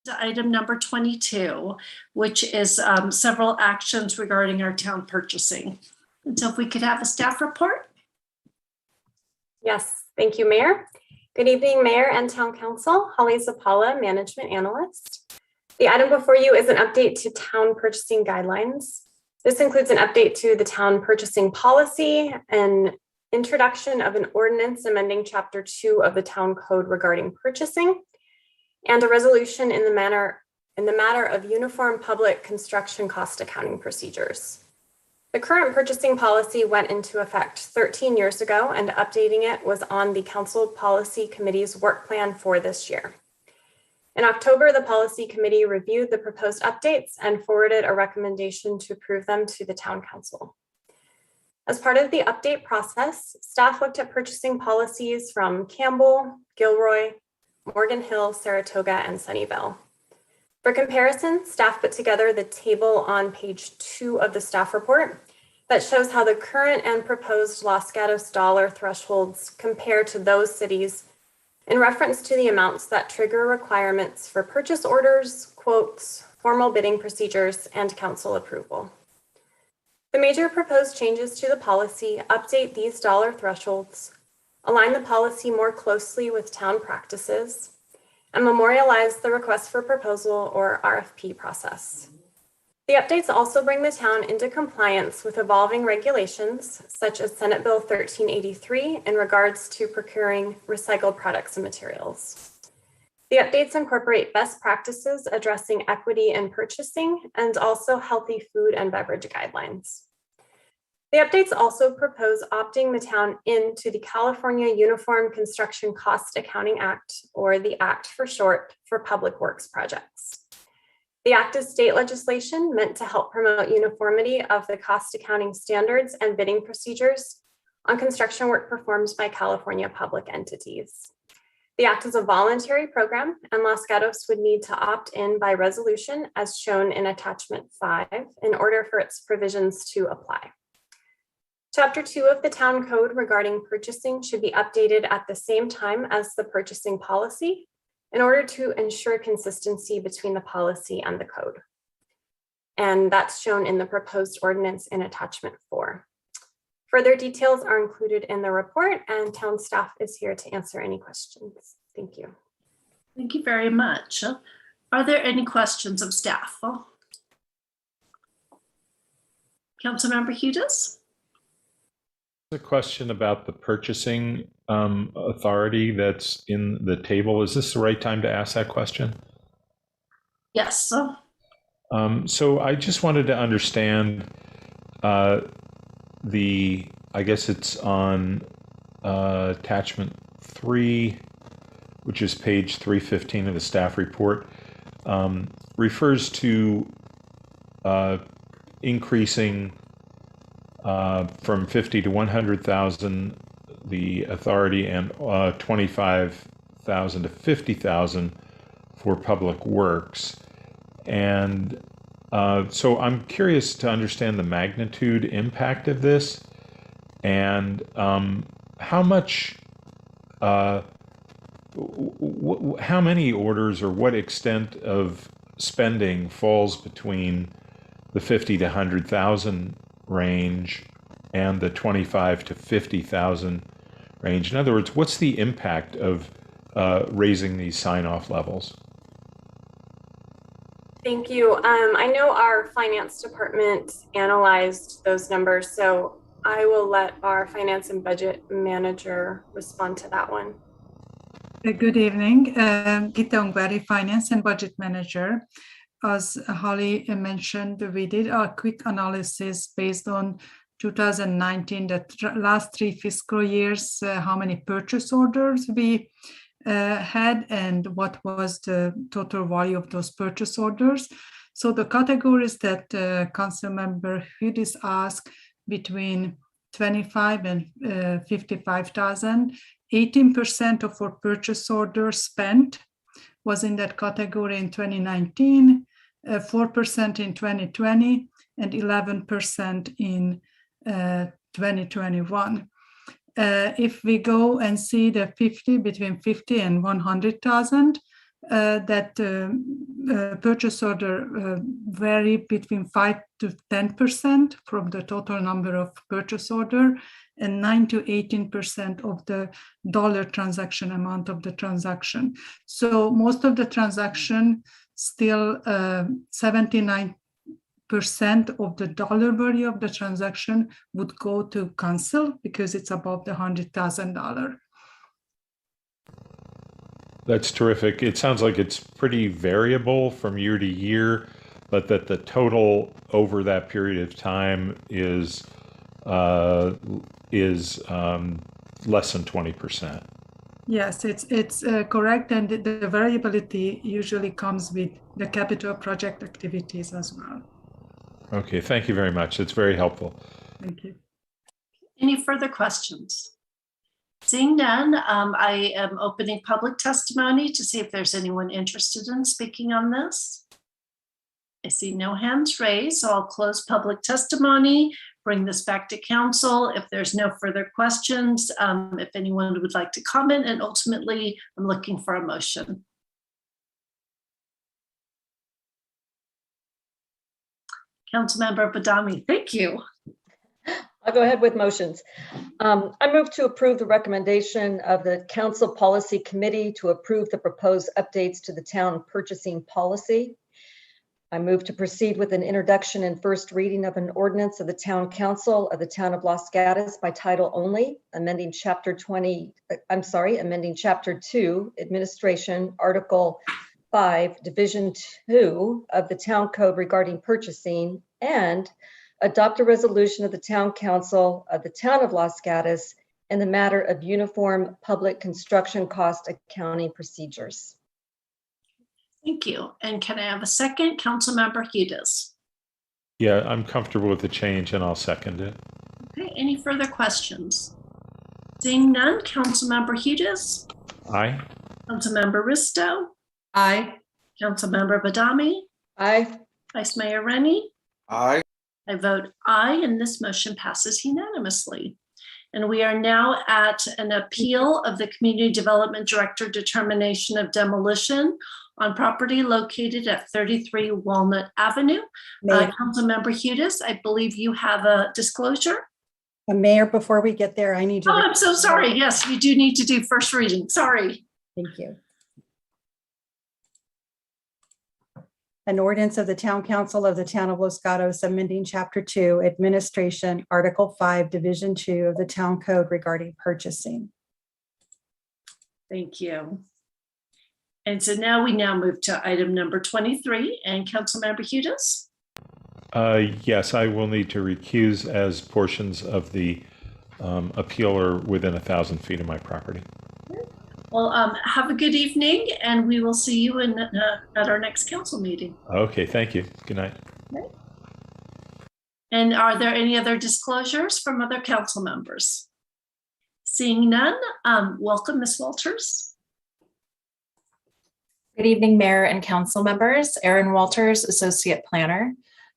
to item number 22, which is several actions regarding our town purchasing. And so if we could have a staff report. Yes, thank you, Mayor. Good evening, Mayor and Town Council. Holly Zapala, Management Analyst. The item before you is an update to town purchasing guidelines. This includes an update to the town purchasing policy, an introduction of an ordinance amending Chapter 2 of the Town Code regarding purchasing, and a resolution in the matter of uniform public construction cost accounting procedures. The current purchasing policy went into effect 13 years ago, and updating it was on the Council Policy Committee's work plan for this year. In October, the Policy Committee reviewed the proposed updates and forwarded a recommendation to approve them to the Town Council. As part of the update process, staff looked at purchasing policies from Campbell, Gilroy, Morgan Hill, Saratoga, and Sunnyvale. For comparison, staff put together the table on page 2 of the staff report that shows how the current and proposed Los Gatos dollar thresholds compare to those cities in reference to the amounts that trigger requirements for purchase orders, quotes, formal bidding procedures, and council approval. The major proposed changes to the policy update these dollar thresholds, align the policy more closely with town practices, and memorialize the request for proposal or RFP process. The updates also bring the town into compliance with evolving regulations, such as Senate Bill 1383 in regards to procuring recycled products and materials. The updates incorporate best practices addressing equity in purchasing and also healthy food and beverage guidelines. The updates also propose opting the town into the California Uniform Construction Cost Accounting Act, or the ACT for short, for public works projects. The act is state legislation meant to help promote uniformity of the cost accounting standards and bidding procedures on construction work performed by California public entities. The act is a voluntary program, and Los Gatos would need to opt in by resolution as shown in attachment 5 in order for its provisions to apply. Chapter 2 of the Town Code regarding purchasing should be updated at the same time as the purchasing policy in order to ensure consistency between the policy and the code. And that's shown in the proposed ordinance in attachment 4. Further details are included in the report, and town staff is here to answer any questions. Thank you. Thank you very much. Are there any questions of staff? Councilmember Hughes? A question about the purchasing authority that's in the table. Is this the right time to ask that question? Yes. So I just wanted to understand I guess it's on attachment 3, which is page 315 of the staff report, refers to increasing from 50 to 100,000 the authority, and 25,000 to 50,000 for public works. And so I'm curious to understand the magnitude impact of this, and how much, how many orders or what extent of spending falls between the 50 to 100,000 range and the 25 to 50,000 range. In other words, what's the impact of raising these sign-off levels? Thank you. I know our finance department analyzed those numbers, so I will let our finance and budget manager respond to that one. Good evening, Gita Ongwari, Finance and Budget Manager. As Holly mentioned, we did a quick analysis based on 2019, the last 3 fiscal years, how many purchase orders we had and what was the total value of those purchase orders. So the categories that Councilmember Hudis asked, between 25 and 55,000, 18% of our purchase orders spent was in that category in 2019, 4% in 2020, and 11% in 2021. If we go and see the between 50 and 100,000, that purchase order vary between 5 to 10% from the total number of purchase order, and 9 to 18% of the dollar transaction amount of the transaction. So most of the transaction, still 79% of the dollar value of the transaction would go to council because it's above the $100,000. That's terrific. It sounds like it's pretty variable from year to year, but that the total over that period of time is less than 20%. Yes, it's correct, and the variability usually comes with the capital project activities as well. Okay, thank you very much. It's very helpful. Thank you. Any further questions? Seeing none, I am opening public testimony to see if there's anyone interested in speaking on this. I see no hands raised, so I'll close public testimony, bring this back to council. If there's no further questions, if anyone would like to comment, and ultimately I'm looking for a motion. Councilmember Badami, thank you. I'll go ahead with motions. I move to approve the recommendation of the Council Policy Committee to approve the proposed updates to the town purchasing policy. I move to proceed with an introduction and first reading of an ordinance of the Town Council of the Town of Los Gatos by title only, amending Chapter 2, Administration, Article 5, Division 2 of the Town Code regarding purchasing, and adopt a resolution of the Town Council of the Town of Los Gatos in the matter of uniform public construction cost accounting procedures. Thank you. And can I have a second? Councilmember Hudis. Yeah, I'm comfortable with the change and I'll second it. Okay, any further questions? Seeing none, Councilmember Hudis. Aye. Councilmember Risto. Aye. Councilmember Badami. Aye. Vice Mayor Rennie. Aye. I vote aye, and this motion passes unanimously. And we are now at an appeal of the Community Development Director determination of demolition on property located at 33 Walnut Avenue. Councilmember Hudis, I believe you have a disclosure. Mayor, before we get there, I need to. Oh, I'm so sorry. Yes, you do need to do first reading. Sorry. Thank you. An ordinance of the Town Council of the Town of Los Gatos amending Chapter 2, Administration, Article 5, Division 2 of the Town Code regarding purchasing. Thank you. And so now we move to item number 23, and Councilmember Hudis. Yes, I will need to recuse as portions of the appeal are within 1,000 feet of my property. Well, have a good evening, and we will see you at our next council meeting. Okay, thank you. Good night. Okay. And are there any other disclosures from other council members? Seeing none, welcome, Ms. Walters. Good evening, Mayor and council members. Erin Walters, Associate Planner.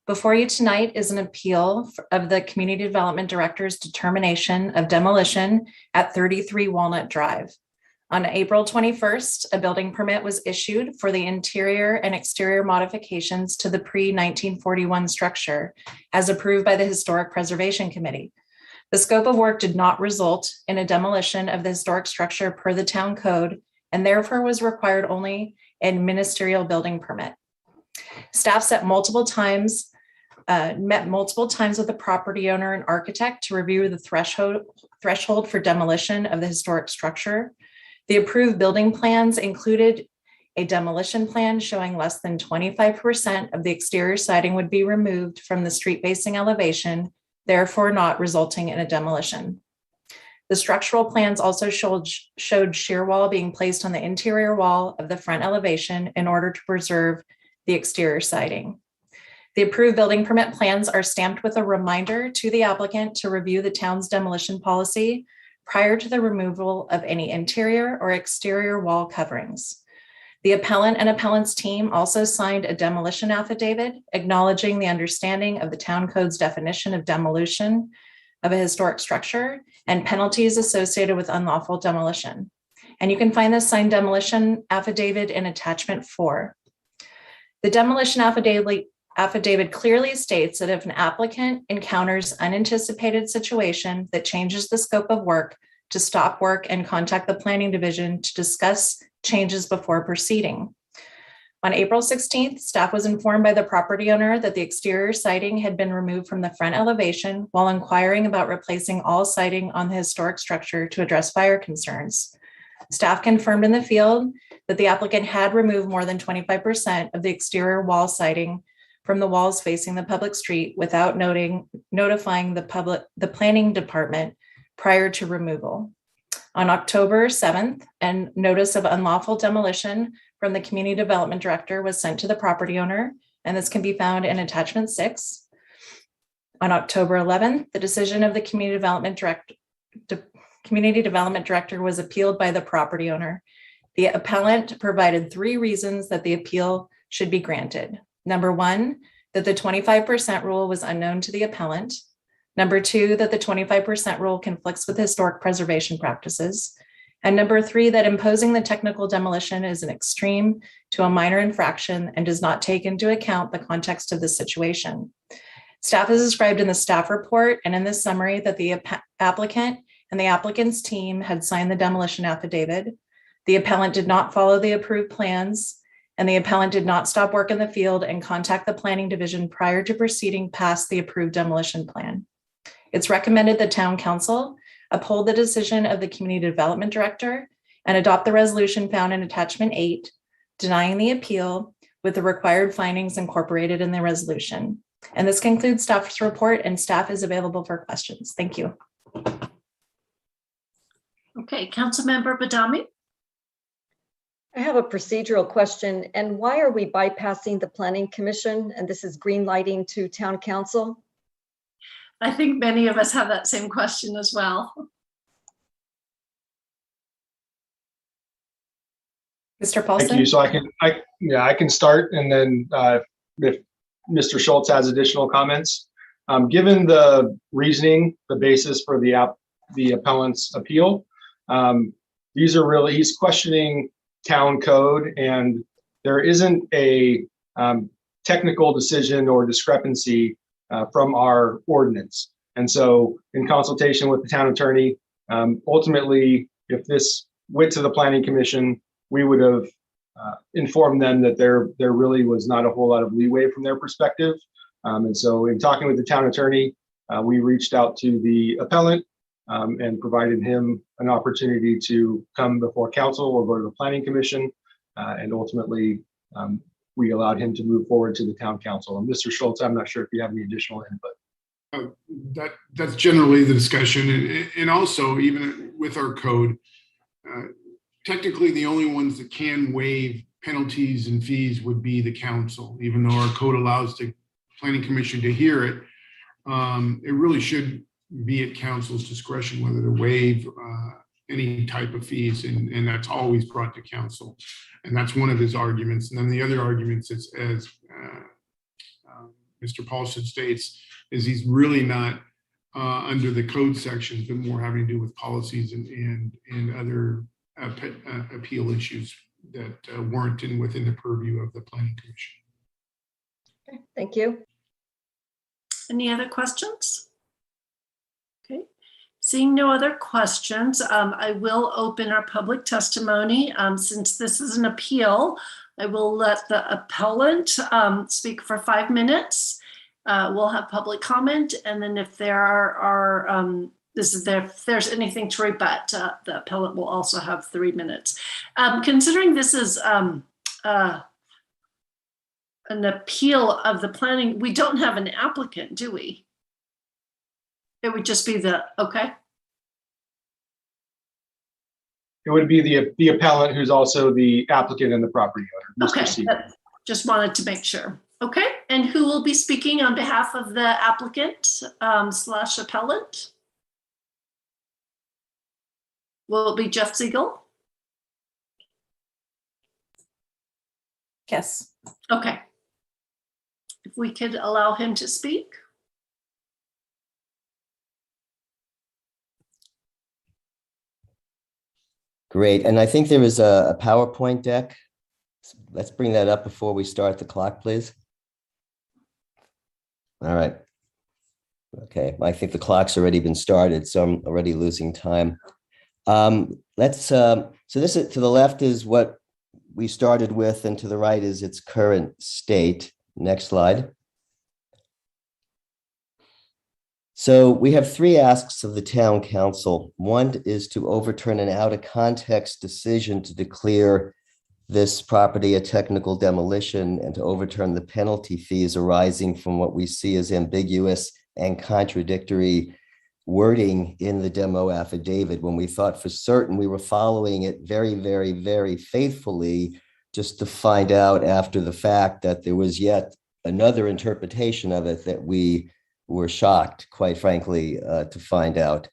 Before you tonight is an appeal of the Community Development Director's determination of demolition at 33 Walnut Drive. On April 21st, a building permit was issued for the interior and exterior modifications to the pre-1941 structure as approved by the Historic Preservation Committee. The scope of work did not result in a demolition of the historic structure per the town code, and therefore was required only a ministerial building permit. Staff met multiple times with the property owner and architect to review the threshold for demolition of the historic structure. The approved building plans included a demolition plan showing less than 25% of the exterior siding would be removed from the street facing elevation, therefore not resulting in a demolition. The structural plans also showed shear wall being placed on the interior wall of the front elevation in order to preserve the exterior siding. The approved building permit plans are stamped with a reminder to the applicant to review the town's demolition policy prior to the removal of any interior or exterior wall coverings. The appellant and appellant's team also signed a demolition affidavit acknowledging the understanding of the town code's definition of demolition of a historic structure and penalties associated with unlawful demolition. And you can find the signed demolition affidavit in attachment 4. The demolition affidavit clearly states that if an applicant encounters unanticipated situation that changes the scope of work, to stop work and contact the planning division to discuss changes before proceeding. On April 16th, staff was informed by the property owner that the exterior siding had been removed from the front elevation while inquiring about replacing all siding on the historic structure to address fire concerns. Staff confirmed in the field that the applicant had removed more than 25% of the exterior wall siding from the walls facing the public street without notifying the planning department prior to removal. On October 7th, a notice of unlawful demolition from the community development director was sent to the property owner, and this can be found in attachment 6. On October 11th, the decision of the community development director was appealed by the property owner. The appellant provided 3 reasons that the appeal should be granted. Number 1, that the 25% rule was unknown to the appellant. Number 2, that the 25% rule conflicts with historic preservation practices. And number 3, that imposing the technical demolition is an extreme to a minor infraction and does not take into account the context of the situation. Staff has described in the staff report and in this summary that the applicant and the applicant's team had signed the demolition affidavit. The appellant did not follow the approved plans, and the appellant did not stop work in the field and contact the planning division prior to proceeding past the approved demolition plan. It's recommended the town council uphold the decision of the community development director and adopt the resolution found in attachment 8, denying the appeal with the required findings incorporated in the resolution. And this concludes staff's report, and staff is available for questions. Thank you. Okay, Councilmember Badami. I have a procedural question. And why are we bypassing the planning commission? And this is green lighting to town council? I think many of us have that same question as well. Mr. Paulson? Thank you. So I can start, and then if Mr. Schultz has additional comments. Given the reasoning, the basis for the appellant's appeal, he's questioning town code, and there isn't a technical decision or discrepancy from our ordinance. And so in consultation with the town attorney, ultimately, if this went to the planning commission, we would have informed them that there really was not a whole lot of leeway from their perspective. And so in talking with the town attorney, we reached out to the appellant and provided him an opportunity to come before council or go to the planning commission. And ultimately, we allowed him to move forward to the town council. And Mr. Schultz, I'm not sure if you have any additional input. That's generally the discussion. And also, even with our code, technically the only ones that can waive penalties and fees would be the council, even though our code allows the planning commission to hear it. It really should be at council's discretion whether to waive any type of fees, and that's always brought to council. And that's one of his arguments. And then the other arguments is, as Mr. Paulson states, is he's really not under the code sections, but more having to do with policies and other appeal issues that weren't within the purview of the planning commission. Okay, thank you. Any other questions? Okay, seeing no other questions, I will open our public testimony. Since this is an appeal, I will let the appellant speak for 5 minutes. We'll have public comment, and then if there are if there's anything to rebut, the appellant will also have 3 minutes. Considering this is an appeal of the planning, we don't have an applicant, do we? It would just be okay. It would be the appellant who's also the applicant and the property owner. Mr. Okay, just wanted to make sure. Okay, and who will be speaking on behalf of the applicant slash appellant? Will it be Jeff Siegel? Yes. Okay. If we could allow him to speak. Great. And I think there is a PowerPoint deck. Let's bring that up before we start the clock, please. All right. Okay, I think the clock's already been started, so I'm already losing time. So this is, to the left is what we started with, and to the right is its current state. Next slide. So we have three asks of the town council. One is to overturn an out of context decision to declare this property a technical demolition and to overturn the penalty fees arising from what we see as ambiguous and contradictory wording in the demo affidavit, when we thought for certain we were following it very, very, very faithfully, just to find out after the fact that there was yet another interpretation of it that we were shocked, quite frankly, to find out.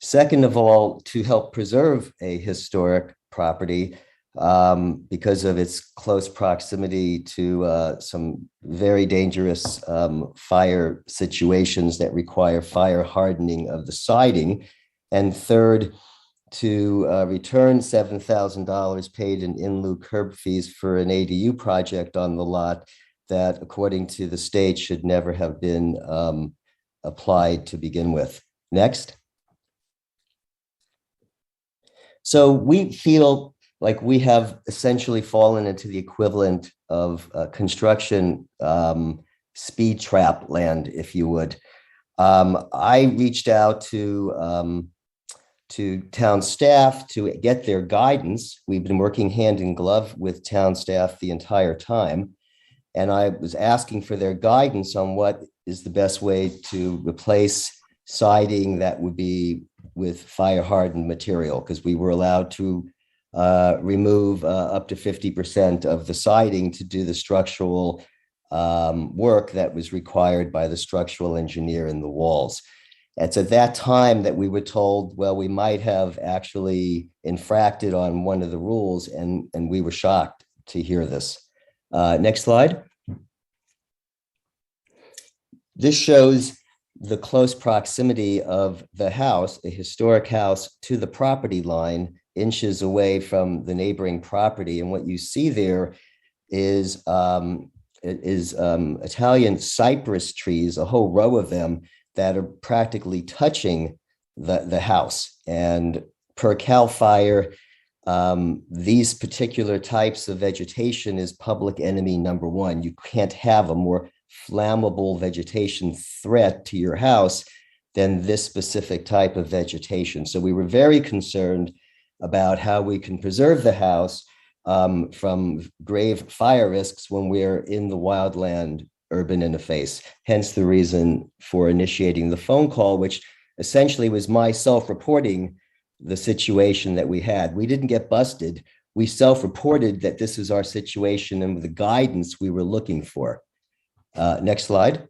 Second of all, to help preserve a historic property, because of its close proximity to some very dangerous fire situations that require fire hardening of the siding. And third, to return $7,000 paid in lieu curb fees for an ADU project on the lot that, according to the state, should never have been applied to begin with. Next. So we feel like we have essentially fallen into the equivalent of construction speed trap land, if you would. I reached out to town staff to get their guidance. We've been working hand in glove with town staff the entire time. And I was asking for their guidance on what is the best way to replace siding that would be with fire hardened material, because we were allowed to remove up to 50% of the siding to do the structural work that was required by the structural engineer in the walls. It's at that time that we were told, well, we might have actually infracted on one of the rules, and we were shocked to hear this. Next slide. This shows the close proximity of the house, a historic house, to the property line, inches away from the neighboring property. And what you see there is Italian cypress trees, a whole row of them that are practically touching the house. And per CAL FIRE, these particular types of vegetation is public enemy number one. You can't have a more flammable vegetation threat to your house than this specific type of vegetation. So we were very concerned about how we can preserve the house from grave fire risks when we're in the wildland urban interface. Hence the reason for initiating the phone call, which essentially was my self-reporting the situation that we had. We didn't get busted. We self-reported that this is our situation and the guidance we were looking for. Next slide.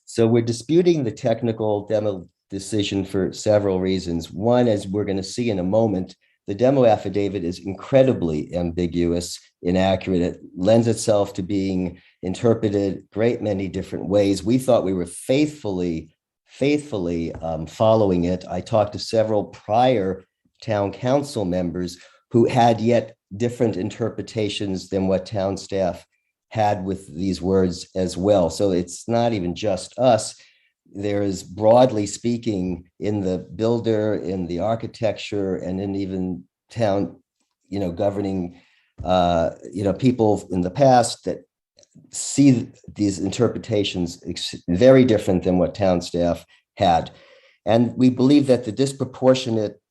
So we're disputing the technical demo decision for several reasons. One, as we're going to see in a moment, the demo affidavit is incredibly ambiguous, inaccurate. It lends itself to being interpreted a great many different ways. We thought we were faithfully following it. I talked to several prior town council members who had yet different interpretations than what town staff had with these words as well. So it's not even just us. There is, broadly speaking, in the builder, in the architecture, and in even town, governing, people in the past that see these interpretations very different than what town staff had. And we believe that the disproportionate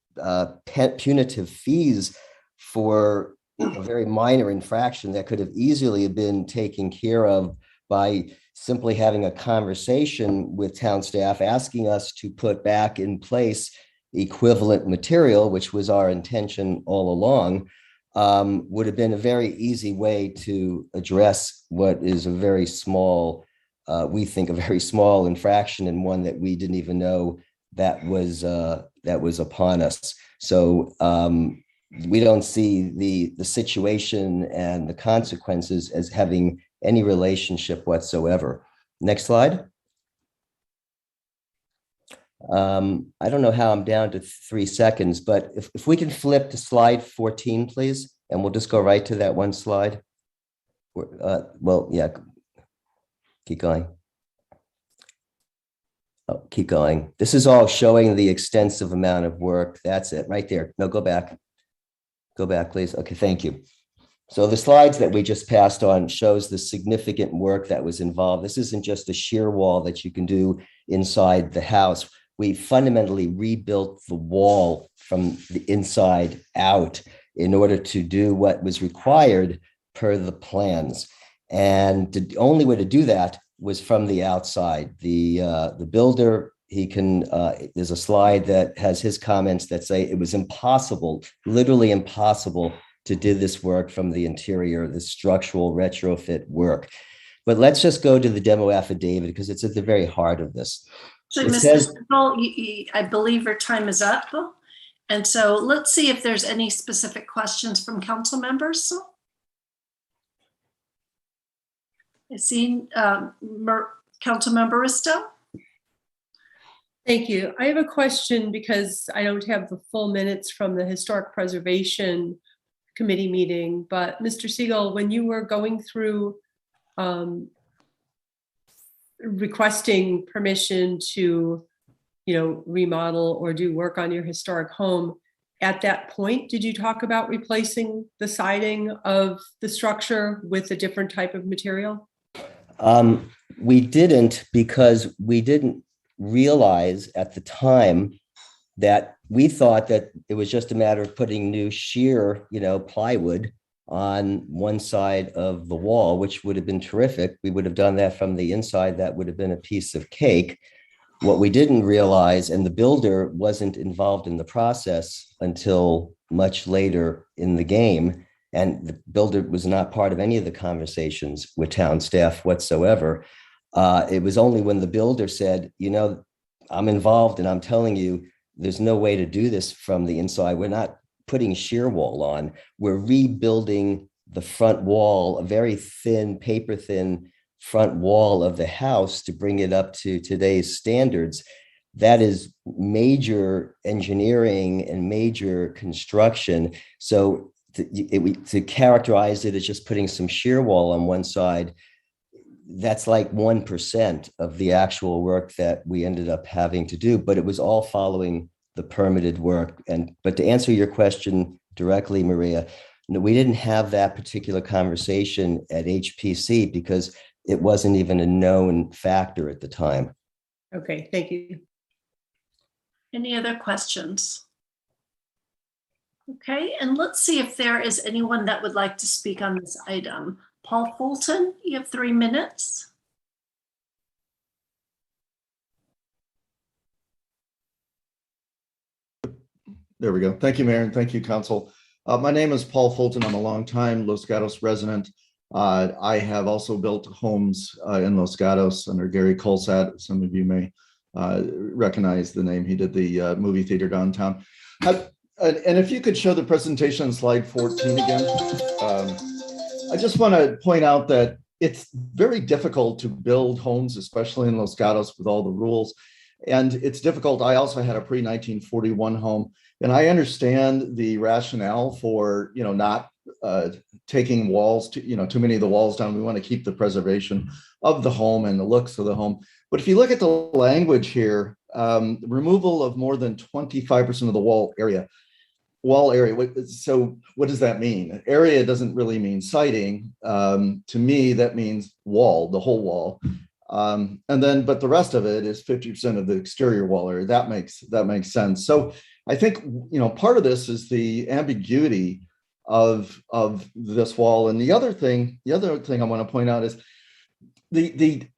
punitive fees for a very minor infraction that could have easily been taken care of by simply having a conversation with town staff, asking us to put back in place equivalent material, which was our intention all along, would have been a very easy way to address what is a very small, we think a very small infraction, and one that we didn't even know that was upon us. So we don't see the situation and the consequences as having any relationship whatsoever. Next slide. I don't know how I'm down to 3 seconds, but if we can flip to slide 14, please, and we'll just go right to that one slide. Well, yeah, keep going. Oh, keep going. This is all showing the extensive amount of work. That's it right there. No, go back. Go back, please. Okay, thank you. So the slides that we just passed on shows the significant work that was involved. This isn't just a shear wall that you can do inside the house. We fundamentally rebuilt the wall from the inside out in order to do what was required per the plans. And the only way to do that was from the outside. The builder, he can, there's a slide that has his comments that say it was impossible, literally impossible to do this work from the interior, the structural retrofit work. But let's just go to the demo affidavit because it's at the very heart of this. So, It Mr. says, Siegel, I believe your time is up. And so let's see if there's any specific questions from council members. I see Council Member Risto. Thank you. I have a question because I don't have the full minutes from the Historic Preservation Committee meeting, but Mr. Siegel, when you were going through requesting permission to, remodel or do work on your historic home, at that point, did you talk about replacing the siding of the structure with a different type of material? we didn't because we didn't realize at the time that we thought that it was just a matter of putting new sheer, plywood on one side of the wall, which would have been terrific. We would have done that from the inside. That would have been a piece of cake. What we didn't realize, and the builder wasn't involved in the process until much later in the game, and the builder was not part of any of the conversations with town staff whatsoever. It was only when the builder said, I'm involved and I'm telling you, there's no way to do this from the inside. We're not putting shear wall on. We're rebuilding the front wall, a very thin, paper thin front wall of the house to bring it up to today's standards. That is major engineering and major construction. So to characterize it as just putting some shear wall on one side, that's like 1% of the actual work that we ended up having to do, but it was all following the permitted work. But to answer your question directly, Maria, we didn't have that particular conversation at HPC because it wasn't even a known factor at the time. Okay, thank you. Any other questions? Okay, and let's see if there is anyone that would like to speak on this item. Paul Fulton, you have 3 minutes. There we go. Thank you, Mayor, and thank you, Council. My name is Paul Fulton. I'm a longtime Los Gatos resident. I have also built homes in Los Gatos under Gary Colsat. Some of you may recognize the name. He did the movie theater downtown. And if you could show the presentation on slide 14 again. I just want to point out that it's very difficult to build homes, especially in Los Gatos with all the rules. And it's difficult. I also had a pre-1941 home, and I understand the rationale for, not taking walls, too many of the walls down. We want to keep the preservation of the home and the looks of the home. But if you look at the language here, removal of more than 25% of the wall area. So what does that mean? Area doesn't really mean siding. To me, that means wall, the whole wall. But the rest of it is 50% of the exterior wall area. That makes sense. So I think, part of this is the ambiguity of this wall. And the other thing I want to point out is the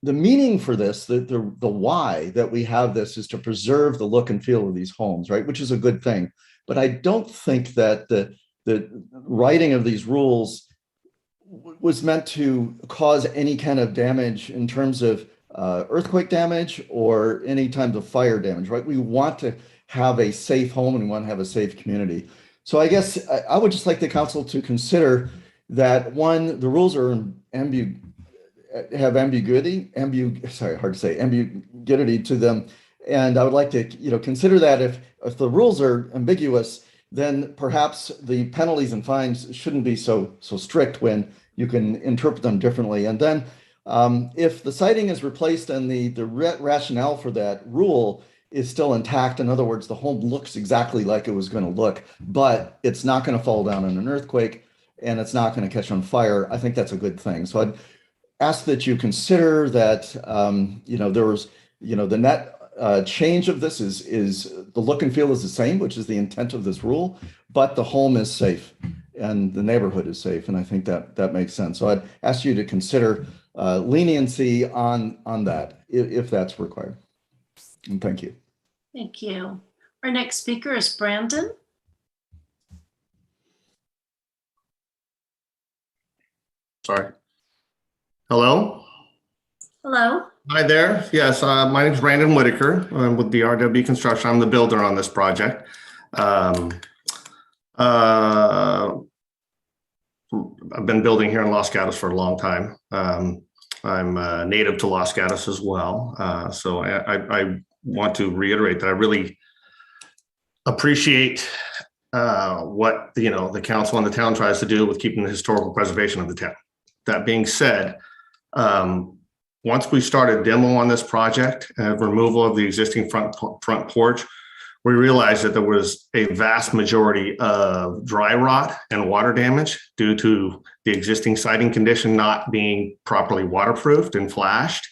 meaning for this, the why that we have this is to preserve the look and feel of these homes, right? Which is a good thing. But I don't think that the writing of these rules was meant to cause any kind of damage in terms of earthquake damage or any type of fire damage, right? We want to have a safe home and we want to have a safe community. So I guess I would just like the council to consider that, one, the rules are ambiguity to them. And I would like to, consider that if the rules are ambiguous, then perhaps the penalties and fines shouldn't be so strict when you can interpret them differently. And then if the citing is replaced and the rationale for that rule is still intact, in other words, the home looks exactly like it was going to look, but it's not going to fall down in an earthquake and it's not going to catch on fire, I think that's a good thing. So I'd ask that you consider that, there was, the net change of this is the look and feel is the same, which is the intent of this rule, but the home is safe and the neighborhood is safe. And I think that makes sense. So I'd ask you to consider leniency on that if that's required. And thank you. Thank you. Our next speaker is Brandon. Sorry. Hello. Hello. Hi there. Yes, my name is Brandon Whitaker. I'm with the RW Construction. I'm the builder on this project. I've been building here in Los Gatos for a long time. I'm native to Los Gatos as well. So I want to reiterate that I really appreciate what the council and the town tries to do with keeping the historical preservation of the town. That being said, once we started demo on this project and removal of the existing front porch, we realized that there was a vast majority of dry rot and water damage due to the existing siding condition not being properly waterproofed and flashed,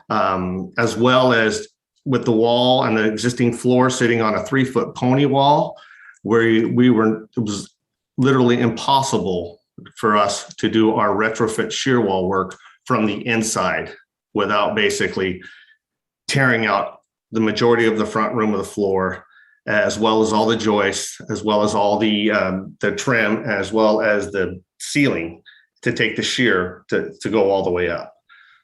as well as with the wall and the existing floor sitting on a 3-foot pony wall, where it was literally impossible for us to do our retrofit shear wall work from the inside without basically tearing out the majority of the front room of the floor, as well as all the joists, as well as all the trim, as well as the ceiling to take the shear to go all the way up.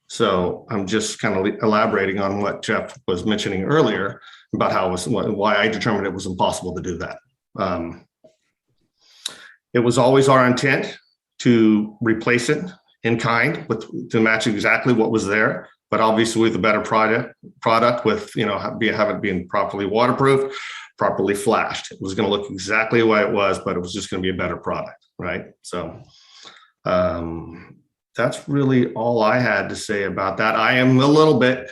So I'm just kind of elaborating on what Jeff was mentioning earlier about why I determined it was impossible to do that. It was always our intent to replace it in kind to match exactly what was there, but obviously with a better product with, have it being properly waterproof, properly flashed. It was going to look exactly the way it was, but it was just going to be a better product, right? So that's really all I had to say about that. I am a little bit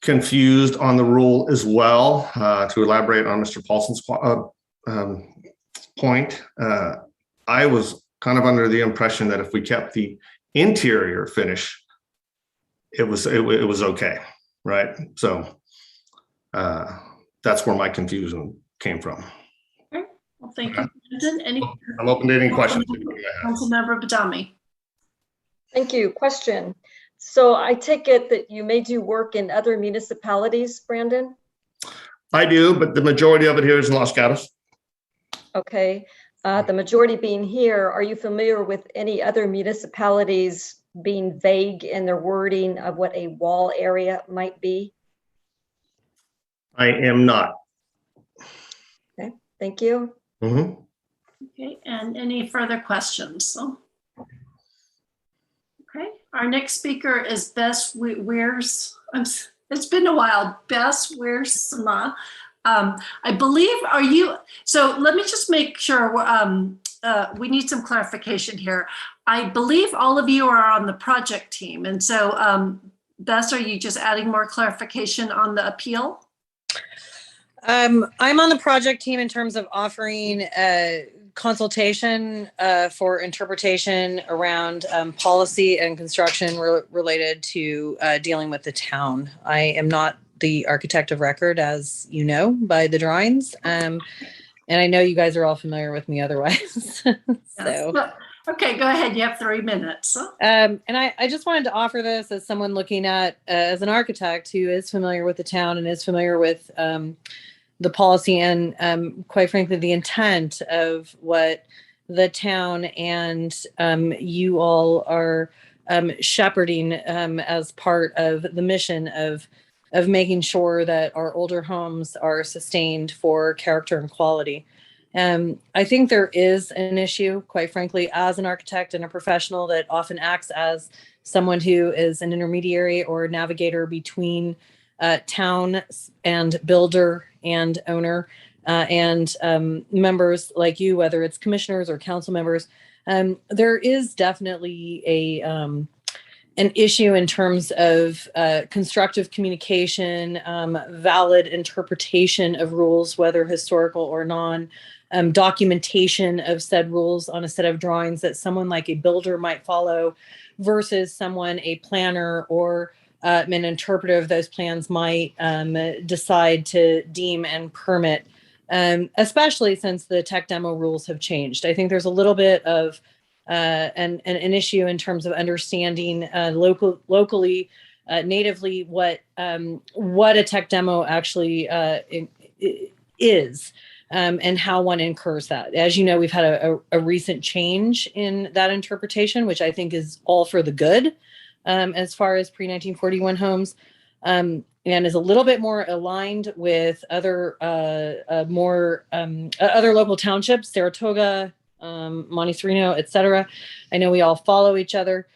confused on the rule as well. To elaborate on Mr. Paulson's point, I was kind of under the impression that if we kept the interior finish, it was okay, right? So that's where my confusion came from. Okay. Well, thank you, Brandon. I'm open to any questions. Councilmember Badami. Thank you. Question. So I take it that you may do work in other municipalities, Brandon? I do, but the majority of it here is in Los Gatos. Okay. The majority being here, are you familiar with any other municipalities being vague in their wording of what a wall area might be? I am not. Okay, thank you. Mm-hmm. Okay, and any further questions? Okay, our next speaker is Bess Wears. It's been a while. Bess Wearsma. I believe, so let me just make sure, we need some clarification here. I believe all of you are on the project team. And so Bess, are you just adding more clarification on the appeal? I'm on the project team in terms of offering consultation for interpretation around policy and construction related to dealing with the town. I am not the architect of record, as you know, by the drawings. And I know you guys are all familiar with me otherwise. So. Okay, go ahead. You have 3 minutes. And I just wanted to offer this as someone looking at, as an architect who is familiar with the town and is familiar with the policy and quite frankly, the intent of what the town and you all are shepherding as part of the mission of making sure that our older homes are sustained for character and quality. I think there is an issue, quite frankly, as an architect and a professional that often acts as someone who is an intermediary or navigator between town and builder and owner and members like you, whether it's commissioners or council members, there is definitely an issue in terms of constructive communication, valid interpretation of rules, whether historical or non, documentation of said rules on a set of drawings that someone like a builder might follow versus someone, a planner or an interpreter of those plans might decide to deem and permit, especially since the tech demo rules have changed. I think there's a little bit of an issue in terms of understanding locally, natively what a tech demo actually is, and how one incurs that. As you know, we've had a recent change in that interpretation, which I think is all for the good, as far as pre-1941 homes, and is a little bit more aligned with other other local townships, Saratoga, Monte Sereno, et cetera. I know we all follow each other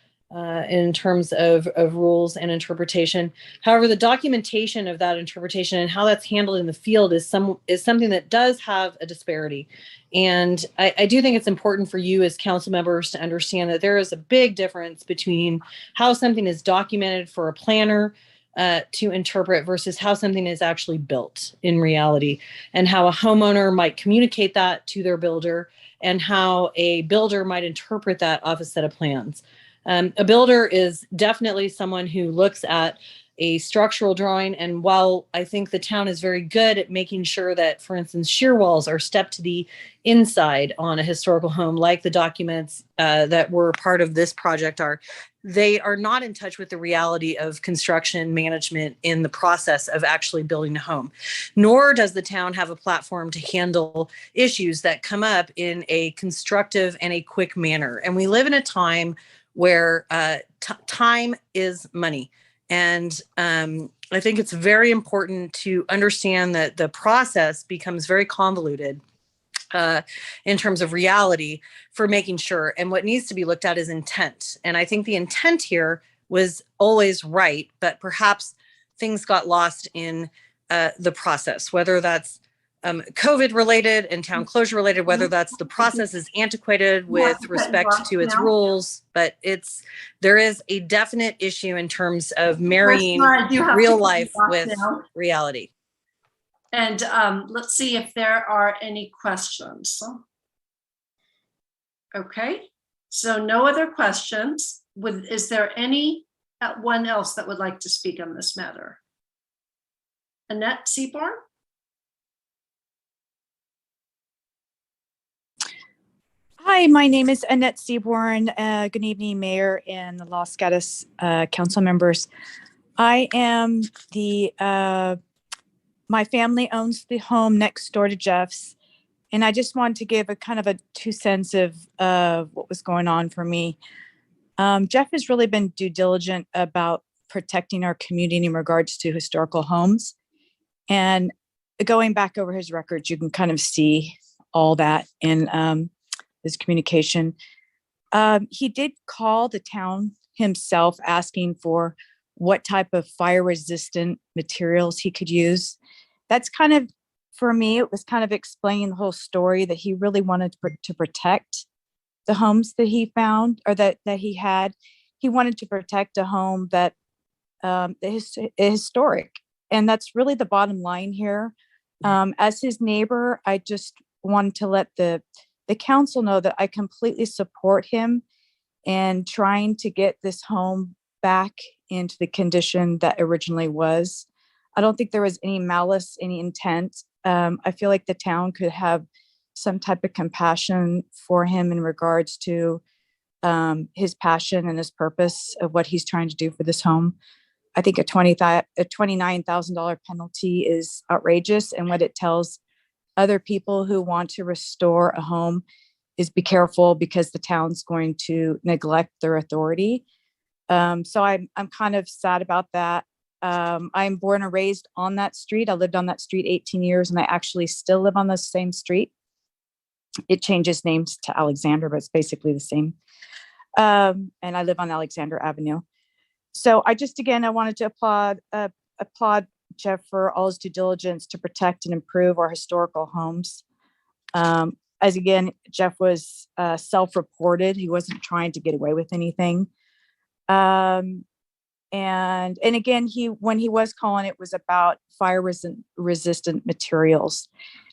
in terms of rules and interpretation. However, the documentation of that interpretation and how that's handled in the field is something that does have a disparity. And I do think it's important for you as council members to understand that there is a big difference between how something is documented for a planner to interpret versus how something is actually built in reality, and how a homeowner might communicate that to their builder, and how a builder might interpret that off a set of plans. A builder is definitely someone who looks at a structural drawing, and while I think the town is very good at making sure that, for instance, shear walls are stepped to the inside on a historical home, like the documents that were part of this project are, they are not in touch with the reality of construction management in the process of actually building a home. Nor does the town have a platform to handle issues that come up in a constructive and a quick manner. And we live in a time where time is money. And I think it's very important to understand that the process becomes very convoluted in terms of reality for making sure. And what needs to be looked at is intent. And I think the intent here was always right, but perhaps things got lost in the process, whether that's COVID related and town closure related, whether that's the process is antiquated with respect to its rules, but there is a definite issue in terms of marrying real life with reality. And let's see if there are any questions. Okay, so no other questions. Is there anyone else that would like to speak on this matter? Annette Seaborn? Hi, my name is Annette Seaborn. Good evening, Mayor and the Los Gatos council members. I am my family owns the home next door to Jeff's, and I just wanted to give a kind of a 2 cents of what was going on for me. Jeff has really been due diligent about protecting our community in regards to historical homes. And going back over his records, you can kind of see all that in his communication. He did call the town himself asking for what type of fire resistant materials he could use. That's kind of, for me, it was kind of explaining the whole story that he really wanted to protect the homes that he found or that he had. He wanted to protect a home that is historic. And that's really the bottom line here. As his neighbor, I just wanted to let the council know that I completely support him in trying to get this home back into the condition that originally was. I don't think there was any malice, any intent. I feel like the town could have some type of compassion for him in regards to his passion and his purpose of what he's trying to do for this home. I think a $29,000 penalty is outrageous, and what it tells other people who want to restore a home is be careful because the town's going to neglect their authority. So I'm kind of sad about that. I'm born and raised on that street. I lived on that street 18 years, and I actually still live on the same street. It changes names to Alexander, but it's basically the same. And I live on Alexander Avenue. So I wanted to applaud applaud Jeff for all his due diligence to protect and improve our historical homes. As again, Jeff was self-reported. He wasn't trying to get away with anything. And again, when he was calling, it was about fire resistant materials.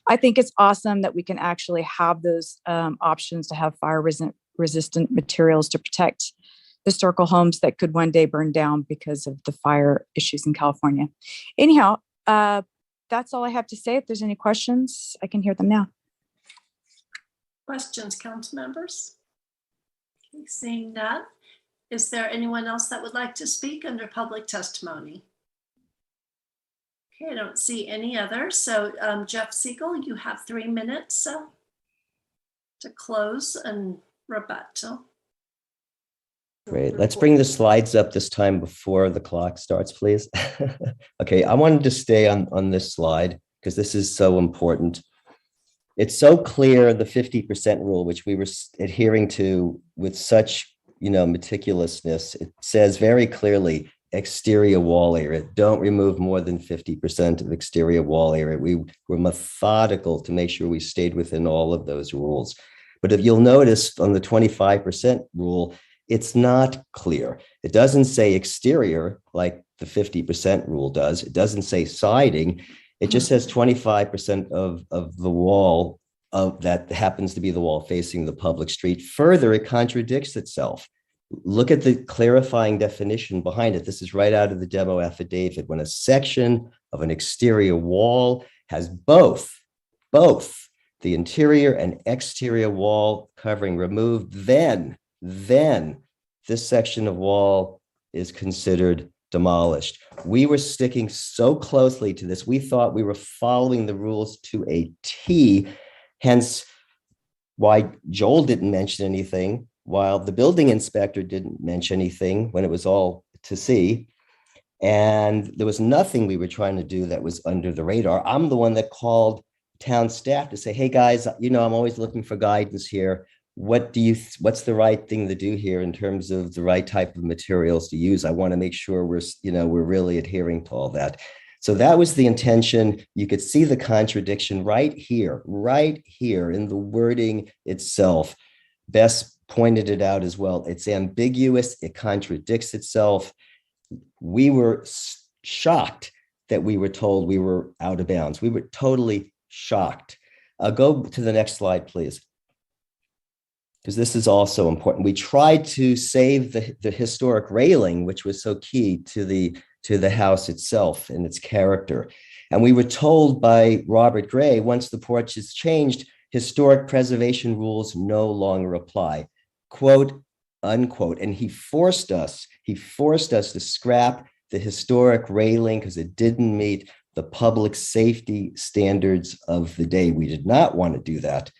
I think it's awesome that we can actually have those options to have fire resistant materials to protect historical homes that could one day burn down because of the fire issues in California. Anyhow, that's all I have to say. If there's any questions, I can hear them now. Questions, council members? Okay, seeing none. Is there anyone else that would like to speak under public testimony? Okay, I don't see any others. So Jeff Siegel, you have 3 minutes to close and rebut. Great. Let's bring the slides up this time before the clock starts, please. Okay, I wanted to stay on this slide because this is so important. It's so clear, the 50% rule, which we were adhering to with such, meticulousness. It says very clearly, exterior wall area. Don't remove more than 50% of exterior wall area. We were methodical to make sure we stayed within all of those rules. But if you'll notice on the 25% rule, it's not clear. It doesn't say exterior like the 50% rule does. It doesn't say siding. It just says 25% of the wall that happens to be the wall facing the public street. Further, it contradicts itself. Look at the clarifying definition behind it. This is right out of the demo affidavit. When a section of an exterior wall has both the interior and exterior wall covering removed, then this section of wall is considered demolished. We were sticking so closely to this. We thought we were following the rules to a T, hence why Joel didn't mention anything, while the building inspector didn't mention anything when it was all to see. And there was nothing we were trying to do that was under the radar. I'm the one that called town staff to say, hey guys, I'm always looking for guidance here. What's the right thing to do here in terms of the right type of materials to use? I want to make sure we're really adhering to all that. So that was the intention. You could see the contradiction right here in the wording itself. Bess pointed it out as well. It's ambiguous. It contradicts itself. We were shocked that we were told we were out of bounds. We were totally shocked. Go to the next slide, please, because this is also important. We tried to save the historic railing, which was so key to the house itself and its character. And we were told by Robert Gray, once the porch is changed, historic preservation rules no longer apply, quote, unquote. And he forced us to scrap the historic railing because it didn't meet the public safety standards of the day. We did not want to do that.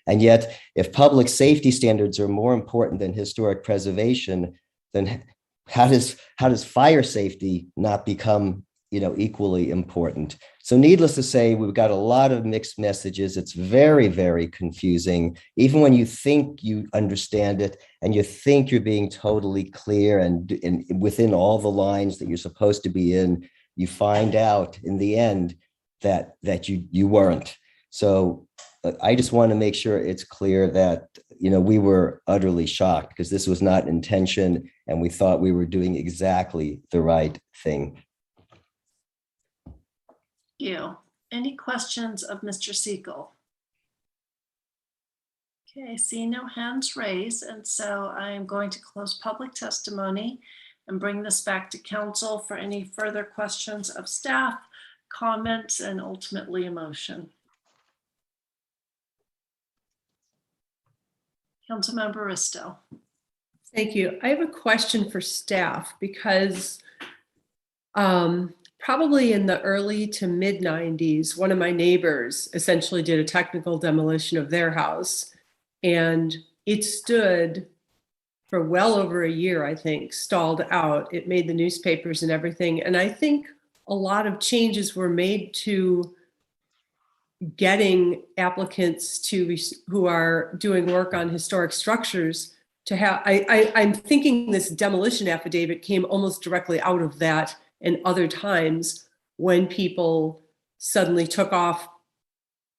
And yet, if public safety standards are more important than historic preservation, then how does fire safety not become, equally important? So needless to say, we've got a lot of mixed messages. It's very, very confusing. Even when you think you understand it and you think you're being totally clear and within all the lines that you're supposed to be in, you find out in the end that you weren't. So I just want to make sure it's clear that, we were utterly shocked because this was not intention and we thought we were doing exactly the right thing. Thank you. Any questions of Mr. Siegel? Okay, I see no hands raised, and so I am going to close public testimony and bring this back to council for any further questions of staff, comments, and ultimately a motion. Councilmember Risto. Thank you. I have a question for staff because probably in the early to mid 90s, one of my neighbors essentially did a technical demolition of their house, and it stood for well over a year, I think, stalled out. It made the newspapers and everything. And I think a lot of changes were made to getting applicants who are doing work on historic structures to have, I'm thinking this demolition affidavit came almost directly out of that and other times when people suddenly took off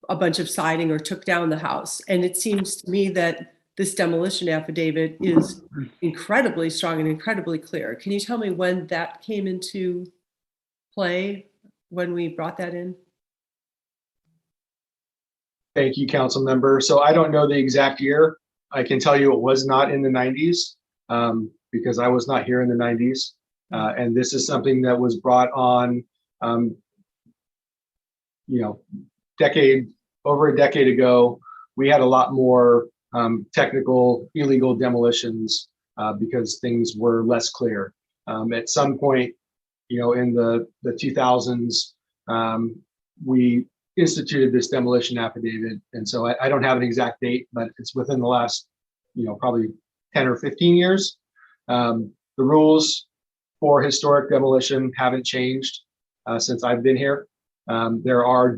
a bunch of siding or took down the house. And it seems to me that this demolition affidavit is incredibly strong and incredibly clear. Can you tell me when that came into play, when we brought that in? Thank you, council member. So I don't know the exact year. I can tell you it was not in the 90s because I was not here in the 90s. And this is something that was brought on, over a decade ago. We had a lot more technical illegal demolitions because things were less clear. At some point, in the 2000s, we instituted this demolition affidavit. And so I don't have an exact date, but it's within the last, probably 10 or 15 years. The rules for historic demolition haven't changed since I've been here. There are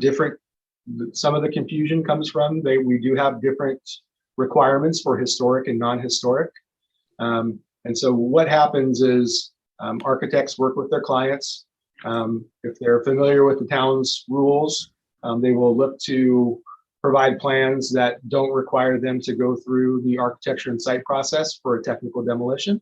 some of the confusion comes from, we do have different requirements for historic and non-historic. And so what happens is architects work with their clients. If they're familiar with the town's rules, they will look to provide plans that don't require them to go through the architecture and site process for a technical demolition.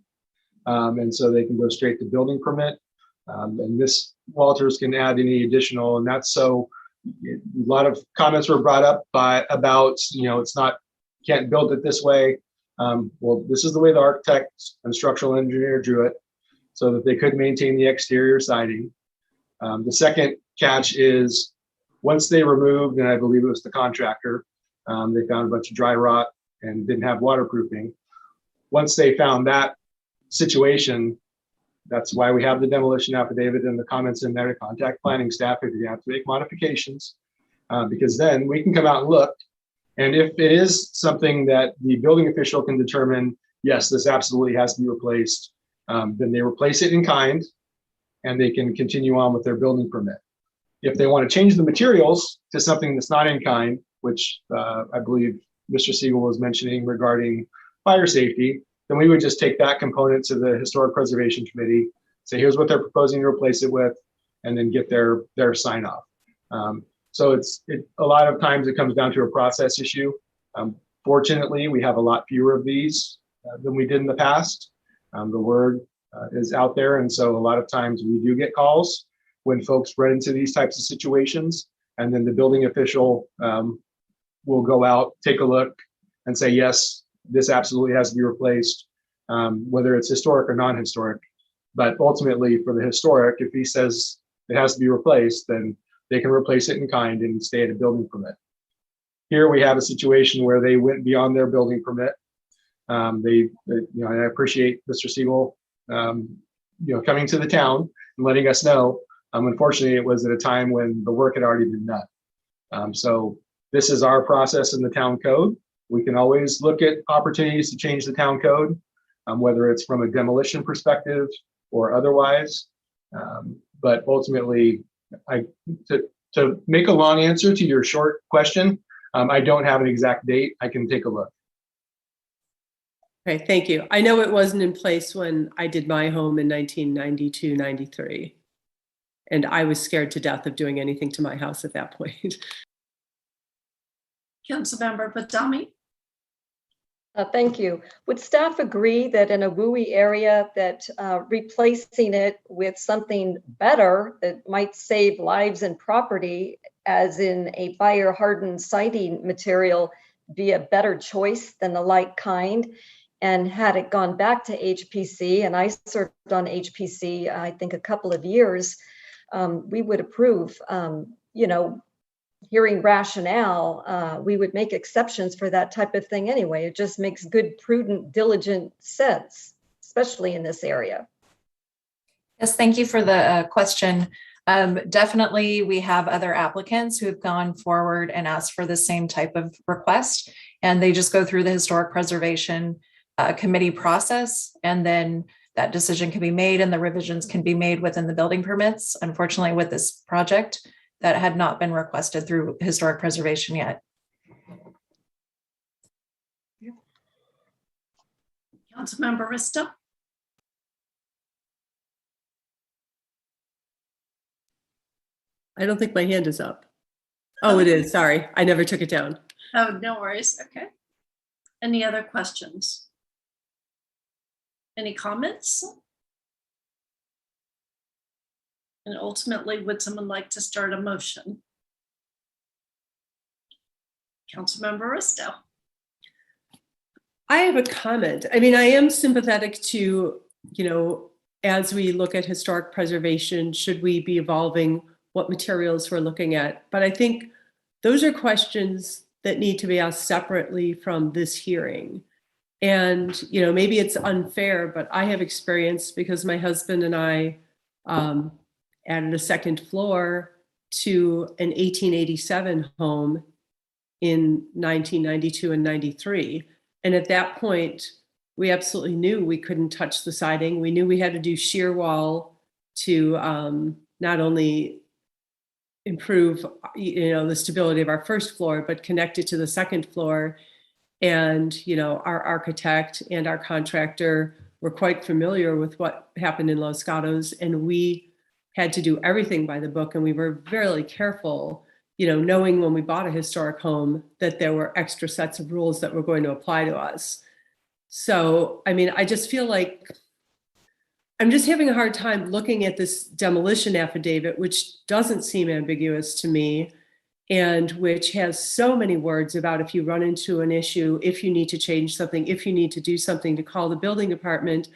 And so they can go straight to building permit. And Ms. Walters can add any additional, and that's so a lot of comments were brought up about, it's not, can't build it this way. Well, this is the way the architect and structural engineer drew it so that they could maintain the exterior siding. The second catch is once they removed, and I believe it was the contractor, they found a bunch of dry rot and didn't have waterproofing. Once they found that situation, that's why we have the demolition affidavit and the comments in there to contact planning staff if you have to make modifications, because then we can come out and look. And if it is something that the building official can determine, yes, this absolutely has to be replaced, then they replace it in kind and they can continue on with their building permit. If they want to change the materials to something that's not in kind, which I believe Mr. Siegel was mentioning regarding fire safety, then we would just take that component to the Historic Preservation Committee, say, here's what they're proposing to replace it with, and then get their sign off. So a lot of times it comes down to a process issue. Fortunately, we have a lot fewer of these than we did in the past. The word is out there. And so a lot of times we do get calls when folks run into these types of situations, and then the building official will go out, take a look and say, yes, this absolutely has to be replaced, whether it's historic or non-historic. But ultimately for the historic, if he says it has to be replaced, then they can replace it in kind and stay at a building permit. Here we have a situation where they went beyond their building permit. And I appreciate Mr. Siegel, coming to the town and letting us know. Unfortunately, it was at a time when the work had already been done. So this is our process in the town code. We can always look at opportunities to change the town code, whether it's from a demolition perspective or otherwise. But ultimately, to make a long answer to your short question, I don't have an exact date. I can take a look. Okay, thank you. I know it wasn't in place when I did my home in 1992, 93. And I was scared to death of doing anything to my house at that point. Councilmember Badami. Thank you. Would staff agree that in a WUI area that replacing it with something better that might save lives and property, as in a fire hardened siding material, be a better choice than the like kind? And had it gone back to HPC, and I served on HPC, I think a couple of years, we would approve, hearing rationale, we would make exceptions for that type of thing anyway. It just makes good, prudent, diligent sense, especially in this area. Yes, thank you for the question. Definitely, we have other applicants who have gone forward and asked for the same type of request, and they just go through the Historic Preservation Committee process, and then that decision can be made and the revisions can be made within the building permits. Unfortunately, with this project, that had not been requested through Historic Preservation yet. Councilmember Rista. I don't think my hand is up. Oh, it is. Sorry. I never took it down. Oh, no worries. Okay. Any other questions? Any comments? And ultimately, would someone like to start a motion? Councilmember Risto. I have a comment. I mean, I am sympathetic to, as we look at historic preservation, should we be evolving what materials we're looking at? But I think those are questions that need to be asked separately from this hearing. And, maybe it's unfair, but I have experience because my husband and I added a second floor to an 1887 home in 1992 and 93. And at that point, we absolutely knew we couldn't touch the siding. We knew we had to do shear wall to not only improve, the stability of our first floor, but connect it to the second floor. And, our architect and our contractor were quite familiar with what happened in Los Gatos, and we had to do everything by the book. And we were very careful, knowing when we bought a historic home that there were extra sets of rules that were going to apply to us. So, I mean, I just feel like I'm just having a hard time looking at this demolition affidavit, which doesn't seem ambiguous to me, and which has so many words about if you run into an issue, if you need to change something, if you need to do something, to call the building department.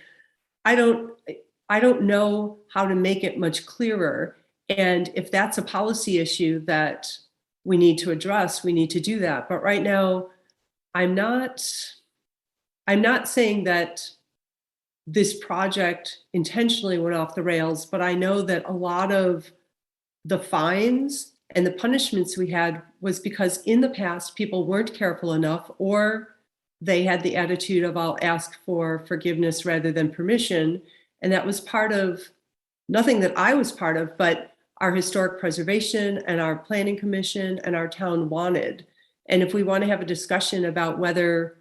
I don't know how to make it much clearer. And if that's a policy issue that we need to address, we need to do that. But right now, I'm not saying that this project intentionally went off the rails, but I know that a lot of the fines and the punishments we had was because in the past, people weren't careful enough, or they had the attitude of, I'll ask for forgiveness rather than permission. And that was part of nothing that I was part of, but our historic preservation and our planning commission and our town wanted. And if we want to have a discussion about whether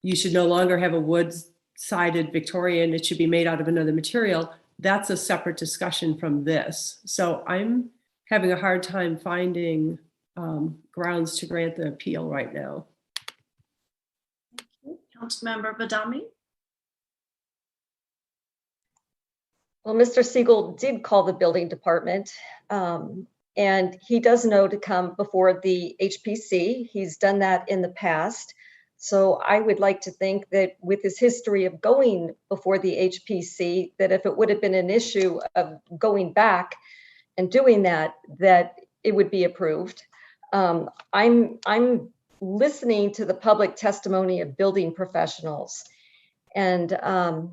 you should no longer have a wood-sided Victorian, it should be made out of another material, that's a separate discussion from this. So I'm having a hard time finding grounds to grant the appeal right now. Councilmember Badami. Well, Mr. Siegel did call the building department, and he does know to come before the HPC. He's done that in the past. So I would like to think that with his history of going before the HPC, that if it would have been an issue of going back and doing that, that it would be approved. I'm listening to the public testimony of building professionals. And to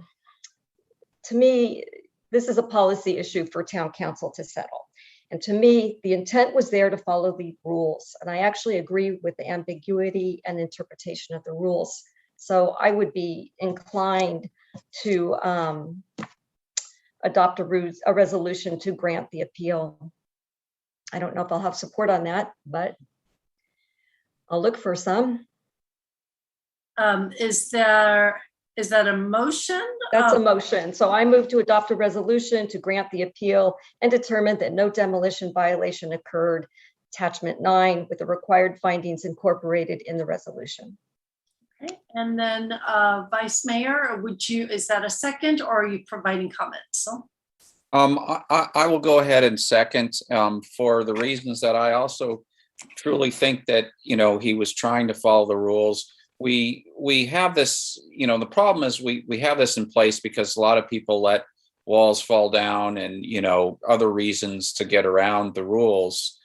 me, this is a policy issue for town council to settle. And to me, the intent was there to follow the rules. And I actually agree with the ambiguity and interpretation of the rules. So I would be inclined to adopt a resolution to grant the appeal. I don't know if I'll have support on that, but I'll look for some. Is that a motion? That's a motion. So I move to adopt a resolution to grant the appeal and determine that no demolition violation occurred. Attachment 9 with the required findings incorporated in the resolution. Okay, and then Vice Mayor, is that a second, or are you providing comments? I will go ahead and second for the reasons that I also truly think that, he was trying to follow the rules. We have this, the problem is we have this in place because a lot of people let walls fall down and, other reasons to get around the rules.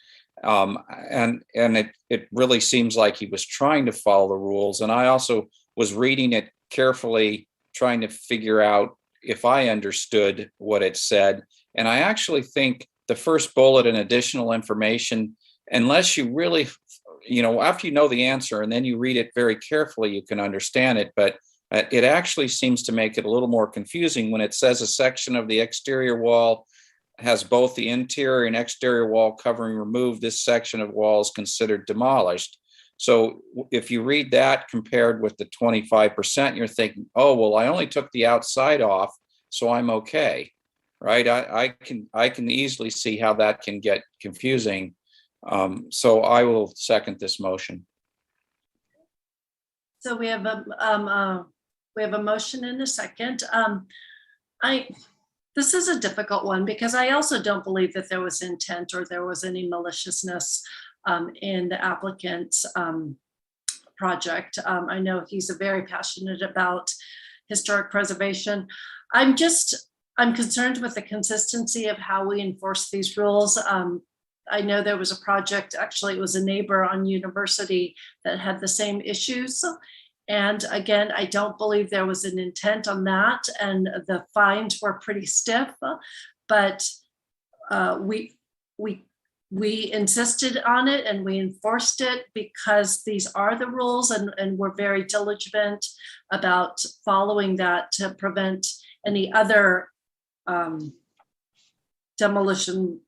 And it really seems like he was trying to follow the rules. And I also was reading it carefully, trying to figure out if I understood what it said. And I actually think the first bullet in additional information, unless you really, after you know the answer and then you read it very carefully, you can understand it. But it actually seems to make it a little more confusing when it says a section of the exterior wall has both the interior and exterior wall covering removed. This section of wall is considered demolished. So if you read that compared with the 25%, you're thinking, oh, well, I only took the outside off, so I'm okay, right? I can easily see how that can get confusing. So I will second this motion. So we have a motion and a second. This is a difficult one because I also don't believe that there was intent or there was any maliciousness in the applicant's project. I know he's very passionate about historic preservation. I'm concerned with the consistency of how we enforce these rules. I know there was a project, actually it was a neighbor on University that had the same issues. And again, I don't believe there was an intent on that, and the fines were pretty stiff, but we insisted on it and we enforced it because these are the rules, and we're very diligent about following that to prevent any other demolition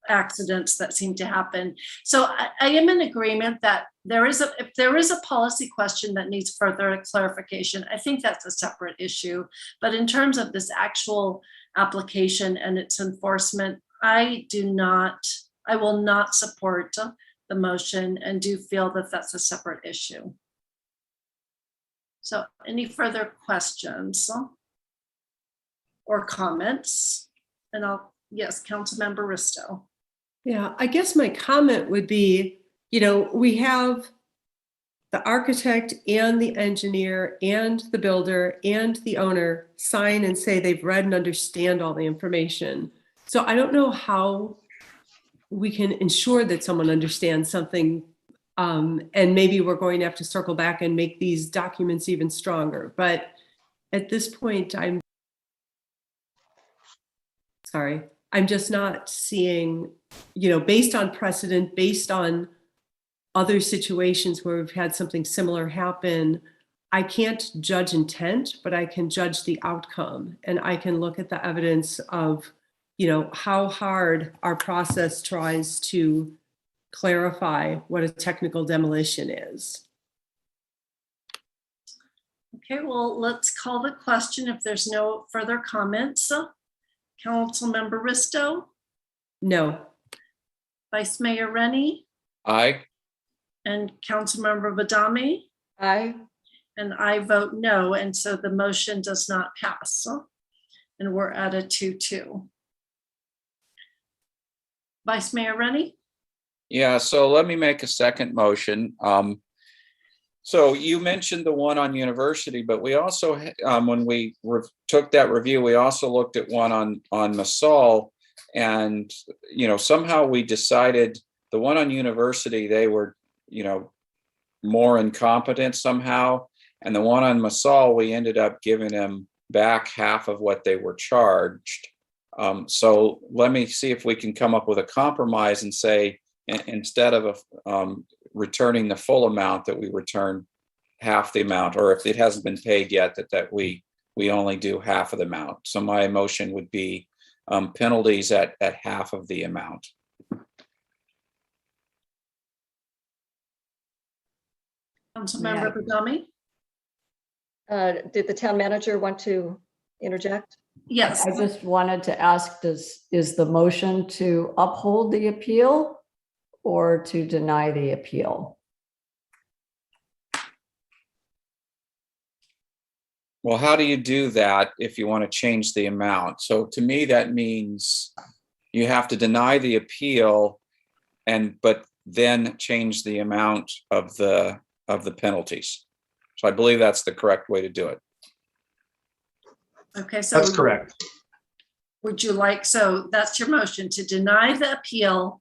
accidents that seem to happen. So I am in agreement that if there is a policy question that needs further clarification, I think that's a separate issue. But in terms of this actual application and its enforcement, I will not support the motion and do feel that that's a separate issue. So any further questions or comments? And yes, Councilmember Risto. Yeah, I guess my comment would be, we have the architect and the engineer and the builder and the owner sign and say they've read and understand all the information. So I don't know how we can ensure that someone understands something, and maybe we're going to have to circle back and make these documents even stronger. But at this point, I'm just not seeing, based on precedent, based on other situations where we've had something similar happen, I can't judge intent, but I can judge the outcome. And I can look at the evidence of, how hard our process tries to clarify what a technical demolition is. Okay, well, let's call the question if there's no further comments. Councilmember Risto? No. Vice Mayor Rennie? Aye. And Councilmember Badami? Aye. And I vote no, and so the motion does not pass. And we're at a 2-2. Vice Mayor Rennie? Yeah, so let me make a second motion. So you mentioned the one on University, but we also, when we took that review, we also looked at one on Masal, and somehow we decided the one on University, they were more incompetent somehow, and the one on Masal, we ended up giving them back half of what they were charged. So let me see if we can come up with a compromise and say, instead of returning the full amount, that we return half the amount, or if it hasn't been paid yet, that we only do half of the amount. So my motion would be penalties at half of the amount. Councilmember Badami? Did the town manager want to interject? Yes. I just wanted to ask, is the motion to uphold the appeal or to deny the appeal? Well, how do you do that if you want to change the amount? So to me, that means you have to deny the appeal but then change the amount of the penalties. So I believe that's the correct way to do it. Okay, so That's correct. Would you like, so that's your motion, to deny the appeal,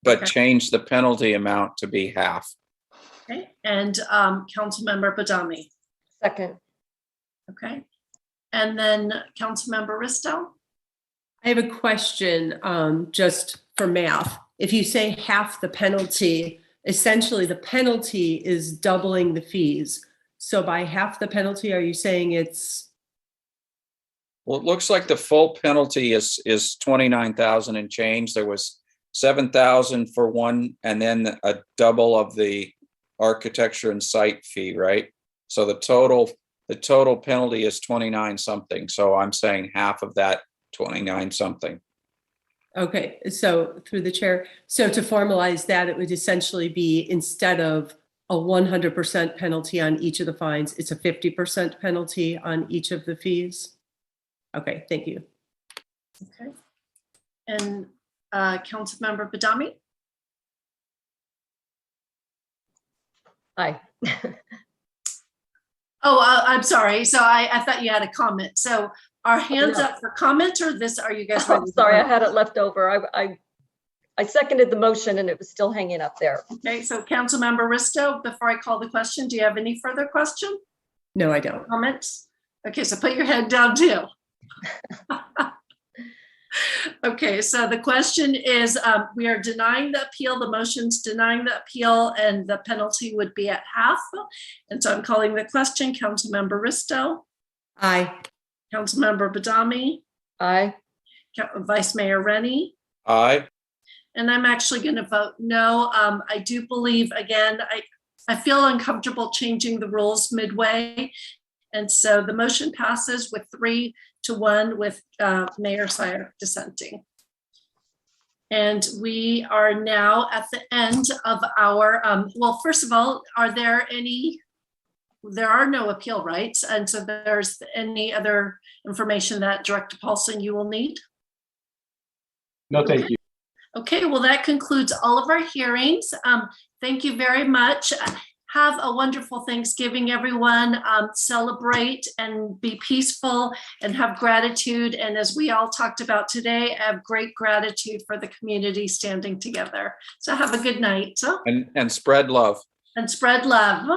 but change the penalty amount to be half. okay? And Councilmember Badami? Second. Okay. And then Councilmember Risto? I have a question, just for math. If you say half the penalty, essentially the penalty is doubling the fees. So by half the penalty, are you saying it's? Well, it looks like the full penalty is 29,000 and change. There was 7,000 for one, and then a double of the architecture and site fee, right? So the the total penalty is 29 something. So I'm saying half of that 29 something. Okay, so through the chair, so to formalize that, it would essentially be instead of a 100% penalty on each of the fines, it's a 50% penalty on each of the fees? Okay, thank you. Okay. And Councilmember Badami? Aye. Oh, I'm sorry. So I thought you had a comment. So are hands No. up for comment or this, are you guys Oh, ready? to sorry, I vote? had it left over. I seconded the motion and it was still hanging up there. Okay, so Councilmember Risto, before I call the question, do you have any further question? No, I don't. Comments? Okay, so put your head down too. Okay, so the question is, we are denying the appeal, the motion's denying the appeal, and the penalty would be at half. And so I'm calling the question, Councilmember Risto, Aye. Councilmember Badami, Aye. Vice Mayor Rennie, Aye. and I'm actually going to vote no. I do believe, again, I feel uncomfortable changing the rules midway. And so the motion passes with 3-1 with Mayor Sire dissenting. And we are now at the end of our, well, first of all, there are no appeal rights. And so there's any other information that Director Paulson you will need? No, thank you. Okay, well, that concludes all of our hearings. Thank you very much. Have a wonderful Thanksgiving, everyone. Celebrate and be peaceful and have gratitude. And as we all talked about today, have great gratitude for the community standing together. So have a good night. And spread love. And spread love.